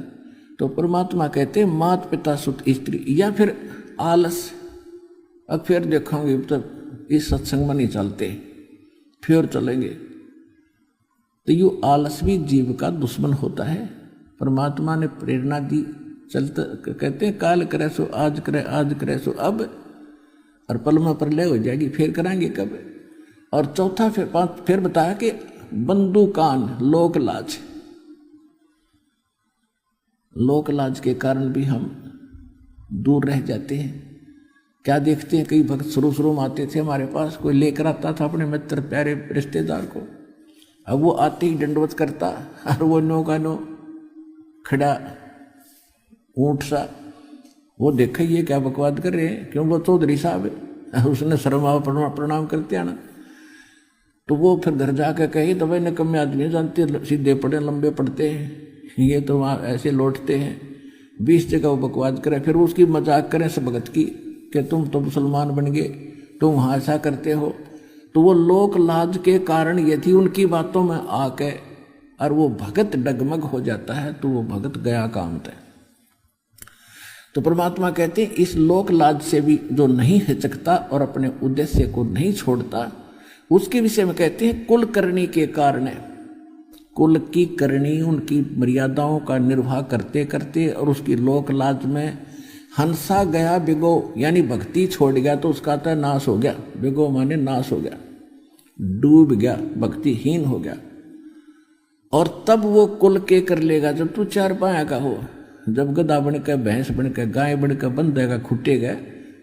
Speaker 1: तो परमात्मा कहते हैं माता पिता सुत स्त्री, या फिर आलस, अब फिर देखोगे तब इस सत्संग में नहीं चलते, फिर चलेंगे, तो ये आलस भी जीव का दुश्मन होता है। परमात्मा ने प्रेरणा दी, चलते कहते हैं काल करे सो आज करे, आज करे सो अब, और पल में प्रलय हो जाएगी, फिर कराएंगे कब। और चौथा फिर बताया कि बंधु कान लोक लाज, लोक लाज के कारण भी हम दूर रह जाते हैं। क्या देखते हैं, कई भक्त शुरू में आते थे हमारे पास, कोई लेकर आता था अपने मित्र प्यारे रिश्तेदार को, अब वो आते ही दंडवत करता, और वो नो का नो खड़ा ऊंट सा, वो देखा ये क्या बकवाद कर रहे हैं, क्यों वो चौधरी साहब है, उसने शर्माव प्रणाम करते हैं ना, तो वो फिर घर जाकर कहे तो भाई निकम्मे आदमी जानते, सीधे पड़े लंबे पड़ते हैं, ये तो वहाँ ऐसे लौटते हैं, 20 जगह वो बकवाद करे, फिर उसकी मजाक करें सब भगत की कि तुम तो मुसलमान बन गए, तुम वहाँ ऐसा करते हो। तो वो लोक लाज के कारण ये थी, उनकी बातों में आके और वो भगत डगमग हो जाता है, तो वो भगत गया काम तय। तो परमात्मा कहते हैं इस लोक लाज से भी जो नहीं हिचकता और अपने उद्देश्य को नहीं छोड़ता, उसके विषय में कहते हैं कुल करनी के कारण, कुल की करनी उनकी मर्यादाओं का निर्वाह करते करते और उसकी लोक लाज में हंसा गया बिगो, यानी भक्ति छोड़ गया तो उसका तो नाश हो गया, बिगो माने नाश हो गया, डूब गया, भक्तिहीन हो गया। और तब वो कुल के कर लेगा जब तू 4 पाया का हो, जब गधा बनकर, भैंस बनकर, गाय बनकर बंधेगा, खुटेगा,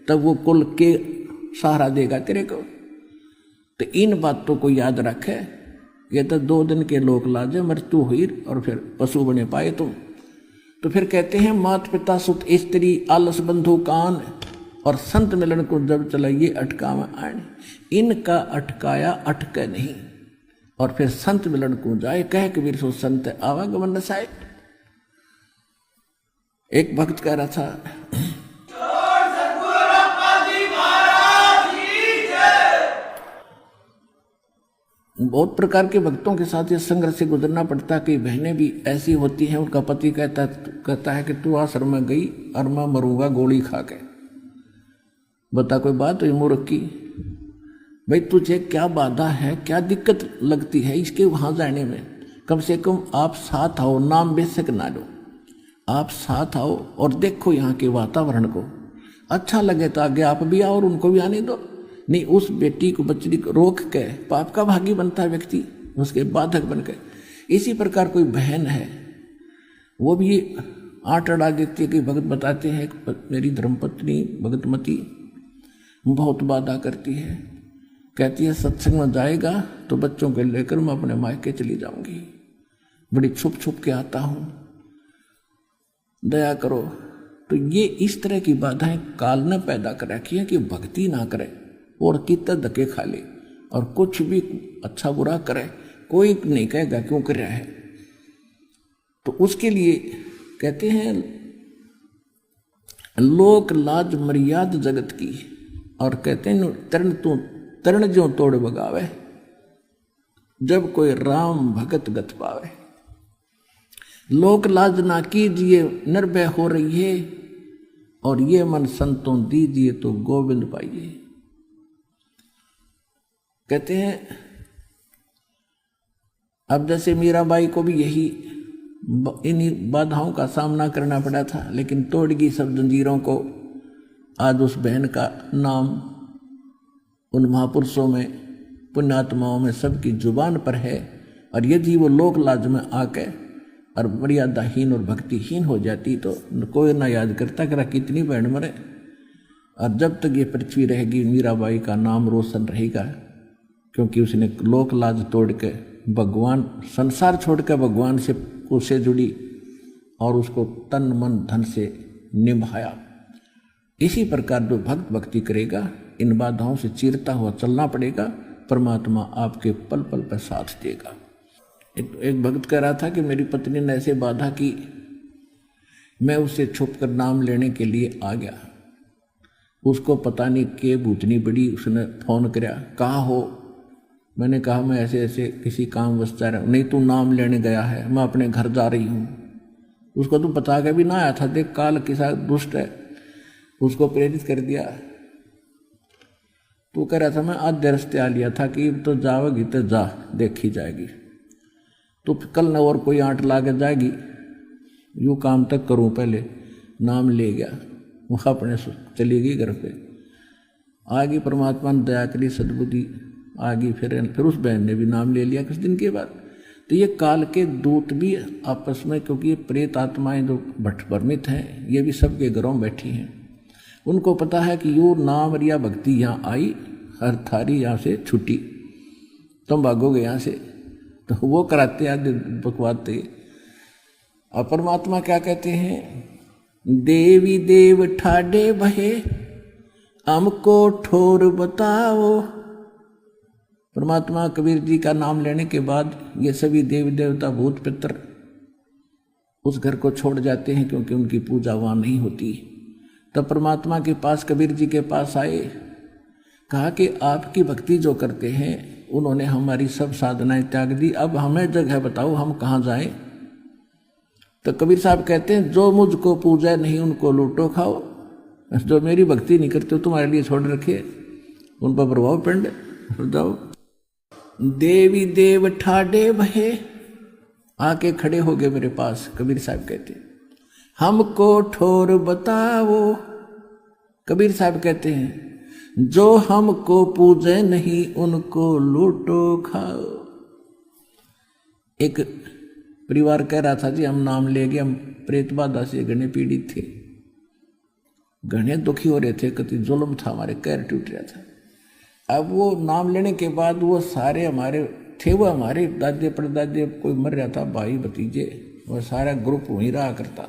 Speaker 1: तब वो कुल के सहारा देगा तेरे को। तो इन बातों को याद रखे ये तो 2 दिन के लोक लाजे, मृत्यु हुई और फिर पशु बने पाए तुम। तो फिर कहते हैं मात पिता सुत स्त्री आलस बंधु कान और संत मिलन को जब चलाइए अटका में आने, इनका अटकाया अटके नहीं। और फिर संत मिलन को जाए, कह कबीर सो संत आवागमन नसाए। एक भक्त कह रहा था, बहुत प्रकार के भक्तों के साथ ये संघर्ष से गुजरना पड़ता है। कई बहनें भी ऐसी होती हैं, उनका पति कहता है कि तू आश्रम में गई और मैं मरूंगा गोली खा के। बता कोई बात हुई मूर्ख की? भाई तुझे क्या बाधा है, क्या दिक्कत लगती है इसके वहां जाने में? कम से कम आप साथ आओ, नाम बेशक ना लो, आप साथ आओ और देखो यहाँ के वातावरण को। अच्छा लगे तो आगे आप भी आओ और उनको भी आने दो। नहीं, उस बेटी को बच्ची को रोक के पाप का भागी बनता है व्यक्ति, उसके बाधक बन के। इसी प्रकार कोई बहन है, वो भी आट अड़ा देती है कि भगत बताते हैं मेरी धर्मपत्नी भगतमती बहुत बाधा करती है, कहती है सत्संग में जाएगा तो बच्चों को लेकर मैं अपने मायके चली जाऊंगी, बड़ी छुप छुप के आता हूं, दया करो। तो ये इस तरह की बाधाएं काल ने पैदा कर रखी है कि भक्ति ना करे और कितने धक्के खा ले और कुछ भी अच्छा बुरा करे, कोई नहीं कहेगा क्यों कर रहा है। तो उसके लिए कहते हैं लोक लाज मर्याद जगत की, और कहते हैं तरण जो तोड़ बगावे, जब कोई राम भगत गत पावे। लोक लाज ना कीजिए निर्भय हो रही है, और ये मन संतों दीजिए तो गोविंद पाइए। कहते हैं अब जैसे मीराबाई को भी यही इन्हीं बाधाओं का सामना करना पड़ा था, लेकिन तोड़ गई सब जंजीरों को। आज उस बहन का नाम उन महापुरुषों में, पुण्यात्माओं में सबकी जुबान पर है। और यदि वो लोक लाज में आके और मर्यादाहीन और भक्तिहीन हो जाती तो कोई ना याद करता कि कितनी बहन मरे। और जब तक ये पृथ्वी रहेगी मीराबाई का नाम रोशन रहेगा, क्योंकि उसने लोक लाज तोड़ के भगवान, संसार छोड़ के भगवान से जुड़ी और उसको तन मन धन से निभाया। इसी प्रकार जो भक्त भक्ति करेगा, इन बाधाओं से चीरता हुआ चलना पड़ेगा, परमात्मा आपके पल पल पर साथ देगा। एक भक्त कह रहा था कि मेरी पत्नी ने ऐसे बाधा की, मैं उससे छुप कर नाम लेने के लिए आ गया। उसको पता नहीं के भूतनी बड़ी, उसने फोन कराया, कहाँ हो? मैंने कहा मैं ऐसे ऐसे किसी काम वस्ता रहा। नहीं, तू नाम लेने गया है, मैं अपने घर जा रही हूँ। उसको तू बता के भी ना आया था, देख काल किसा दुष्ट है, उसको प्रेरित कर दिया। तू कह रहा था मैं आधे रास्ते आ लिया था कि तो जाओगी तो जा, देखी जाएगी। तो कल न और कोई आंट ला के जाएगी, यूँ काम तक करूँ, पहले नाम ले गया, वो अपने चली गई घर पे। आगे परमात्मा ने दया करी, सद्बुद्धि आ गई। फिर उस बहन ने भी नाम ले लिया कुछ दिन के बाद। तो ये काल के दूत भी आपस में, क्योंकि ये प्रेत आत्माएं जो भ्रमित हैं, ये भी सबके घरों में बैठी हैं। उनको पता है कि यो नाम रिया भक्ति यहाँ आई, हर थारी यहाँ से छुट्टी, तुम भागोगे यहाँ से। तो वो कराते आदि बकवाते। और परमात्मा क्या कहते हैं, देवी देव ठाडे बहे हमको ठोर बताओ। परमात्मा कबीर जी का नाम लेने के बाद ये सभी देवी देवता भूत पितर उस घर को छोड़ जाते हैं, क्योंकि उनकी पूजा वहाँ नहीं होती। तब परमात्मा के पास, कबीर जी के पास आए, कहा कि आपकी भक्ति जो करते हैं उन्होंने हमारी सब साधनाएं त्याग दी, अब हमें जगह बताओ हम कहाँ जाएं। तो कबीर साहब कहते हैं जो मुझको पूजा नहीं उनको लूटो खाओ, जो मेरी भक्ति नहीं करते तुम्हारे लिए छोड़ रखे, उन पर प्रभाव पिंड जाओ। देवी देव ठाडे भये आके खड़े हो गए मेरे पास। कबीर साहब कहते हमको ठोर बताओ। कबीर साहब कहते हैं जो हमको पूजे नहीं उनको लूटो खाओ। एक परिवार कह रहा था जी हम नाम ले गए, हम प्रेत बाधा से घने पीड़ित थे, घने दुखी हो रहे थे, कति जुल्म था, हमारे कैर टूट रहा था। अब वो नाम लेने के बाद वो सारे हमारे थे वो हमारे दादे परदादे, कोई मर रहा था भाई भतीजे, वह सारा ग्रुप वहीं रहा करता।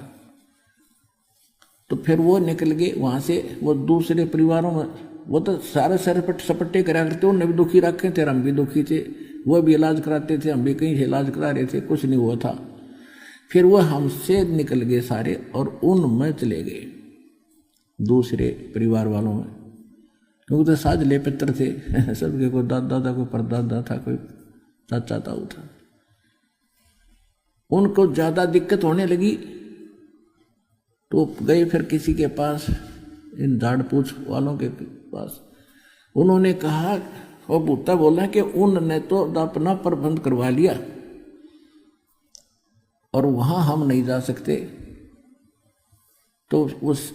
Speaker 1: तो फिर वो निकल गए वहां से, वो दूसरे परिवारों में, वो तो सारे सपट्टे करा करते, उन्हें भी दुखी रखे थे, हम भी दुखी थे, वो भी इलाज कराते थे, हम भी कहीं से इलाज करा रहे थे, कुछ नहीं हुआ था। फिर वो हमसे निकल गए सारे और उनमें चले गए दूसरे परिवार वालों में, क्योंकि तो साझले पित्र थे सबके, कोई दादा था, कोई परदादा था, कोई चाचा ताऊ था। उनको ज्यादा दिक्कत होने लगी तो गए फिर किसी के पास, इन झाड़ पूछ वालों के पास। उन्होंने कहा, वो बूटा बोला कि उनने तो अपना प्रबंध करवा लिया और वहां हम नहीं जा सकते। तो उस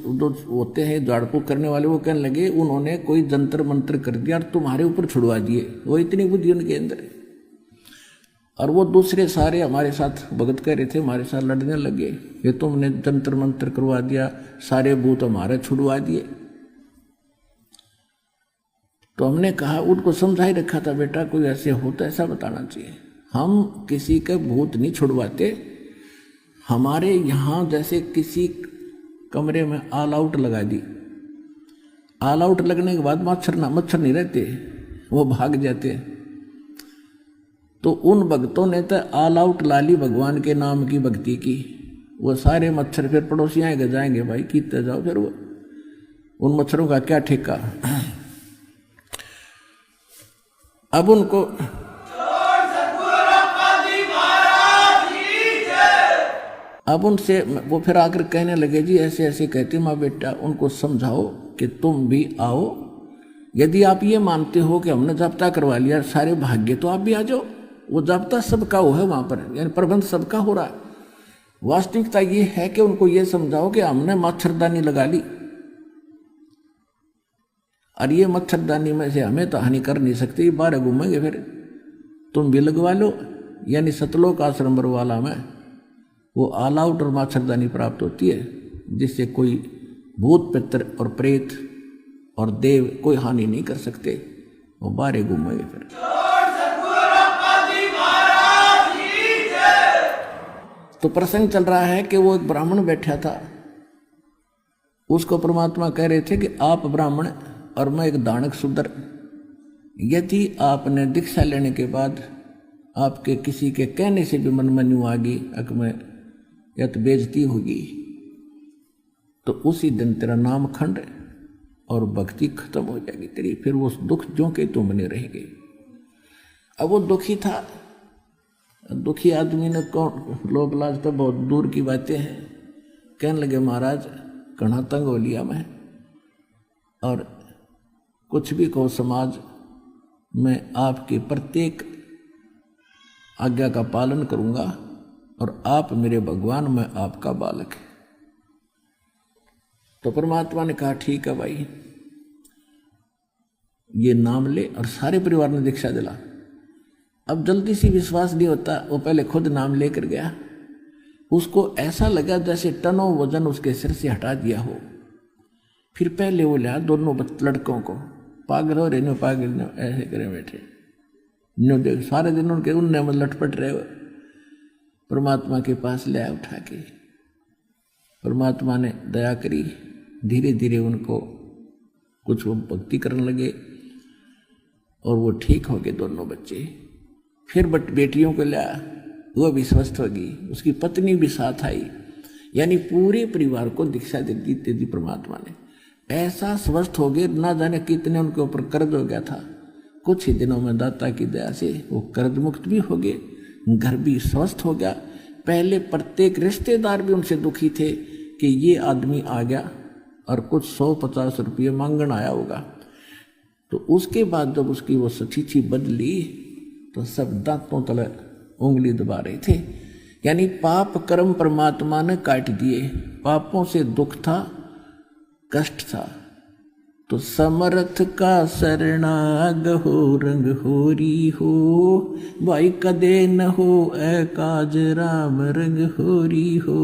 Speaker 1: होते हैं झाड़ फूक करने वाले, वो कहने लगे उन्होंने कोई जंतर मंत्र कर दिया और तुम्हारे ऊपर छुड़वा दिए। वो इतनी बुद्धि उनके अंदर। और वो दूसरे सारे हमारे साथ भगत कह रहे थे, हमारे साथ लड़ने लगे, ये तुमने जंतर मंत्र करवा दिया, सारे भूत हमारे छुड़वा दिए। तो हमने कहा, उनको समझा ही रखा था, बेटा कोई ऐसे होता ऐसा बताना चाहिए, हम किसी के भूत नहीं छुड़वाते। हमारे यहाँ जैसे किसी कमरे में ऑल आउट लगा दी, ऑल आउट लगने के बाद मच्छर नहीं रहते, वो भाग जाते। तो उन भक्तों ने तो ऑल आउट लाली भगवान के नाम की भक्ति की, वो सारे मच्छर फिर पड़ोसी आएंगे जाएंगे, भाई कीते जाओ, फिर वो उन मच्छरों का क्या ठेका। अब उनको अब उनसे वो फिर आकर कहने लगे, जी ऐसे ऐसे कहते माँ बेटा, उनको समझाओ कि तुम भी आओ, यदि आप ये मानते हो कि हमने जाब्ता करवा लिया सारे भाग्य, तो आप भी आ जाओ। वो जाब्ता सबका हो है वहां पर, यानी प्रबंध सबका हो रहा है। वास्तविकता ये है कि उनको ये समझाओ कि हमने मच्छरदानी लगा ली और ये मच्छरदानी में से हमें तो हानि कर नहीं सकती, बाहर घूमेंगे, फिर तुम भी लगवा लो। यानी सतलोक आश्रम वाला में वो ऑल आउट और मच्छरदानी प्राप्त होती है, जिससे कोई भूत पितर और प्रेत और देव कोई हानि नहीं कर सकते, वो बाहर घूमेंगे। फिर तो प्रसंग चल रहा है कि वो एक ब्राह्मण बैठा था, उसको परमात्मा कह रहे थे कि आप ब्राह्मण और मैं एक दानक शूद्र, यदि आपने दीक्षा लेने के बाद आपके किसी के कहने से भी मन में न्यू आ गई अक में या तो बेइज्जती होगी, तो उसी दिन तेरा नाम खंड और भक्ति खत्म हो जाएगी तेरी, फिर वो दुख जो के तुम बने रहेंगे। अब वो दुखी था, दुखी आदमी ने कौन, लोग लाज तो बहुत दूर की बातें हैं, कहने लगे महाराज घना तंग हो लिया मैं, और कुछ भी कहो समाज में आपके प्रत्येक आज्ञा का पालन करूंगा और आप मेरे भगवान, मैं आपका बालक है। तो परमात्मा ने कहा ठीक है भाई, ये नाम ले, और सारे परिवार ने दीक्षा दिला। अब जल्दी से विश्वास नहीं होता, वो पहले खुद नाम लेकर गया, उसको ऐसा लगा जैसे टनों वजन उसके सिर से हटा दिया हो। फिर पहले वो लिया दोनों लड़कों को, पागल हो रहे, पागल ने ऐसे करे बैठे, नो देख सारे दिन उनके उनने में लटपट रहे, परमात्मा के पास ले आया उठा के। परमात्मा ने दया करी, धीरे धीरे उनको कुछ वो भक्ति करने लगे और वो ठीक हो गए दोनों बच्चे। फिर बेटियों को लाया, वो भी स्वस्थ होगी, उसकी पत्नी भी साथ आई, यानी पूरे परिवार को दीक्षा दे दी परमात्मा ने। ऐसा स्वस्थ हो गए, ना जाने कितने उनके ऊपर कर्ज हो गया था, कुछ ही दिनों में दाता की दया से वो कर्ज मुक्त भी हो गए, घर भी स्वस्थ हो गया। पहले प्रत्येक रिश्तेदार भी उनसे दुखी थे कि ये आदमी आ गया और कुछ 150 रुपये मांगन आया होगा। तो उसके बाद जब उसकी वो सचीची बदली तो सब दांतों तले उंगली दबा रहे थे, यानी पाप कर्म परमात्मा ने काट दिए। पापों से दुख था, कष्ट था, तो समर्थ का शरणाग हो, रंग होरी हो, भाई कदे न हो ए काज राम रंग होरी हो।